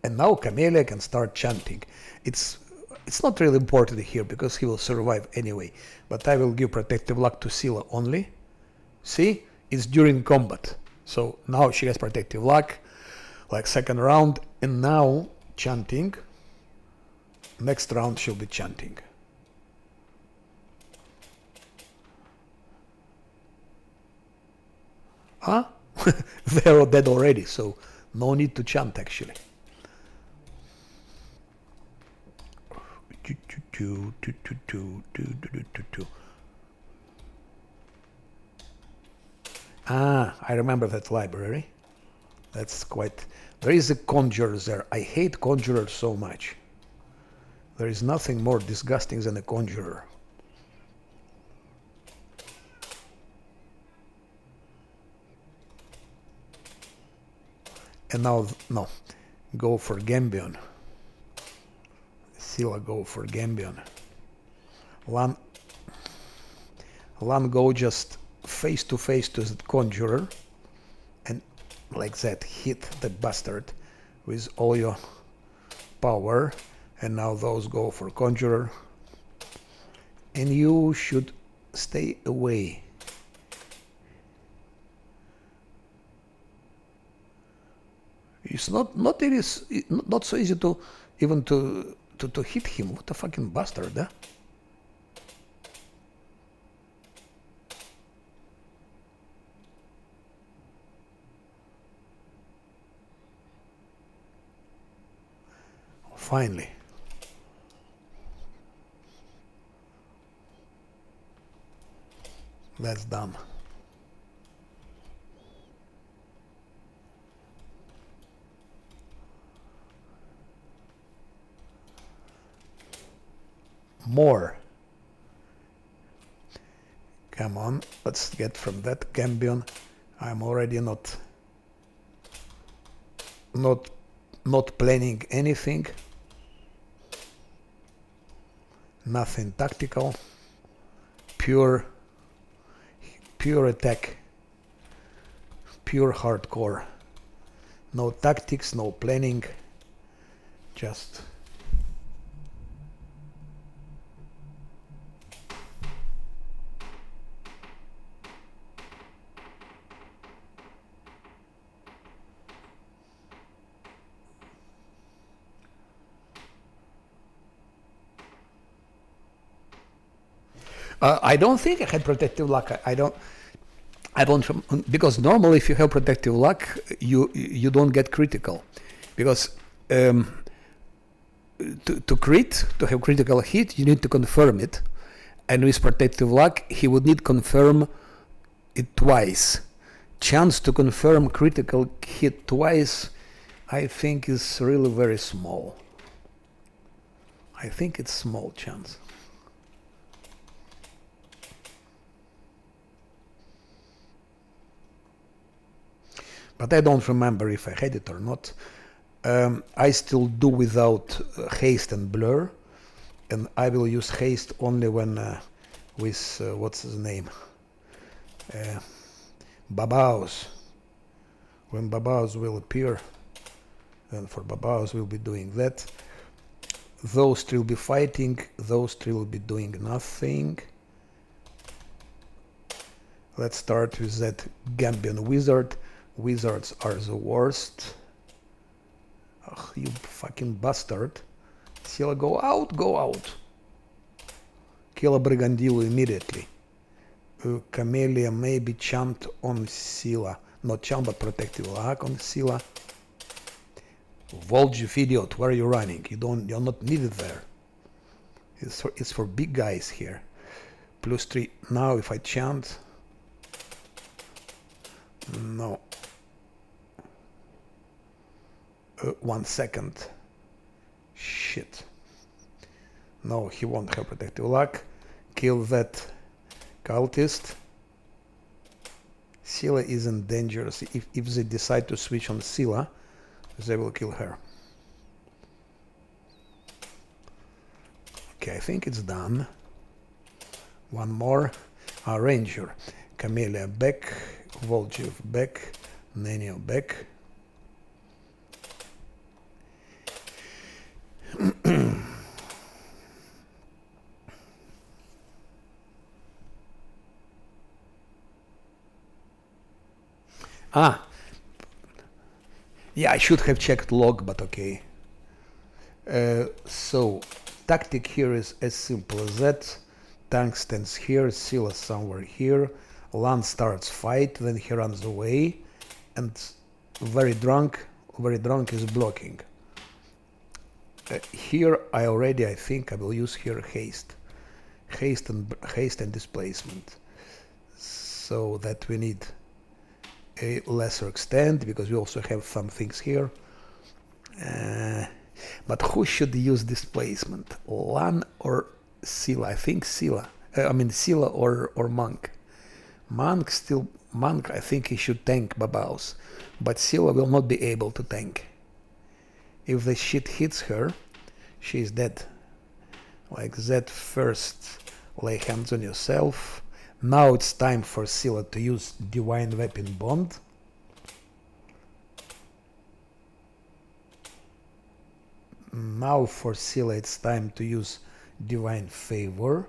And now Camellia can start chanting. It's not really important here because he will survive anyway. But I will give protective luck to Scylla only. See, it's during combat. So now she has protective luck, like second round, and now chanting. Next round she'll be chanting. Huh? They're all dead already, so no need to chant actually. Ah, I remember that library. That's quite... There is a conjurer there. I hate conjurers so much. There is nothing more disgusting than a conjurer. And now, no, go for Gambion. Scylla go for Gambion. Lan go just face to the conjurer and like that hit the bastard with all your power. And now those go for conjurer. And you should stay away. It's not so easy to even to hit him. What a fucking bastard, huh? Finally. That's done. More. Come on, let's get from that Gambion. I'm already not planning anything. Nothing tactical. Pure attack. Pure hardcore. No tactics, no planning. Just I don't think I had protective luck. I don't, because normally if you have protective luck, you don't get critical, because to have critical hit, you need to confirm it, and with protective luck, he would need confirm it twice. Chance to confirm critical hit twice, I think, is really very small. I think it's small chance. But I don't remember if I had it or not. I still do without haste and blur, and I will use haste only when with what's his name, Babaus. When Babaus will appear, then for Babaus we'll be doing that. Those three will be fighting, those three will be doing nothing. Let's start with that Gambian wizard. Wizards are the worst. Ugh, you fucking bastard. Scylla, go out, go out. Kill a Brigandillo immediately. Camellia maybe chant on Scylla. Not chant, but protective luck on Scylla. Volge, idiot, where are you running? You're not needed there. It's for big guys here. +3. Now if I chant. No. 1 second. Shit. No, he won't have protective luck. Kill that cultist. Scylla isn't dangerous. If they decide to switch on Scylla, they will kill her. Okay, I think it's done. One more. Ranger. Camellia back. Volgev back. Nenio back. Yeah, I should have checked log, but okay. So, tactic here is as simple as that. Tank stands here, Scylla somewhere here. Lan starts fight, then he runs away, and very drunk is blocking. Here I think I will use here haste and displacement, so that we need a lesser extent, because we also have some things here. But who should use displacement, Lan or Scylla? I think Scylla. Scylla or Monk. Monk, I think he should tank Babaus, but Scylla will not be able to tank. If the shit hits her, she is dead. Like that. First, lay hands on yourself. Now it's time for Scylla to use Divine Weapon Bond. Now for Scylla it's time to use Divine Favor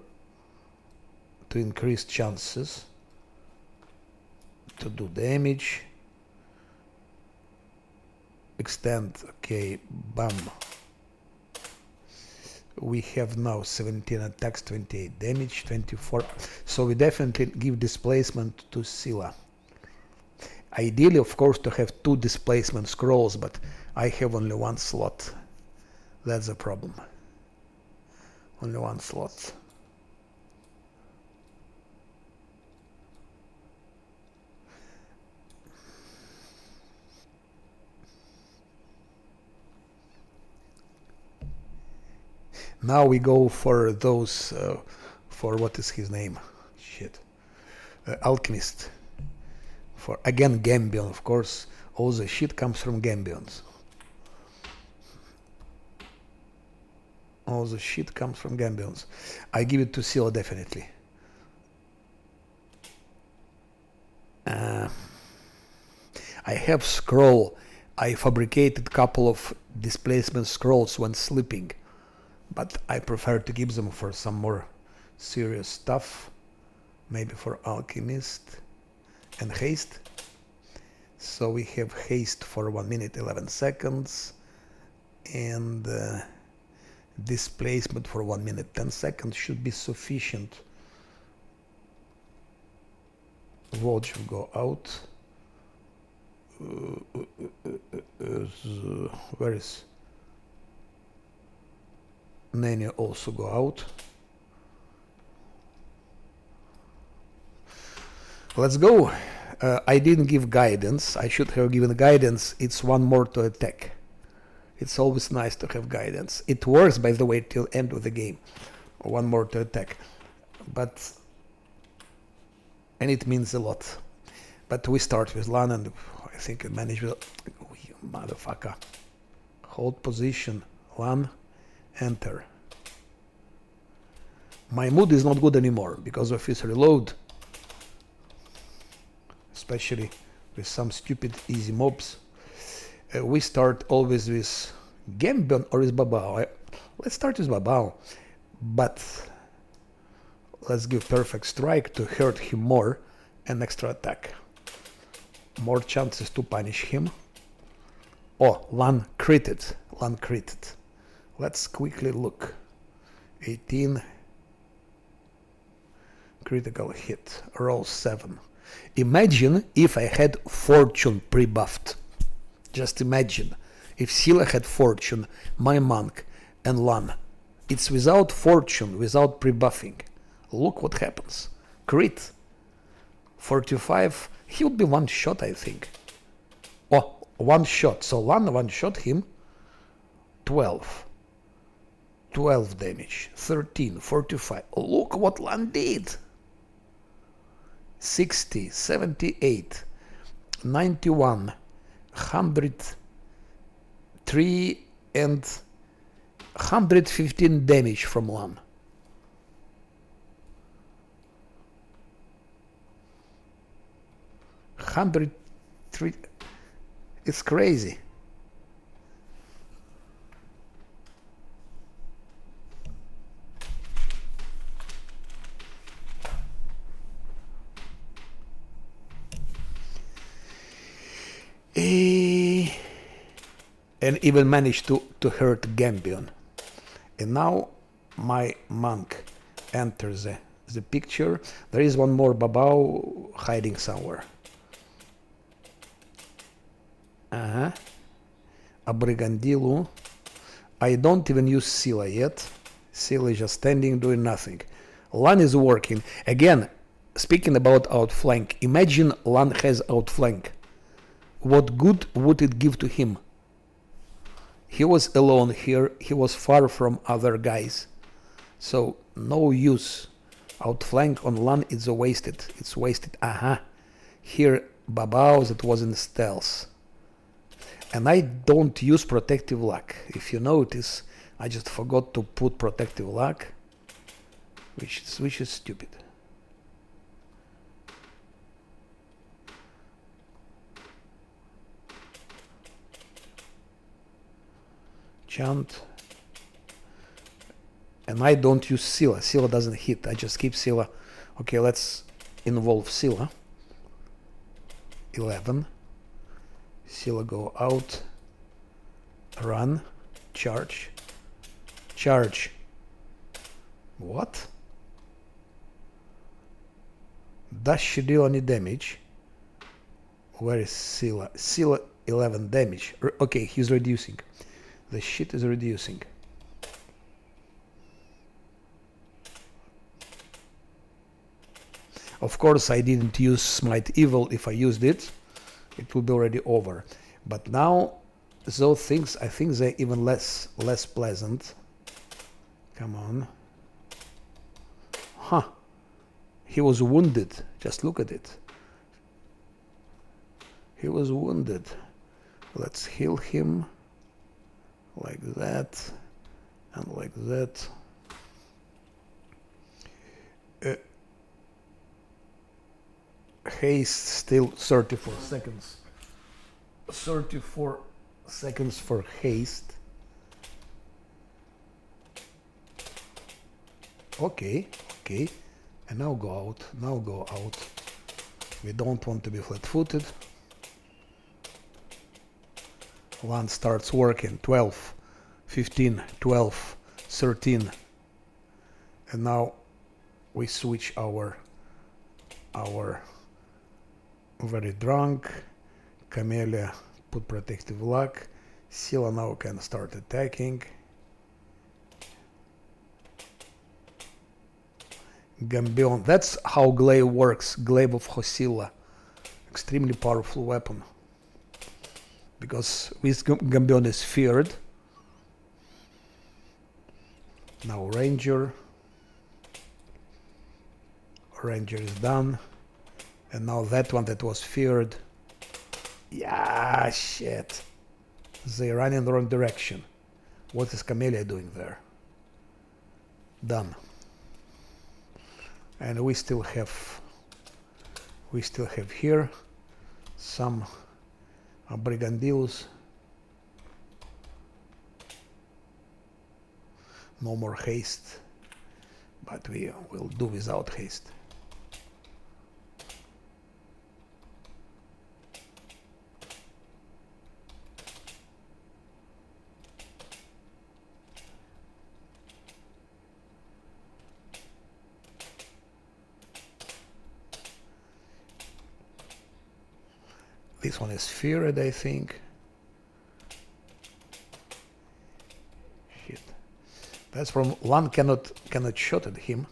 to increase chances to do damage. Extend, okay, bam. We have now 17 attacks, 28 damage, 24. So we definitely give displacement to Scylla. Ideally, of course, to have 2 displacement scrolls, but I have only 1 slot. That's a problem. Only 1 slot. Now we go for those, for what is his name? Shit. Alchemist. For, again, Gambion, of course. All the shit comes from Gambions. All the shit comes from Gambions. I give it to Scylla, definitely. I have scroll. I fabricated couple of displacement scrolls when sleeping, but I prefer to keep them for some more serious stuff. Maybe for Alchemist and Haste. So we have Haste for 1 minute 11 seconds and displacement for 1 minute 10 seconds should be sufficient. Watch go out. Where is Nanya? Also go out. Let's go. I didn't give guidance. I should have given guidance. It's 1 more to attack. It's always nice to have guidance. It works, by the way, till end of the game. 1 more to attack. And it means a lot. But we start with Lan, and I think I manage with... Oh, you motherfucker. Hold position. Lan, enter. My mood is not good anymore because of his reload. Especially with some stupid easy mobs. We start always with Gambion or with Babao. Let's start with Babao. But let's give Perfect Strike to hurt him more and extra attack. More chances to punish him. Oh, Lan critted. Lan critted. Let's quickly look. 18. Critical hit. Roll 7. Imagine if I had Fortune pre-buffed. Just imagine if Scylla had Fortune, my Monk, and Lan. It's without Fortune, without pre-buffing. Look what happens. Crit. 45. He would be 1 shot, I think. Oh, 1 shot. So Lan 1 shot him. 12. 12 damage. 13. 45. Look what Lan did. 60. 78. 91. 103 and 115 damage from Lan. $103. It's crazy. And even managed to hurt Gambion. And now my Monk enters the picture. There is one more Babao hiding somewhere. Abrigandilu. I don't even use Scylla yet. Scylla is just standing, doing nothing. Lan is working. Again, speaking about outflank, imagine Lan has outflank. What good would it give to him? He was alone here. He was far from other guys. So, no use. Outflank on Lan is wasted. It's wasted. Here, Babao that was in stealth. And I don't use protective luck. If you notice, I just forgot to put protective luck, which is stupid. Chant. And I don't use Scylla. Scylla doesn't hit. I just keep Scylla. Okay, let's involve Scylla. 11. Scylla go out. Run. Charge. Charge. What? Does she deal any damage? Where is Scylla? Scylla 11 damage. Okay, he's reducing. The shit is reducing. Of course, I didn't use Smite Evil. If I used it, it would be already over. But now, those things, I think they're even less pleasant. Come on. Huh. He was wounded. Just look at it. He was wounded. Let's heal him. Like that. And like that. Haste still 34 seconds. 34 seconds for haste. Okay. And now go out. We don't want to be flat-footed. One starts working. 12, 15, 12, 13. And now we switch our very drunk. Camellia put protective luck. Scylla now can start attacking. Gambion. That's how glaive works. Glaive of Hosilla. Extremely powerful weapon. Because with Gambion is feared. Now Ranger. Ranger is done. And now that one that was feared. Yeah, shit. They run in the wrong direction. What is Camellia doing there? Done. And we still have here some brigandillos. No more haste, but we will do without haste. This one is feared, I think. Shit. That's from Lan cannot shot at him.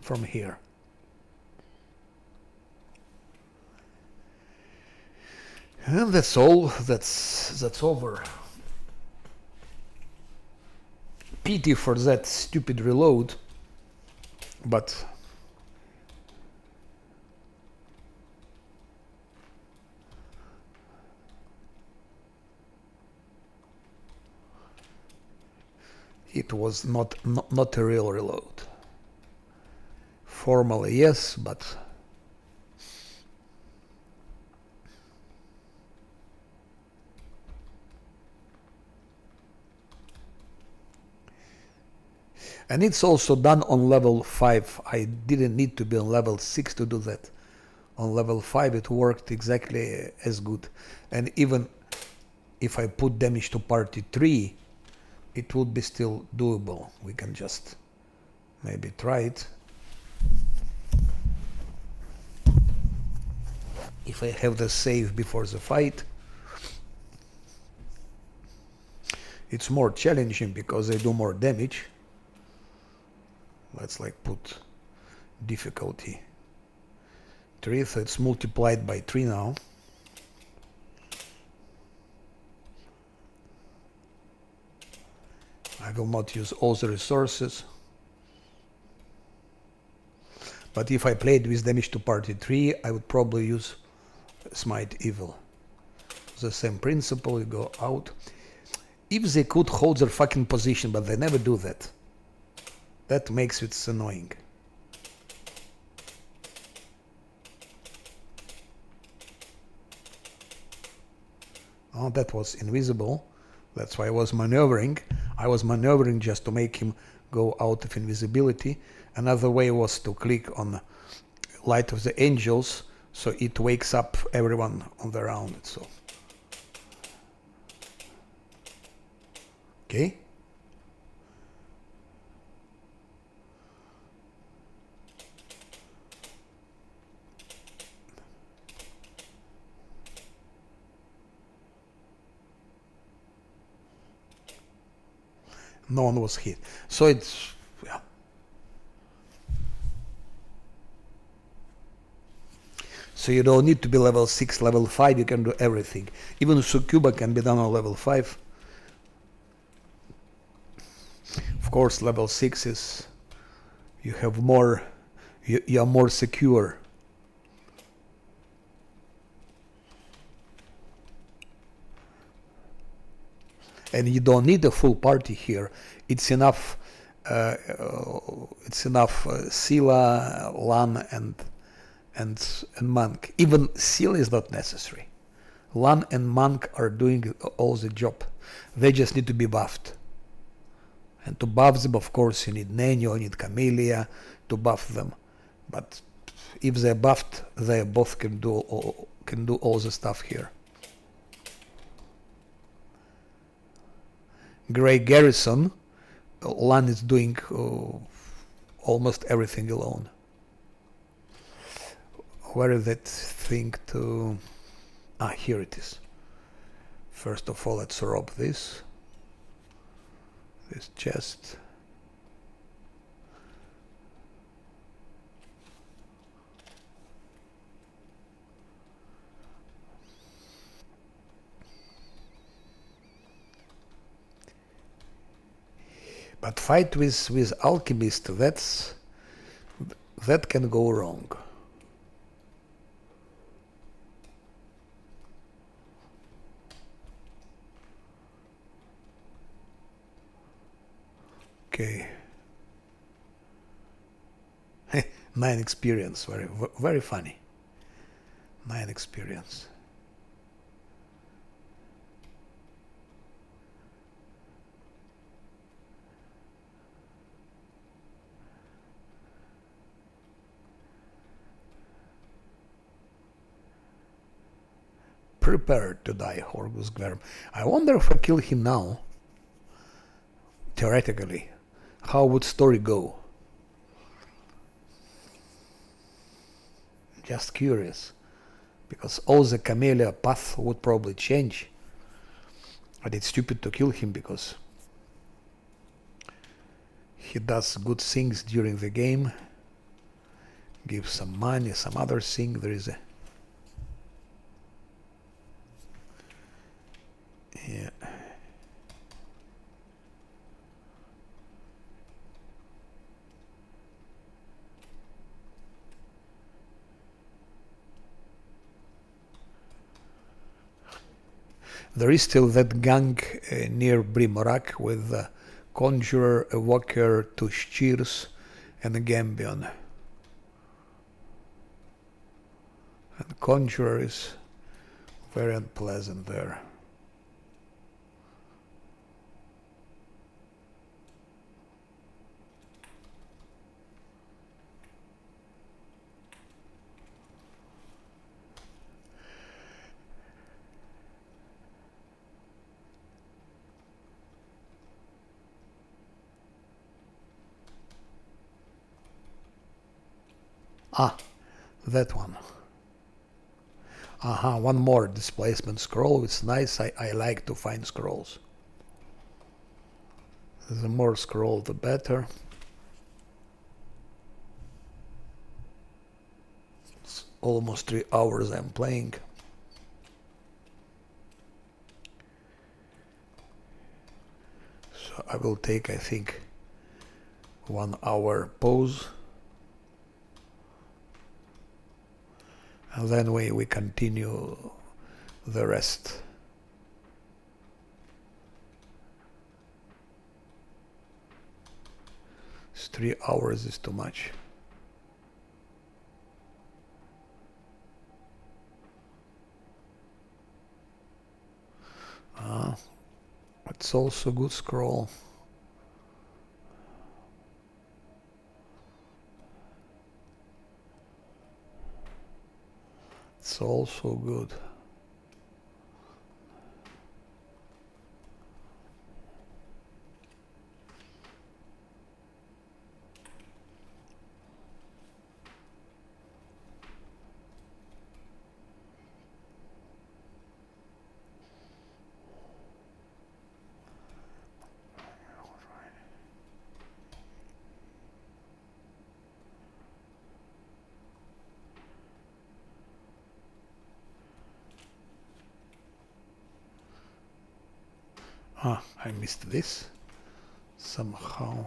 From here. And that's all. That's over. Pity for that stupid reload, but it was not a real reload. Formally, yes, but and it's also done on level 5. I didn't need to be on level 6 to do that. On level 5 it worked exactly as good. And even if I put damage to party 3, it would be still doable. We can just maybe try it. If I have the save before the fight, it's more challenging because they do more damage. Let's like put difficulty 3, so it's multiplied by 3 now. I will not use all the resources. But if I played with damage to party 3, I would probably use Smite Evil. The same principle, you go out. If they could hold their fucking position, but they never do that. That makes it annoying. Oh, that was invisible. That's why I was maneuvering. I was maneuvering just to make him go out of invisibility. Another way was to click on Light of the Angels, so it wakes up everyone on the round. So, okay. No one was hit. So it's, yeah. So you don't need to be level 6, level 5, you can do everything. Even Succuba can be done on level 5. Of course, level 6 is, you have more, you are more secure. And you don't need a full party here. It's enough. Sila, Lan, and Monk. Even Sila is not necessary. Lan and Monk are doing all the job. They just need to be buffed. And to buff them, of course, you need Nenio, you need Camellia to buff them. But if they're buffed, they both can do all the stuff here. Grey Garrison, Lan is doing almost everything alone. Where is that thing to... Ah, here it is. First of all, let's rob this chest. But fight with alchemist, that can go wrong. Okay. 9 experience, very funny. 9 experience. Prepare to die, Horgus Gverm. I wonder if I kill him now. Theoretically, how would story go? Just curious, because all the Camellia path would probably change. But it's stupid to kill him because he does good things during the game. Gives some money, some other thing. There is a... Yeah. There is still that gang near Brimorak with a Conjurer, a Walker, 2 Shears, and a Gambion. And Conjurer is very unpleasant there. Ah, that one. One more displacement scroll. It's nice. I like to find scrolls. The more scroll, the better. It's almost 3 hours I'm playing. So I will take, I think, 1 hour pause. And then we continue the rest. It's 3 hours is too much. It's also good scroll. It's also good. I missed this somehow.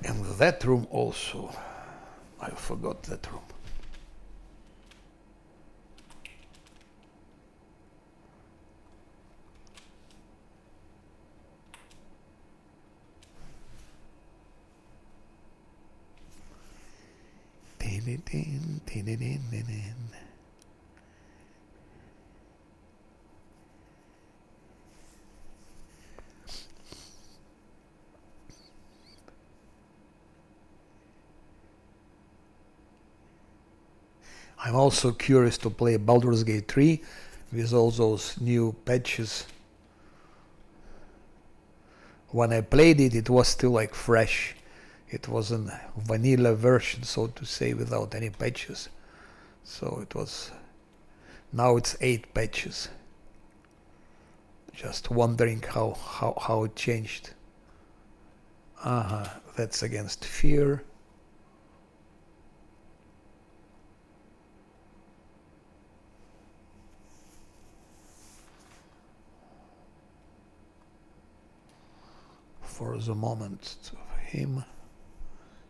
And that room also. I forgot that room. I'm also curious to play Baldur's Gate 3 with all those new patches. When I played it, it was still like fresh. It was a vanilla version, so to say, without any patches. So it was... Now it's 8 patches. Just wondering how it changed. That's against fear. For the moment, to him.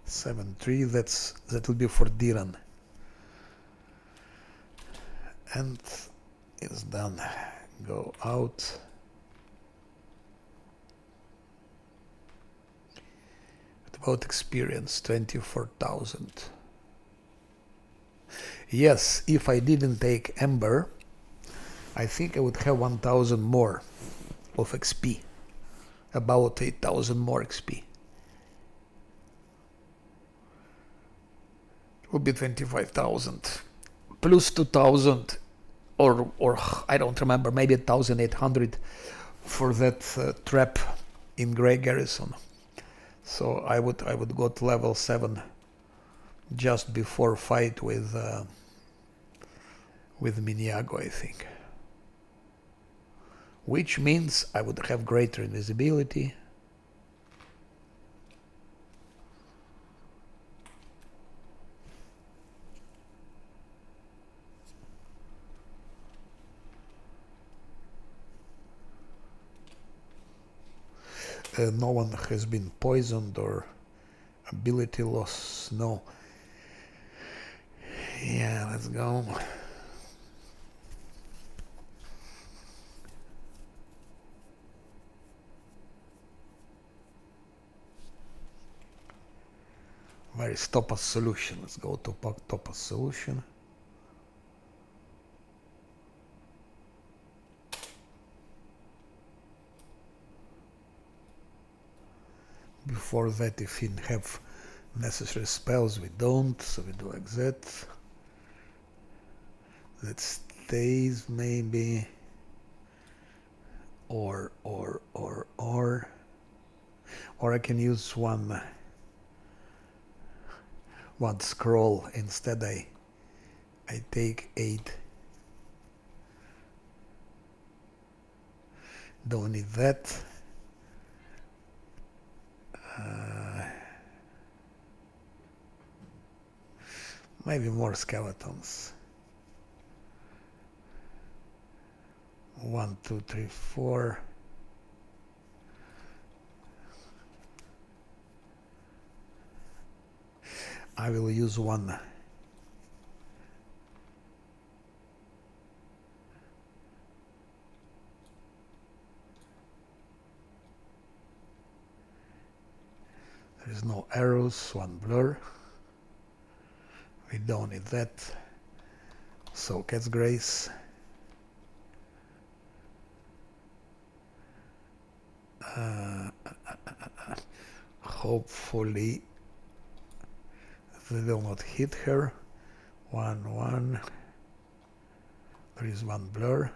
7-3, that will be for Diran. And it's done. Go out. About experience, 24,000. Yes, if I didn't take Ember, I think I would have 1,000 more of XP. About 8,000 more XP. It would be 25,000. Plus 2,000, or I don't remember, maybe 1,800 for that trap in Grey Garrison. So I would go to level 7 just before fight with Miniago, I think. Which means I would have greater invisibility. No one has been poisoned or ability loss. No. Yeah, let's go. Where is Topaz solution? Let's go to Topaz solution. Before that, if we have necessary spells, we don't, so we do like that. That's days maybe, or I can use one scroll instead. I take 8. Don't need that. Maybe more skeletons. 1, 2, 3, 4. I will use one. There is no arrows, one blur. We don't need that. So Cat's Grace. Hopefully they will not hit her. 1, 1. There is one blur.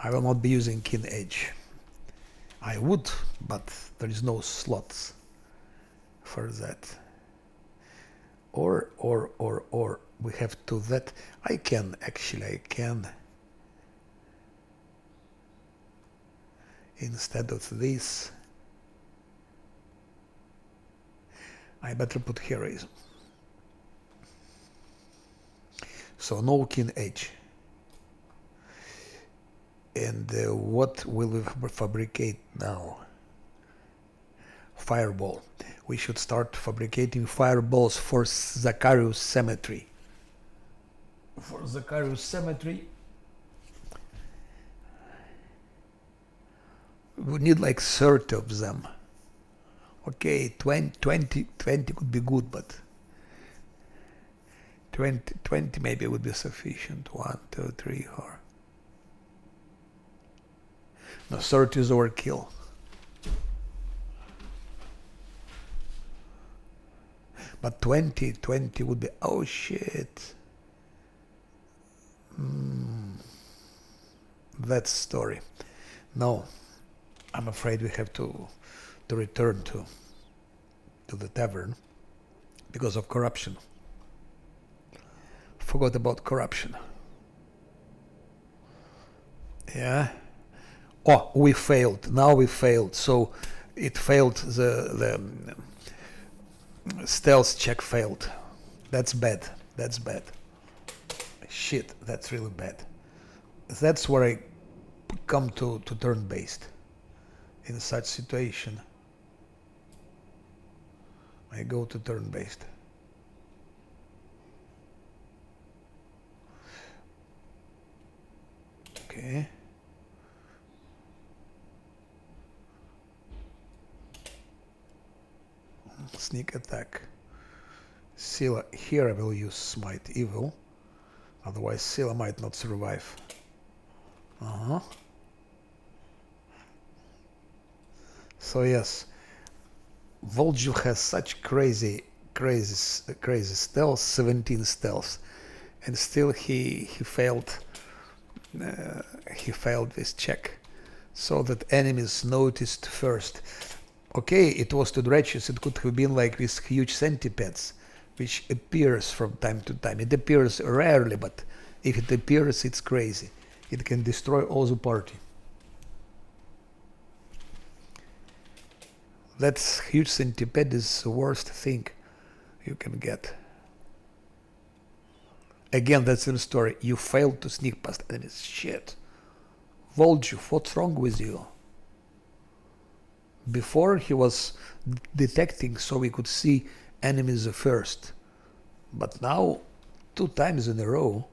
I will not be using Keen Edge. I would, but there is no slots for that. Or we have to that. I can instead of this. I better put heroism. So no Keen Edge. And what will we fabricate now? Fireball. We should start fabricating fireballs for Zacharias Cemetery. For Zacharias Cemetery, we need like 30 of them. Okay, 20 could be good, but 20 maybe would be sufficient. 1, 2, 3, 4. No, 30 is overkill. But 20 would be, oh shit. That story. No, I'm afraid we have to return to the tavern because of corruption. Forgot about corruption. Yeah. Oh, we failed. Now we failed. So it failed. The stealth check failed. That's bad. That's bad. Shit, that's really bad. That's where I come to turn-based. In such situation, I go to turn-based. Okay. Sneak attack. Scylla, here I will use Smite Evil. Otherwise Scylla might not survive. So yes, Volju has such crazy stealth, 17 stealth, and still he failed this check, so that enemies noticed first. Okay, it was to dredges. It could have been like these huge centipedes, which appears from time to time. It appears rarely, but if it appears, it's crazy. It can destroy all the party. That huge centipede is the worst thing you can get. Again, that's the story. You failed to sneak past enemies. Shit. Volju, what's wrong with you? Before he was detecting so we could see enemies first. But now, 2 times in a row.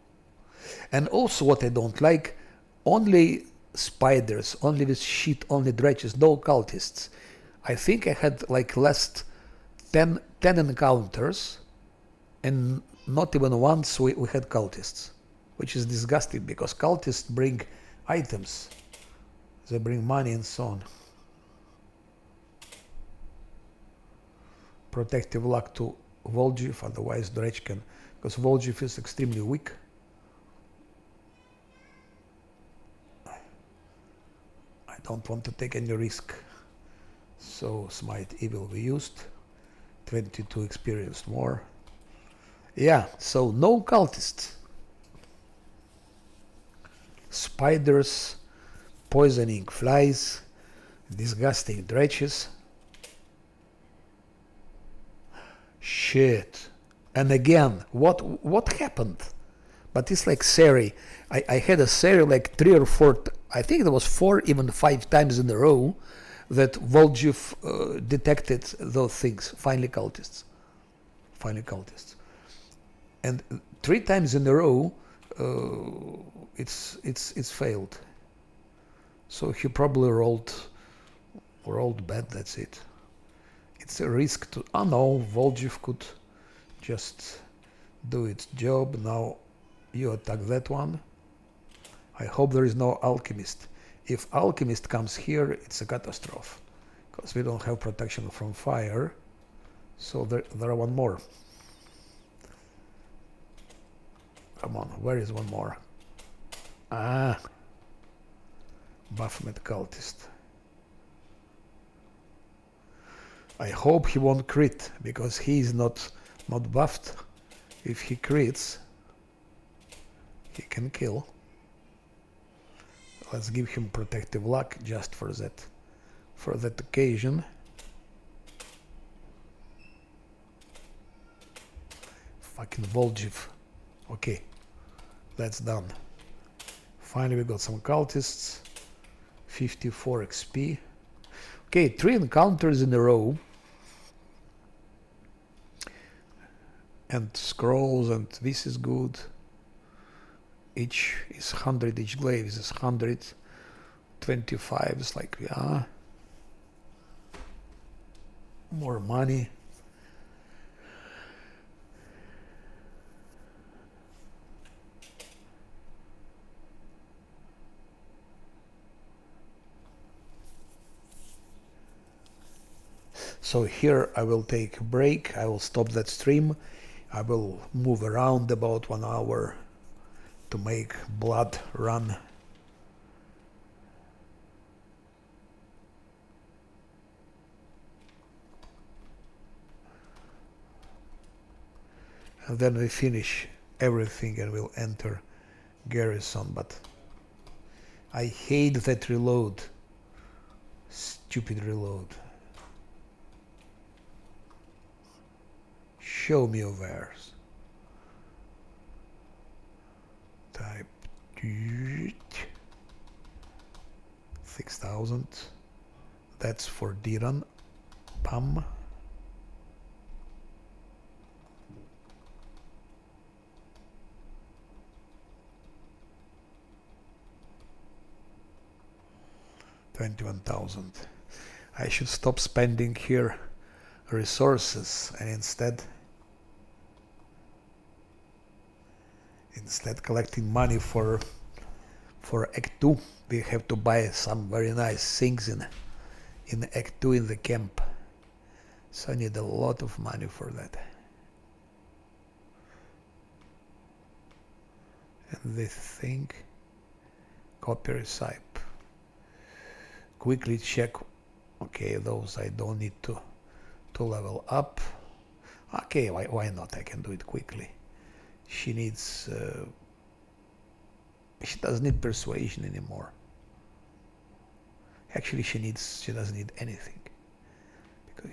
And also what I don't like, only spiders, only this shit, only dredges, no cultists. I think I had like last 10 encounters and not even once we had cultists. which is disgusting because cultists bring items. They bring money and so on. Protective luck to Volgiv, otherwise Drunken, because Volgiv is extremely weak. I don't want to take any risk, so Smite E will be used. 22 experience more. Yeah, so no cultists. Spiders, poisoning flies, disgusting dredges. Shit. And again, what happened? But it's like Seri. I had a Seri like 3 or 4, I think it was 4, even 5 times in a row that Volgiv detected those things. Finally cultists. And 3 times in a row it's failed. So he probably rolled bad, that's it. It's a risk to, oh no, Volgiv could just do its job. Now you attack that one. I hope there is no alchemist. If alchemist comes here, it's a catastrophe, because we don't have protection from fire. So there are one more. Come on, where is one more? Ah, Baphomet cultist. I hope he won't crit, because he is not buffed. If he crits, he can kill. Let's give him protective luck just for that occasion. Fucking Volgiv. Okay, that's done. Finally we got some cultists. 54 XP. Okay, 3 encounters in a row. And scrolls, and this is good. Each is 100, each glaive is 125. It's like, yeah. More money. So here I will take a break. I will stop that stream. I will move around about 1 hour to make blood run. And then we finish everything and we'll enter garrison. But I hate that reload. Stupid reload. Show me your wares. Type 6,000. That's for Diran. Pam. $21,000. I should stop spending here resources and instead collecting money for Act 2. We have to buy some very nice things in Act 2 in the camp. So I need a lot of money for that. And this thing, copy recipe. Quickly check. Okay, those I don't need to level up. Okay, why not? I can do it quickly. She needs. She doesn't need persuasion anymore. Actually, she doesn't need anything, because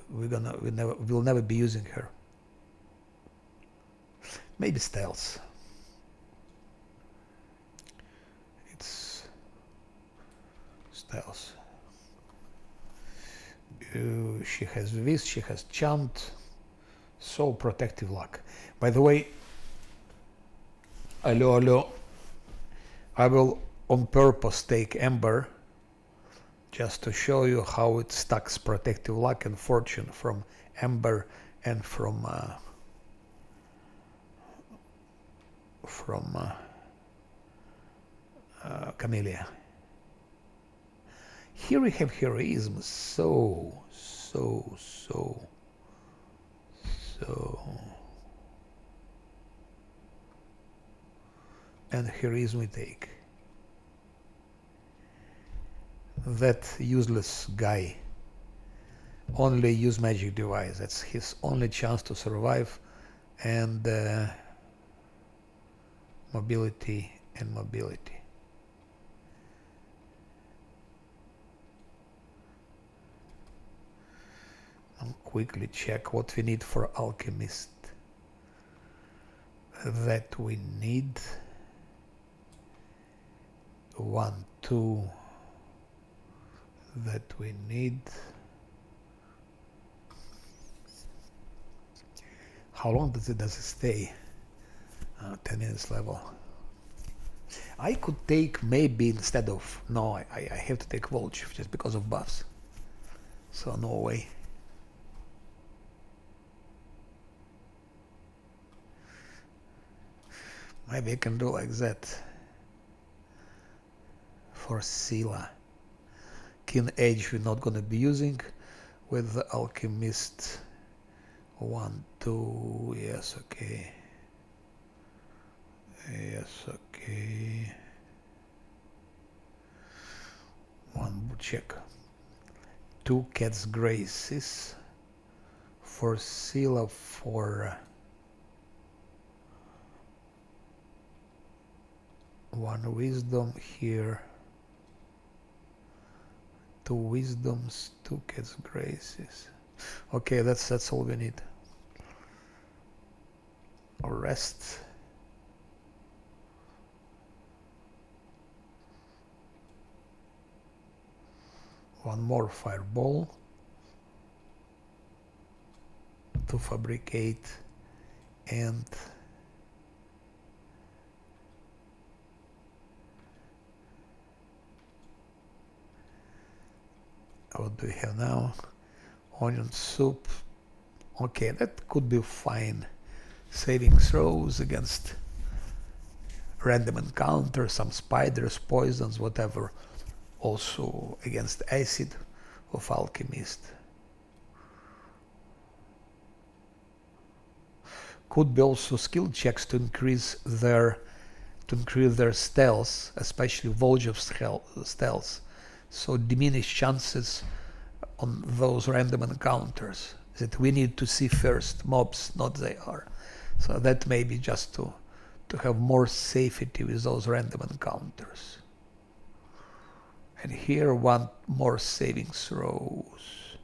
we'll never be using her. Maybe stealth. It's stealth. She has this. She has chant. So protective luck. By the way, hello. I will on purpose take Ember just to show you how it stacks protective luck and fortune from Ember and from from Camellia. Here we have heroism, so. And heroism we take. That useless guy only use magic device. That's his only chance to survive. And mobility and mobility. I'll quickly check what we need for alchemist. That we need 1, 2. That we need. How long does it stay? 10 minutes level. I could take maybe instead of, no, I have to take Volch just because of buffs. So no way. Maybe I can do like that. For Sila. Keen Edge we're not gonna be using. With the Alchemist 1, 2, yes, okay. Yes, okay. One check. 2 Cat's Graces. For Sila, for 1 Wisdom here. 2 Wisdoms, 2 Cat's Graces. Okay, that's all we need. Rest. One more Fireball to fabricate, and what do we have now? Onion soup. Okay, that could be fine. Saving throws against random encounter, some spiders, poisons, whatever. Also against acid of alchemist. Could be also skill checks to increase their stealth, especially Volchev's stealth. So diminish chances on those random encounters that we need to see first mobs, not they are. So that may be just to have more safety with those random encounters. And here 1 more saving throws.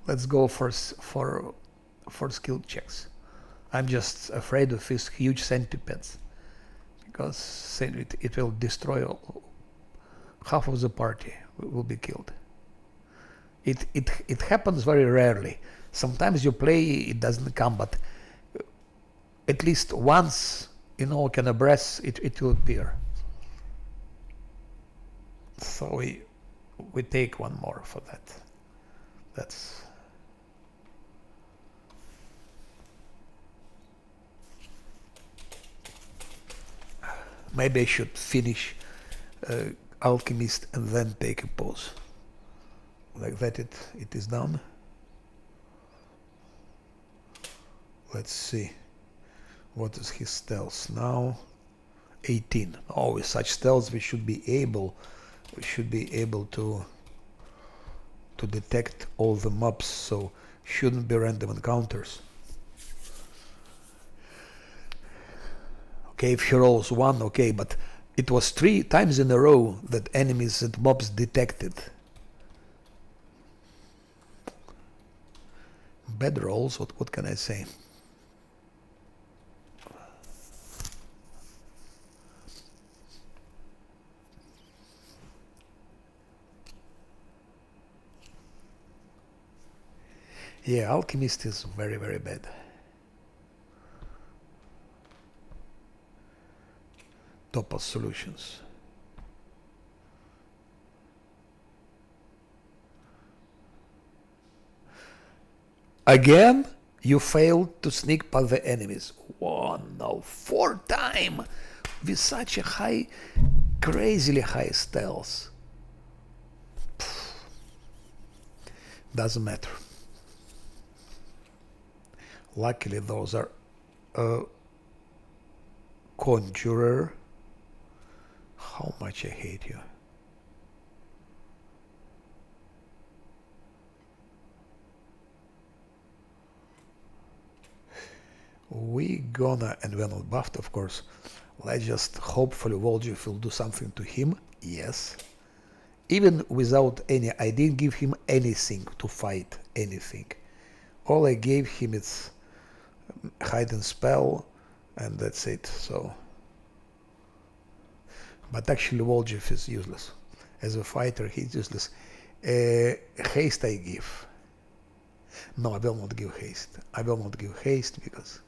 Let's go for skill checks. I'm just afraid of these huge centipedes, because it will destroy half of the party will be killed. It happens very rarely. Sometimes you play, it doesn't come, but at least once, can abreast, it will appear. So we take 1 more for that. That's maybe I should finish Alchemist and then take a pause. Like that it is done. Let's see. What is his stealth now? 18. Oh, with such stealth we should be able to detect all the mobs, so shouldn't be random encounters. Okay, if he rolls 1, okay, but it was 3 times in a row that enemies and mobs detected. Bad rolls, what can I say? Yeah, Alchemist is very, very bad. Topaz Solutions. Again? You failed to sneak past the enemies. Oh no, 4 times with such a high, crazily high stealth. Doesn't matter. Luckily those are conjurer. How much I hate you. We gonna, and we're not buffed of course, let's just hopefully Voljev will do something to him. Yes. Even without any, I didn't give him anything to fight, anything. All I gave him is hide and spell, and that's it. So, but actually Voljev is useless. As a fighter, he's useless. Haste I give. No, I will not give haste. I will not give haste because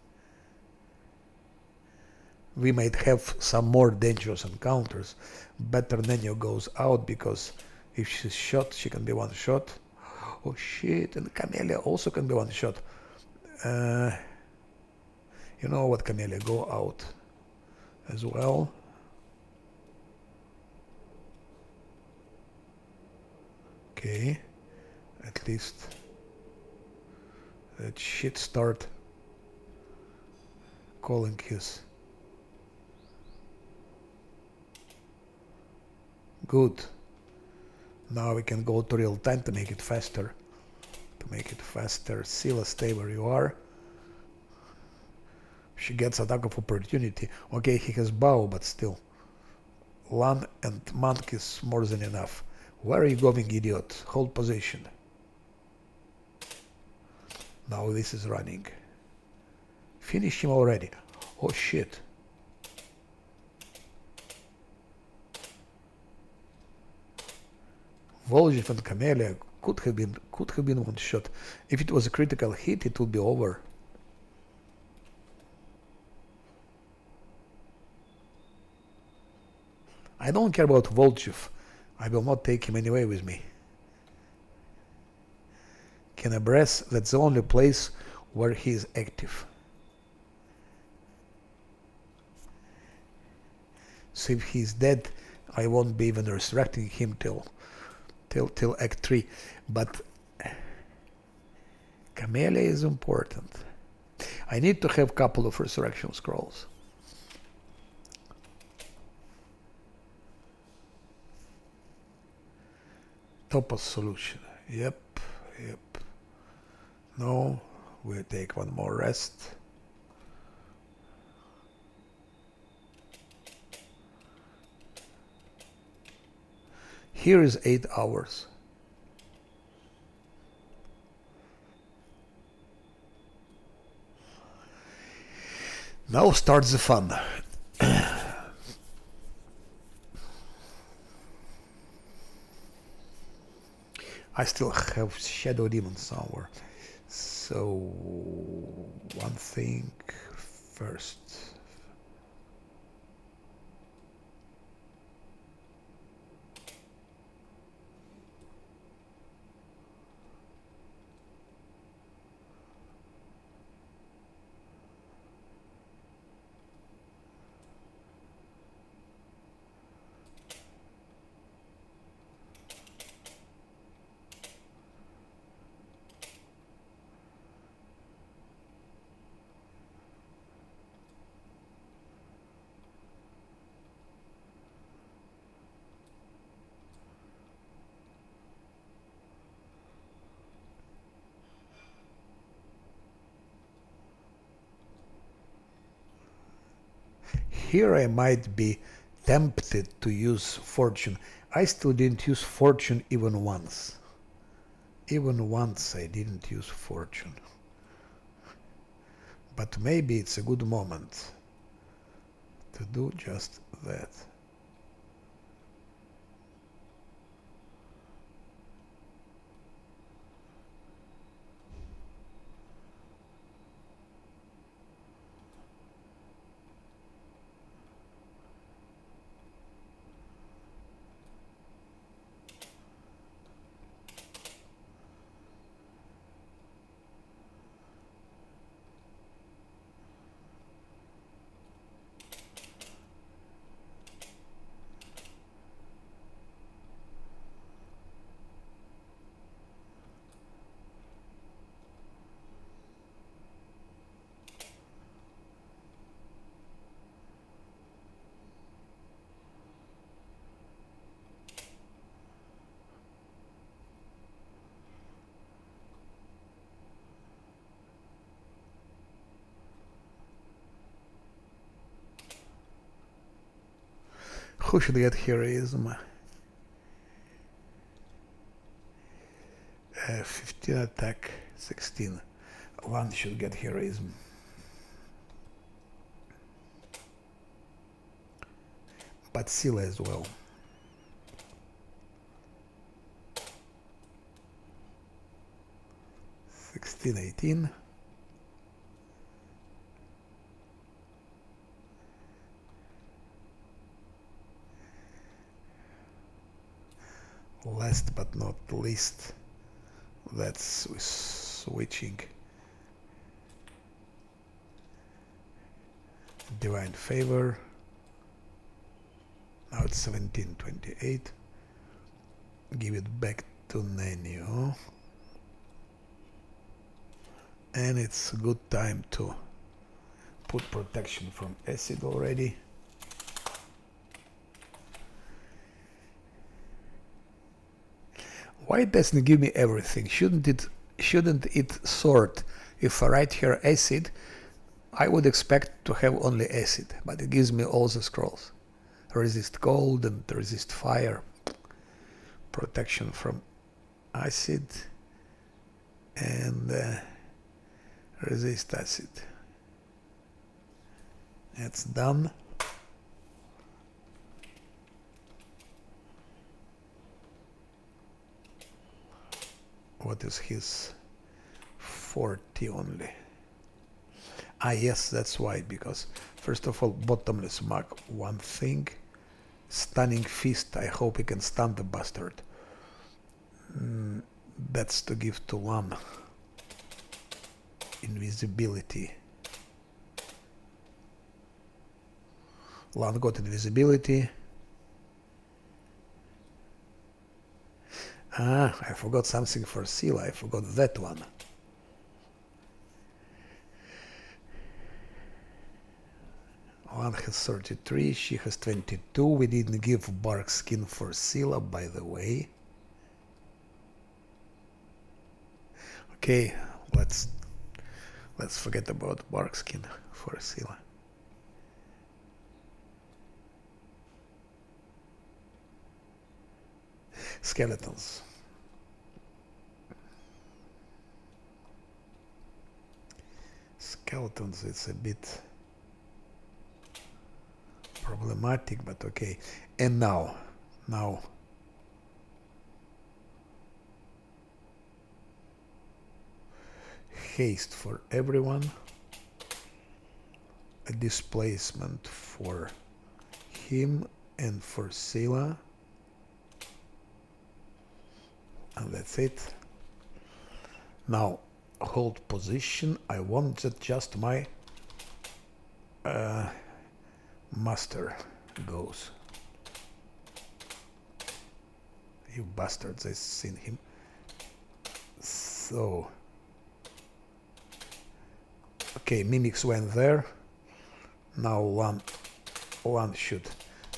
we might have some more dangerous encounters. Better Nenio goes out because if she's shot, she can be one shot. Oh shit, and Camellia also can be one shot. You know what, Camellia, go out as well. Okay, at least that shit start calling his. Good. Now we can go to real time to make it faster. Sila, stay where you are. She gets attack of opportunity. Okay, he has bow, but still. Lan and monk is more than enough. Where are you going, idiot? Hold position. Now this is running. Finish him already. Oh shit. Voljev and Camellia could have been one shot. If it was a critical hit, it would be over. I don't care about Voljev. I will not take him anyway with me. Kenabres, that's the only place where he is active. So if he's dead, I won't be even resurrecting him till Act 3. But Camellia is important. I need to have a couple of resurrection scrolls. Topaz solution. Yep. No, we'll take one more rest. Here is 8 hours. Now starts the fun. I still have Shadow Demon somewhere. So, one thing first. Here I might be tempted to use Fortune. I still didn't use Fortune even once. Even once I didn't use Fortune. But maybe it's a good moment to do just that. Who should get heroism? 15 attack, 16. One should get heroism. But Scylla as well. Sixteen, 18. Last but not least, that's switching Divine Favor. Now it's 1728. Give it back to Nenio. And it's a good time to put protection from acid already. Why it doesn't give me everything? Shouldn't it sort? If I write here acid, I would expect to have only acid, but it gives me all the scrolls. Resist cold and resist fire. Protection from acid and resist acid. That's done. What is his 40 only? Ah yes, that's why, because first of all, bottomless mug, one thing. Stunning fist, I hope he can stun the bastard. That's to give to one. Invisibility. Lan got invisibility. Ah, I forgot something for Scylla, I forgot that one. One has 33, she has 22. We didn't give bark skin for Scylla, by the way. Okay, let's forget about bark skin for Scylla. Skeletons. Skeletons, it's a bit problematic, but okay. And now haste for everyone, a displacement for him and for Scylla, and that's it. Now hold position. I want that just my master goes. You bastards, I've seen him. So okay, mimics went there. Now one should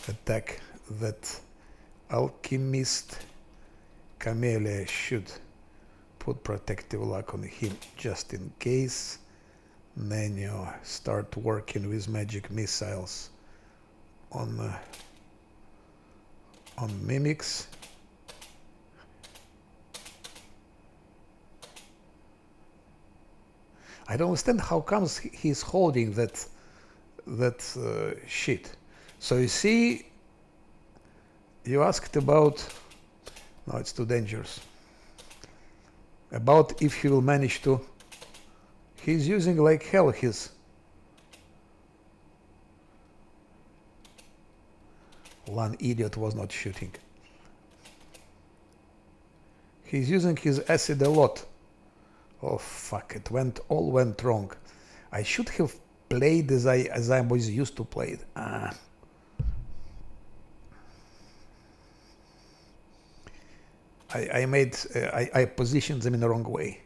attack that alchemist. Camellia should put protective lock on him just in case. Nenio start working with magic missiles on mimics. I don't understand how comes he's holding that shit. So you see, you asked about, no, it's too dangerous, about if he will manage to, he's using like hell his, one idiot was not shooting. He's using his acid a lot. Oh fuck, it all went wrong. I should have played as I was used to play it. I positioned them in the wrong way.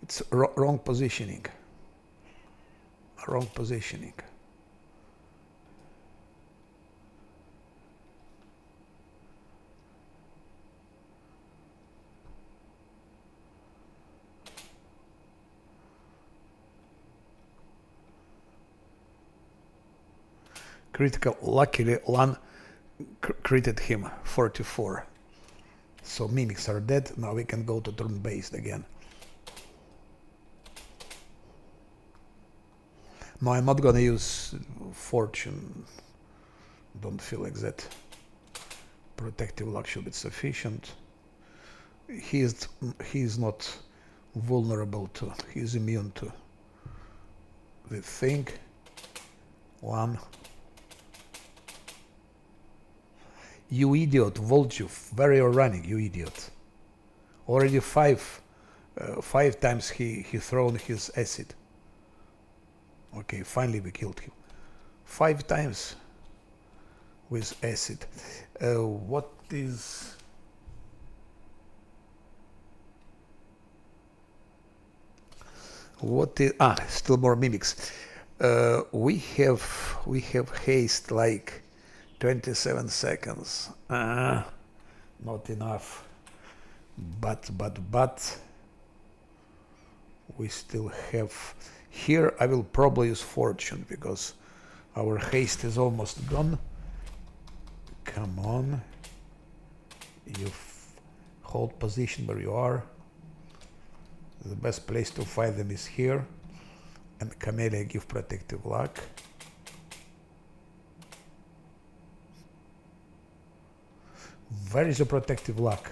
It's wrong positioning. Wrong positioning. Critical. Luckily, Lan critted him 44. So mimics are dead. Now we can go to turn-based again. No, I'm not gonna use fortune. Don't feel like that. Protective luck should be sufficient. He is not vulnerable to. He is immune to the thing. 1. You idiot, Volchev. Where you're running, you idiot. Already 5 times he thrown his acid. Okay, finally we killed him. 5 times with acid. What is... still more mimics. We have haste like 27 seconds. Not enough. But we still have... Here I will probably use fortune because our haste is almost gone. Come on. You hold position where you are. The best place to fight them is here. And Camellia give protective luck. Where is the protective luck?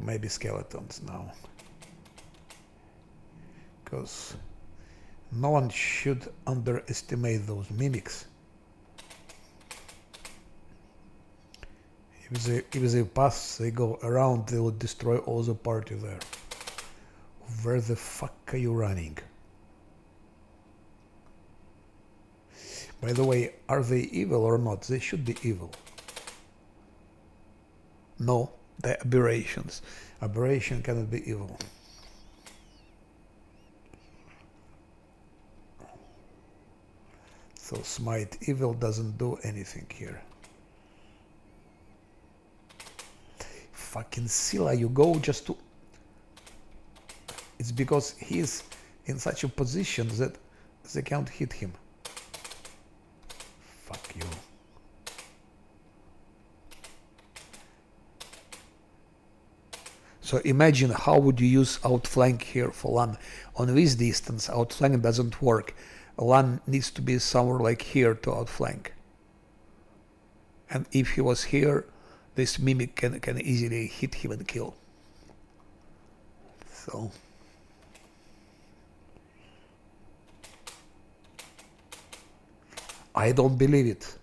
Maybe skeletons now. Because no one should underestimate those mimics. If they pass, they go around, they will destroy all the party there. Where the fuck are you running? By the way, are they evil or not? They should be evil. No, they're aberrations. Aberration cannot be evil. So smite evil doesn't do anything here. Fucking Scylla, you go just to... It's because he's in such a position that they can't hit him. Fuck you. So imagine how would you use outflank here for LAN. On this distance, outflank doesn't work. LAN needs to be somewhere like here to outflank. And if he was here, this mimic can easily hit him and kill. So... I don't believe it.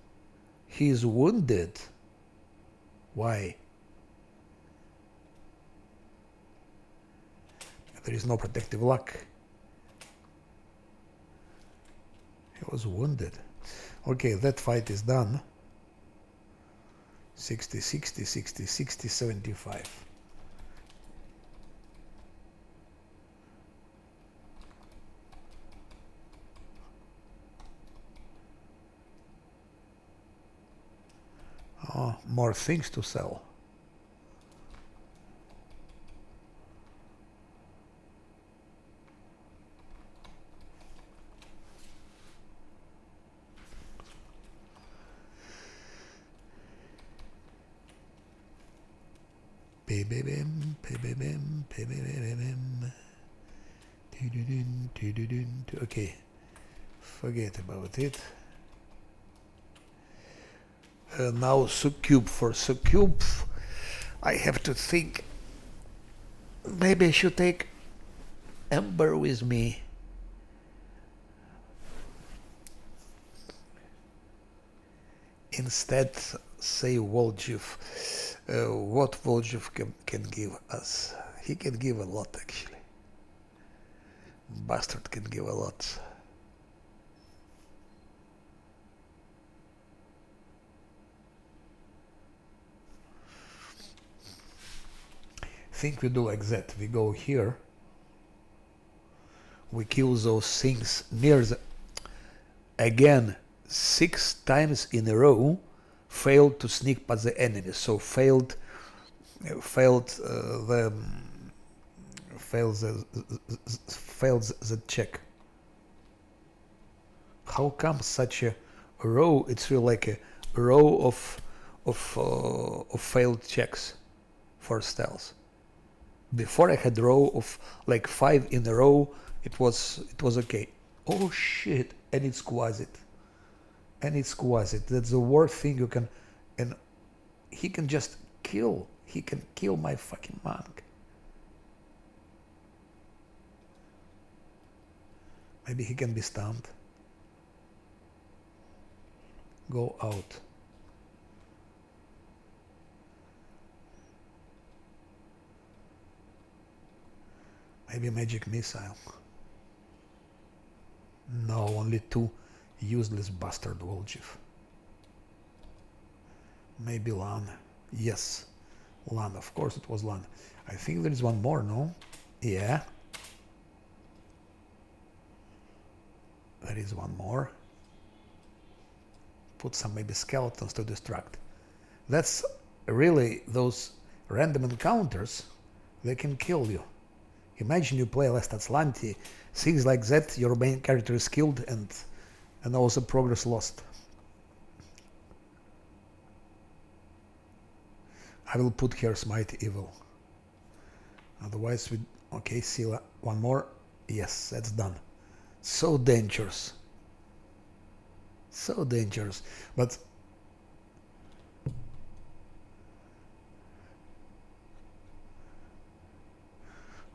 He is wounded. Why? There is no protective luck. He was wounded. Okay, that fight is done. 60, 60, 60, 60, 75. Oh, more things to sell. Okay, forget about it. Now Succube. For Succube, I have to think. Maybe I should take Ember with me. Instead, say Volchev. What Volchev can give us? He can give a lot, actually. Bastard can give a lot. Think we do like that. We go here. We kill those things near the... Again, 6 times in a row failed to sneak past the enemy. So failed fails the check. How come such a row? It's really like a row of failed checks for stealth. Before I had row of like 5 in a row. It was okay. Oh shit! And it's quasit. That's the worst thing you can. And he can just kill. He can kill my fucking monk. Maybe he can be stunned. Go out. Maybe magic missile. No, only 2 useless bastard Volgiv. Maybe Lan. Yes. Lan, of course it was Lan. I think there is one more, no? Yeah. There is one more. Put some maybe skeletons to distract. That's really those random encounters. They can kill you. Imagine you play Last Atlanti, things like that, your main character is killed and also progress lost. I will put here Smite Evil. Otherwise we... Okay, Sila. One more. Yes, that's done. So dangerous. So dangerous. But...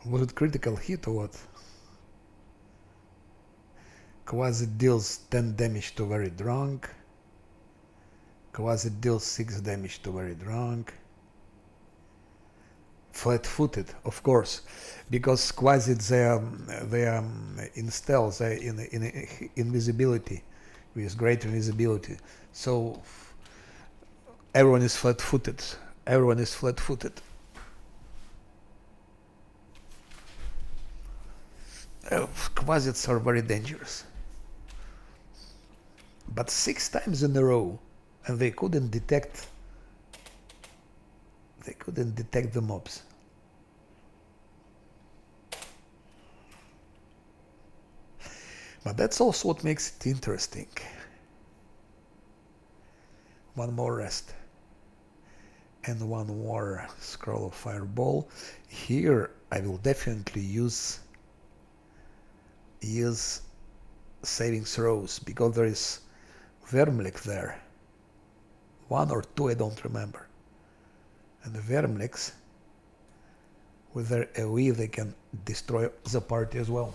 was it critical hit or what? Quasi deals 10 damage to very drunk. Quasi deals 6 damage to very drunk. Flat-footed, of course, because quasi they are in stealth, they are in invisibility, with great invisibility. So everyone is flat-footed. Everyone is flat-footed. Quasits are very dangerous. But 6 times in a row, and they couldn't detect the mobs. But that's also what makes it interesting. One more rest. And one more scroll of fireball. Here I will definitely use saving throws, because there is Vermlik there. 1 or 2, I don't remember. And the Vermliks, with their AoE, they can destroy the party as well.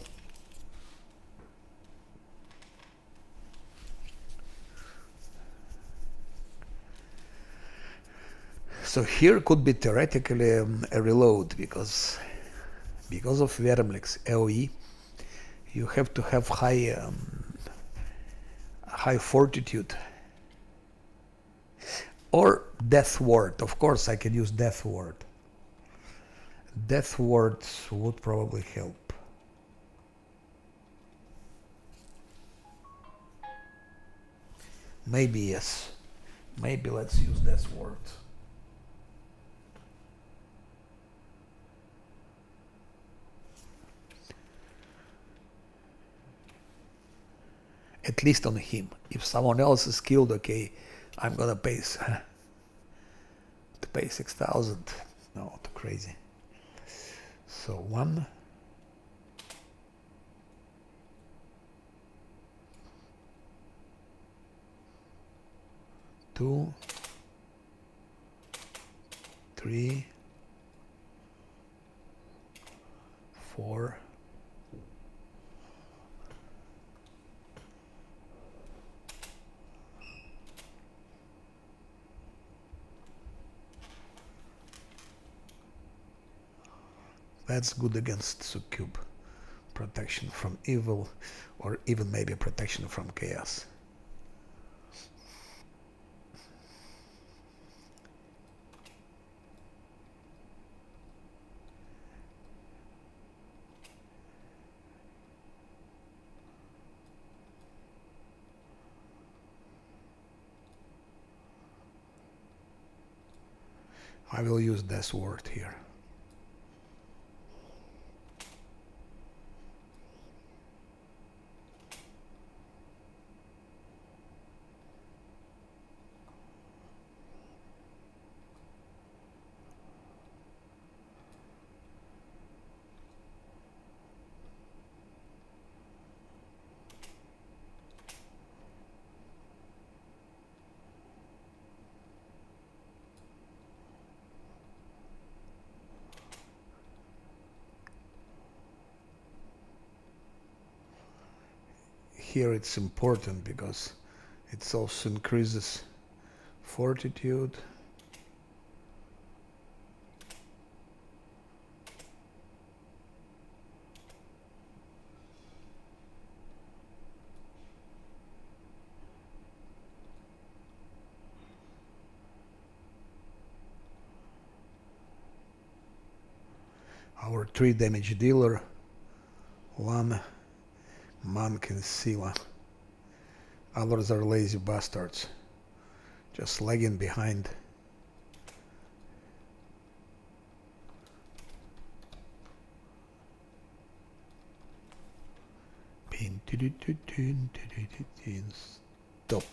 So here could be theoretically a reload, because of Vermlik's AoE, you have to have high fortitude. Or Death Ward. Of course I can use Death Ward. Death Ward would probably help. Maybe yes. Maybe let's use Death Ward. At least on him. If someone else is killed, okay, I'm gonna pay 6,000. No, too crazy. So 1, 2, 3, 4. That's good against Succube. Protection from evil, or even maybe protection from chaos. I will use Death Ward here. here it's important because it also increases fortitude. Our 3 damage dealer, 1 monk in Sila. Others are lazy bastards, just lagging behind. Stop.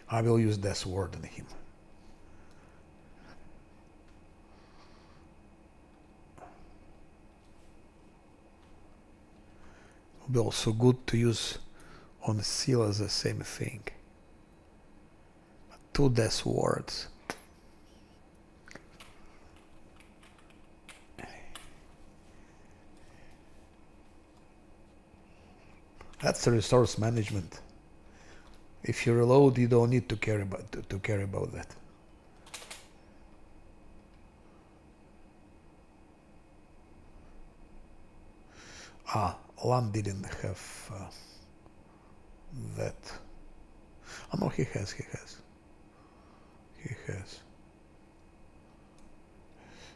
I will use Death Ward on him. It will be also good to use on Sila the same thing. 2 Death Wards. That's the resource management. If you reload, you don't need to care about that. Lan didn't have that. Oh no, he has.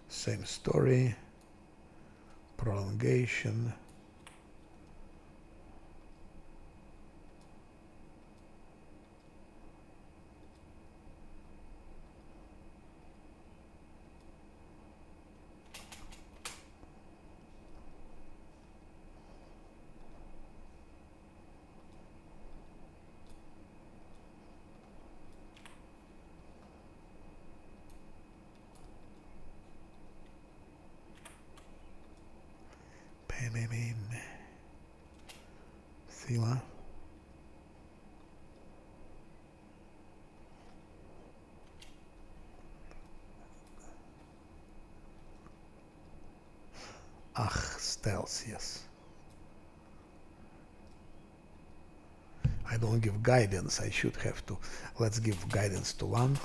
Same story. Prolongation. Sila. Stealth, yes. I don't give guidance, I should have to. Let's give guidance to Lan.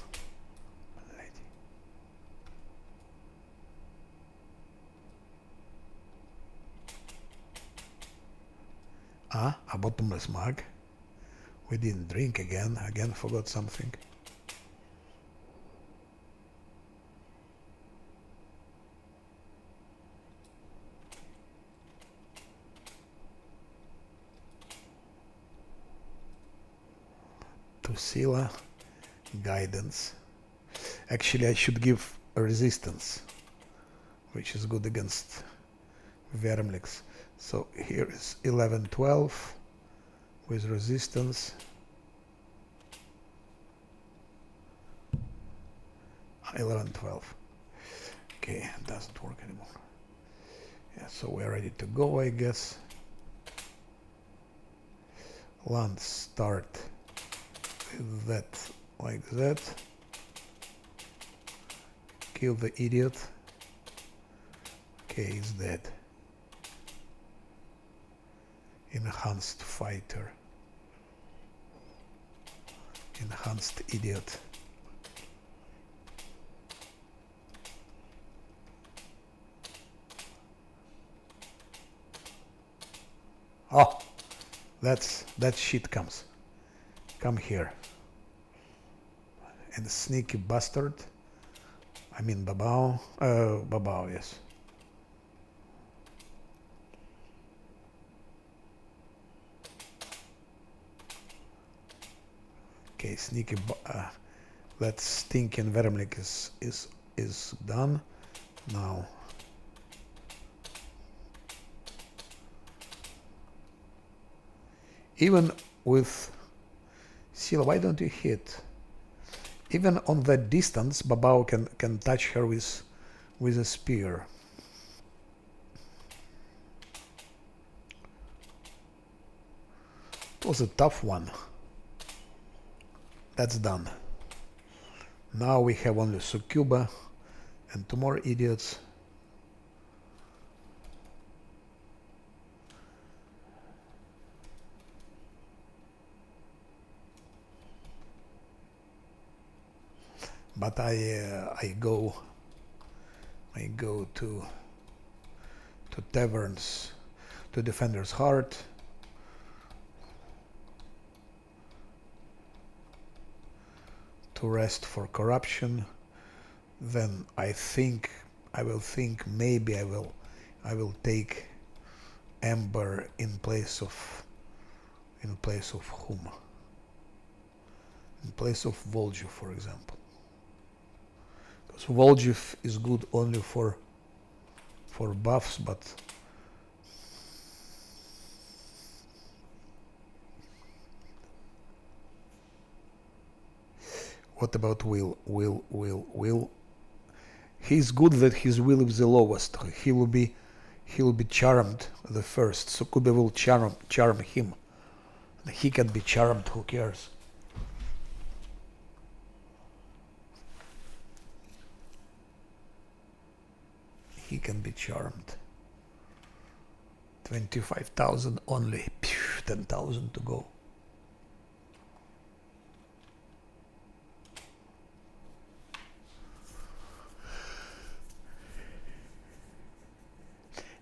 A bottomless mug. We didn't drink again forgot something. To Sila, guidance. Actually, I should give a resistance, which is good against Vermlix. So here is 11-12 with resistance. 11-12. Okay, it doesn't work anymore. Yeah, so we're ready to go, I guess. Land start with that like that. Kill the idiot. Okay, he's dead. Enhanced fighter. Enhanced idiot. Oh, that shit comes. Come here. And sneaky bastard. I mean Babao. Babao, yes. Okay, sneaky. That stinking Vermlik is done now. Even with Sila, why don't you hit? Even on that distance, Babao can touch her with a spear. It was a tough one. That's done. Now we have only Succuba and 2 more idiots. But I go to taverns, to Defender's Heart, to rest for corruption. Then I will think maybe I will take Ember in place of whom? In place of Volju, for example. Because Volju is good only for buffs, but what about Will? Will. He's good that his will is the lowest. He will be charmed the first. So Kube will charm him. He can be charmed, who cares? He can be charmed. 25,000 only. 10,000 to go.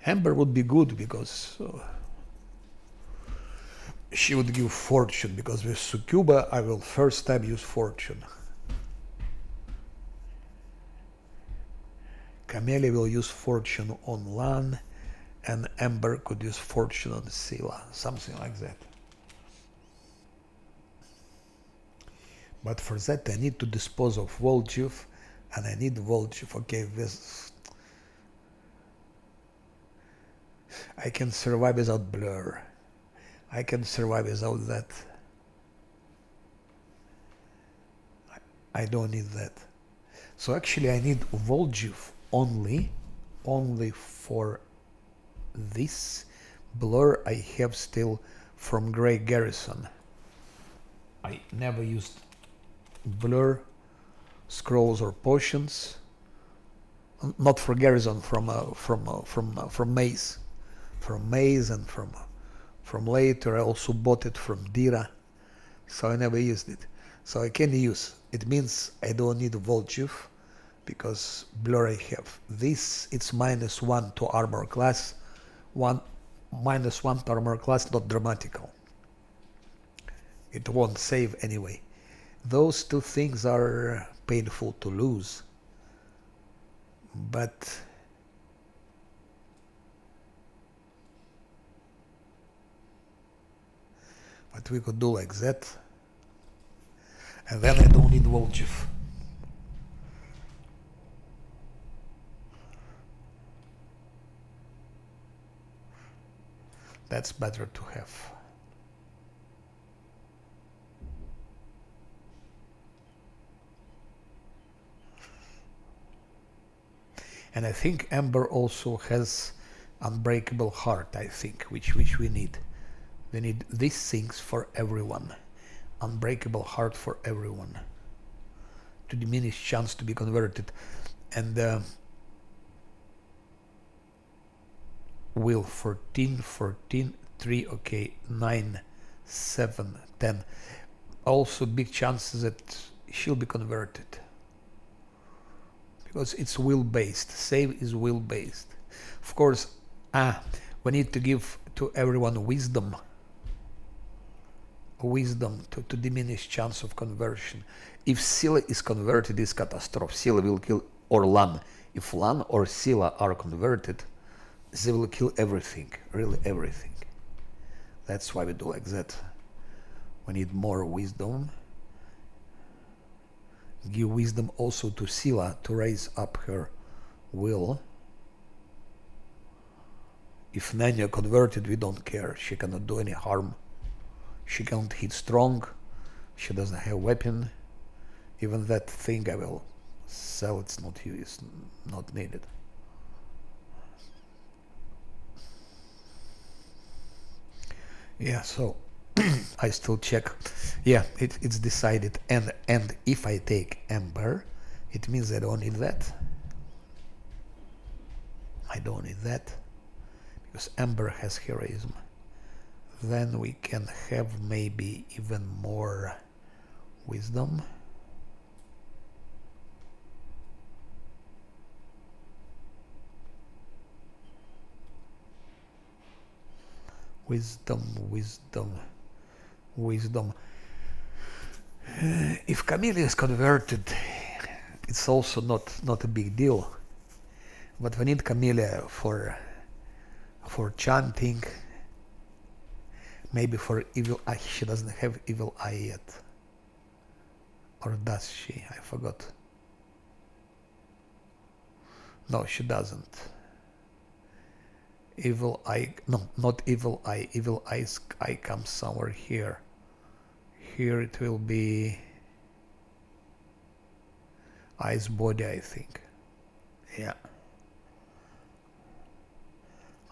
Amber would be good because she would give fortune, because with Succuba I will first time use fortune. Camellia will use fortune on Lan, and Amber could use fortune on Scylla, something like that. But for that I need to dispose of Voljuv, and I need Voljuv. Okay, this I can survive without Blur. I can survive without that. I don't need that. So actually I need Voljuv only for this. Blur I have still from Grey Garrison. I never used Blur, scrolls or potions. Not for Garrison, from Maze. From Maze and from later. I also bought it from Dira, so I never used it. So I can use. It means I don't need Voljuv, because Blur I have. This, it's -1 to armor class. -1 to armor class, not dramatical. It won't save anyway. Those two things are painful to lose. But we could do like that. And then I don't need Voljuv. That's better to have. And I think Amber also has Unbreakable Heart, I think, which we need. We need these things for everyone. Unbreakable Heart for everyone. To diminish chance to be converted. And will 14, 3, okay, 9, 7, 10. Also big chances that she'll be converted. Because it's will based. Save is will based. Of course, we need to give to everyone wisdom. Wisdom to diminish chance of conversion. If Scylla is converted, it's catastrophe. Scylla will kill, or Lan. If Lan or Scylla are converted, they will kill everything, really everything. That's why we do like that. We need more wisdom. Give wisdom also to Scylla to raise up her will. If Nanya converted, we don't care. She cannot do any harm. She can't hit strong. She doesn't have weapon. Even that thing I will sell. It's not needed. Yeah, so I still check. Yeah, it's decided. And if I take Ember, it means I don't need that. I don't need that. Because Ember has heroism. Then we can have maybe even more wisdom. Wisdom, wisdom, wisdom. If Camellia is converted, it's also not a big deal. But we need Camellia for chanting, maybe for evil eye. She doesn't have evil eye yet. Or does she? I forgot. No, she doesn't. Evil eye, no, not evil eye. Evil eye comes somewhere here. Here it will be ice body, I think. Yeah.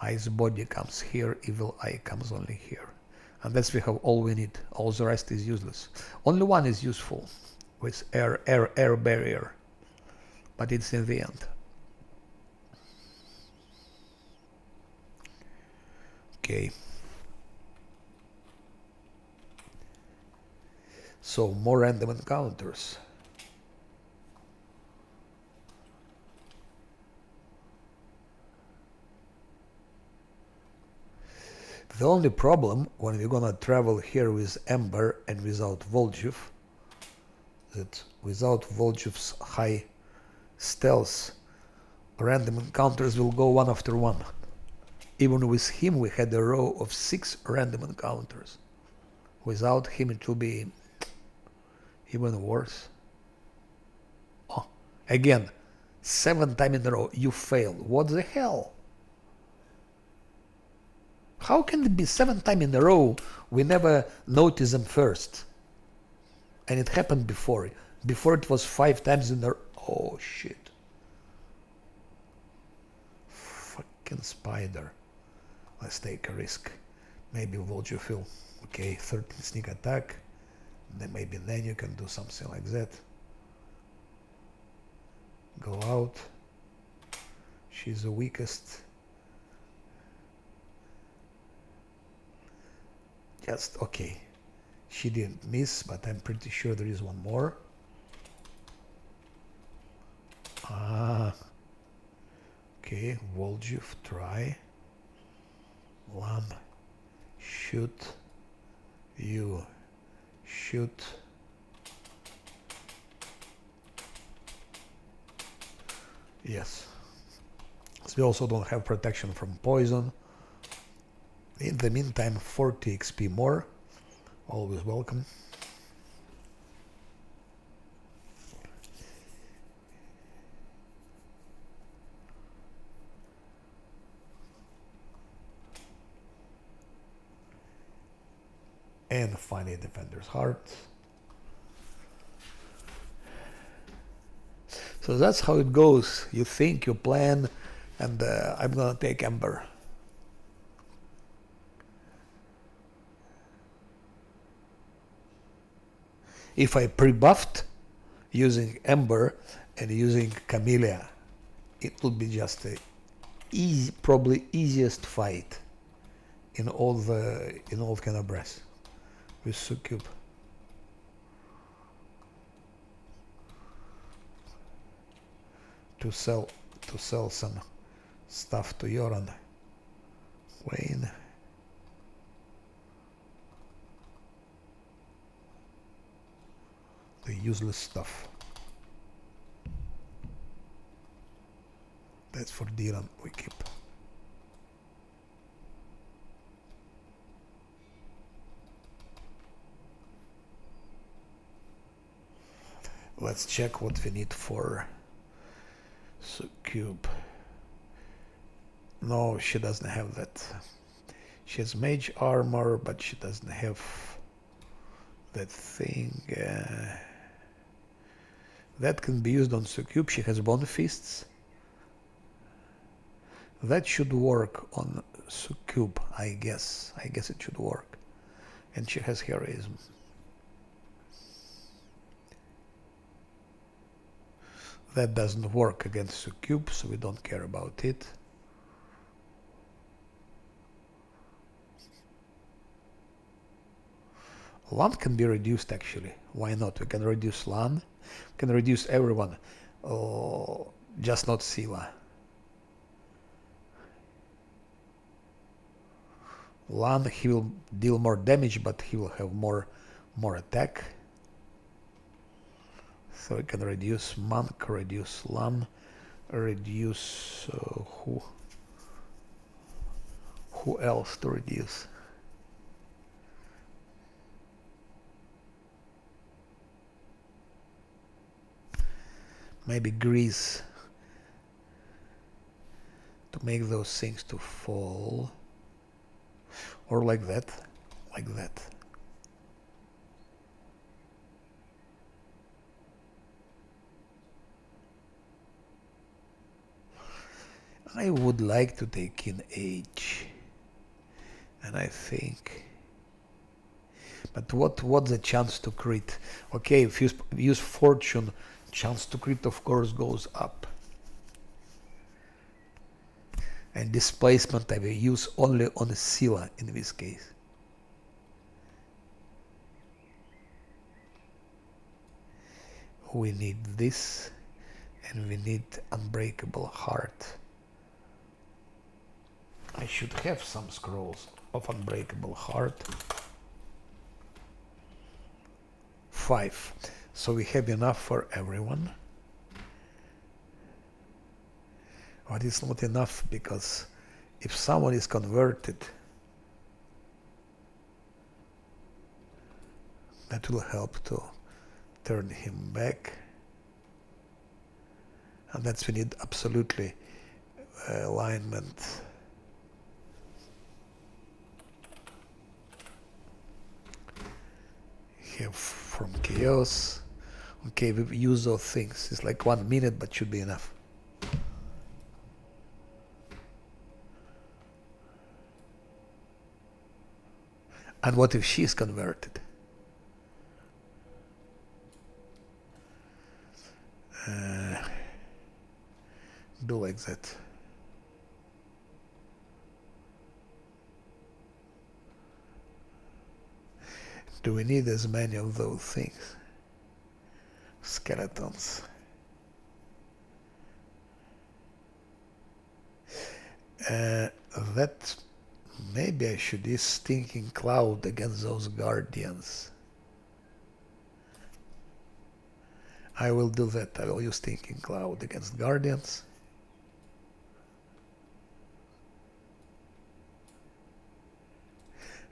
Ice body comes here, evil eye comes only here. And that's we have all we need. All the rest is useless. Only one is useful with air barrier. But it's in the end. Okay. So more random encounters. The only problem when we're gonna travel here with Ember and without Voljev, that without Voljev's high stealth, random encounters will go one after one. Even with him we had a row of 6 random encounters. Without him it will be even worse. Oh, again, 7 times in a row you failed. What the hell? How can it be 7 times in a row we never notice them first? And it happened before. Before it was 5 times in a row. Oh shit. Fucking spider. Let's take a risk. Maybe Voljev will. Okay, 13 sneak attack. Then maybe then you can do something like that. Go out. She's the weakest. Just okay. She didn't miss, but I'm pretty sure there is one more. Ah. Okay, Voljev, try. 1. Shoot. You. Shoot. Yes. So we also don't have protection from poison. In the meantime, 40 XP more. Always welcome. And finally, Defender's Heart. So that's how it goes. You think, you plan, and I'm gonna take Ember. If I pre-buffed using Ember and using Camellia, it would be just a easy, probably easiest fight in all Canabres with Succube. To sell some stuff to Yoran. Wayne. The useless stuff. That's for Dylan we keep. Let's check what we need for Succube. No, she doesn't have that. She has mage armor, but she doesn't have that thing. That can be used on Succube. She has bone fists. That should work on Succube, I guess. I guess it should work. And she has heroism. That doesn't work against Succube, so we don't care about it. LAN can be reduced actually. Why not? We can reduce LAN. We can reduce everyone. Oh, just not Sila. Lan, he will deal more damage, but he will have more attack. So we can reduce Monk, reduce Lan, reduce who else to reduce? Maybe Grease, to make those things to fall, or like that. I would like to take in Age, and I think, but what's the chance to crit? Okay, if you use Fortune, chance to crit of course goes up. And displacement I will use only on Scylla in this case. We need this, and we need Unbreakable Heart. I should have some scrolls of Unbreakable Heart. 5. So we have enough for everyone. But it's not enough, because if someone is converted, that will help to turn him back. And that's, we need absolutely alignment. Have from Chaos. Okay, we use those things. It's like 1 minute, but should be enough. And what if she is converted? Do like that. Do we need as many of those things? Skeletons. That maybe I should use Stinking Cloud against those Guardians. I will do that. I will use Stinking Cloud against Guardians.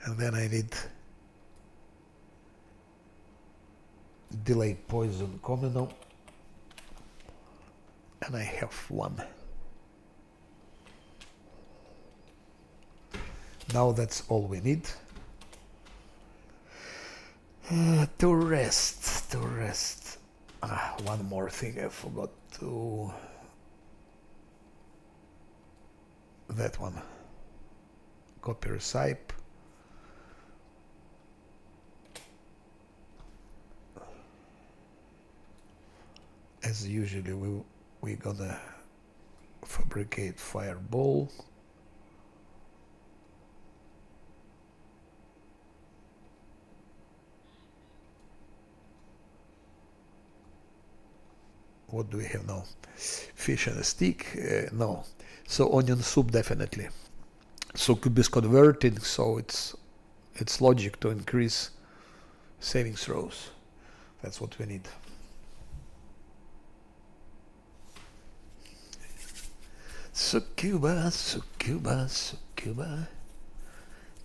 And then I need Delay Poison Communal. And I have 1. Now that's all we need. To rest. One more thing I forgot to... That one. Copy Recipe. As usually we're gonna fabricate Fireball. What do we have now? Fish and a stick? No. So onion soup definitely. So cube is converted, so it's logic to increase saving throws. That's what we need. Succuba.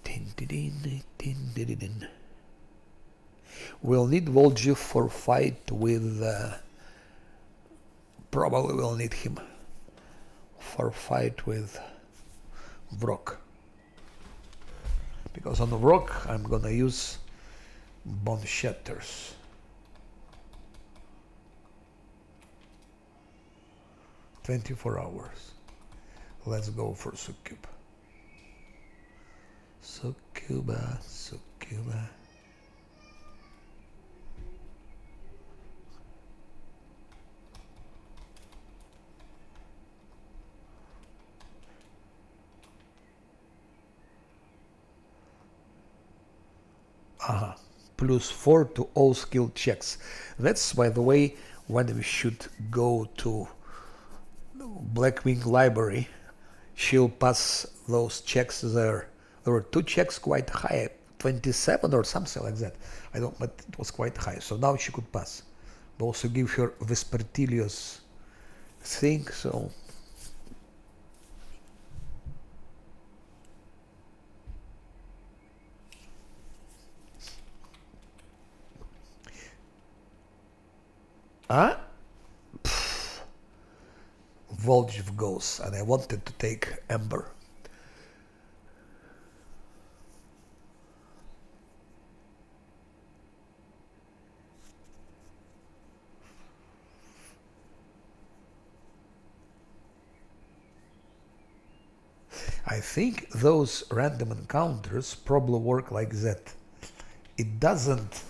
Din. We'll need Vol'jif for fight with... probably we'll need him for fight with Vrok. Because on Vrok I'm gonna use Bone Shatters. "24 hours. Let's go for Succub. Succuba. +4 to all skill checks. That's, by the way, when we should go to Blackwing Library. She'll pass those checks there There were two checks quite high, 27 or something like that. I don't, but it was quite high. So now she could pass. But also give her Vespertilius thing, so. Huh? Volgiv goes, and I wanted to take Ember. I think those random encounters probably work like that. It doesn't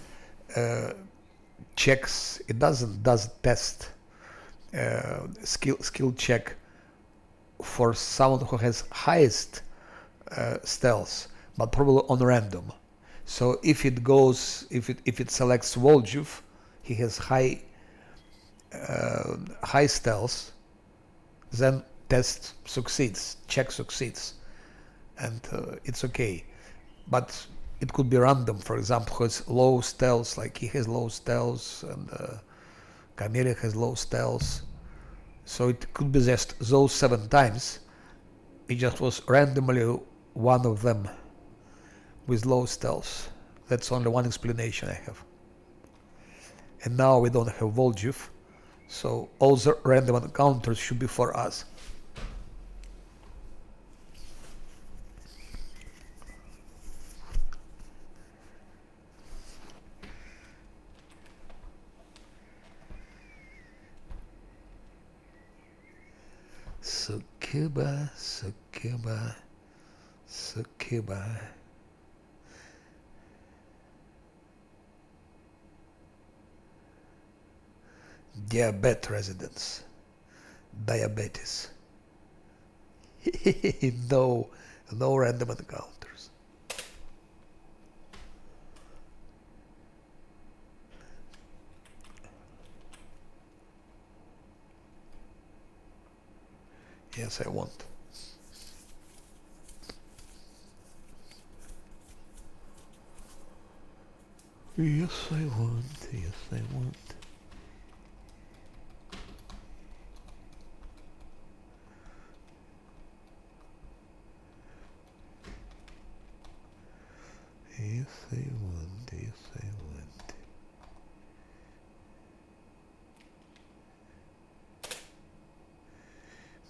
does test skill check for someone who has highest stealth, but probably on random. So if it goes, if it selects Voljuv, he has high stealth, then test succeeds, check succeeds, and it's okay. But it could be random. For example, has low stealth, like he has low stealth, and Camellia has low stealth. So it could be just those 7 times. It just was randomly one of them with low stealth. That's only one explanation I have. And now we don't have Voljuv, so all the random encounters should be for us. Succuba, Succuba, Succuba. Diabetes residents. Diabetes. no random encounters. Yes, I want. Yes, I want. Yes, I want. Yes, I want. Yes, I want.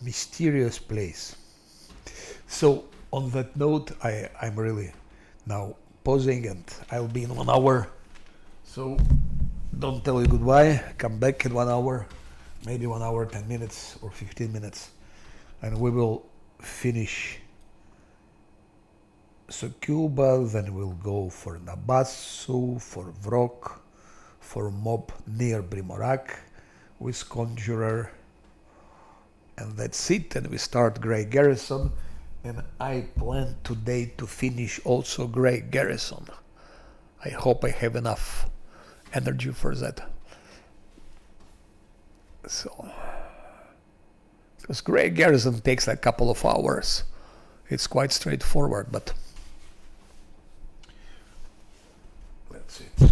Mysterious place. So on that note, I'm really now pausing, and I'll be in 1 hour. So don't tell you goodbye. Come back in 1 hour, maybe 1 hour, 10 minutes or 15 minutes, and we will finish Succuba. Then we'll go for Nabassu, for Vrok, for Mob near Brimorak with Conjurer. And that's it, and we start Grey Garrison, and I plan today to finish also Grey Garrison. I hope I have enough energy for that. So, because Grey Garrison takes a couple of hours. It's quite straightforward, but that's it.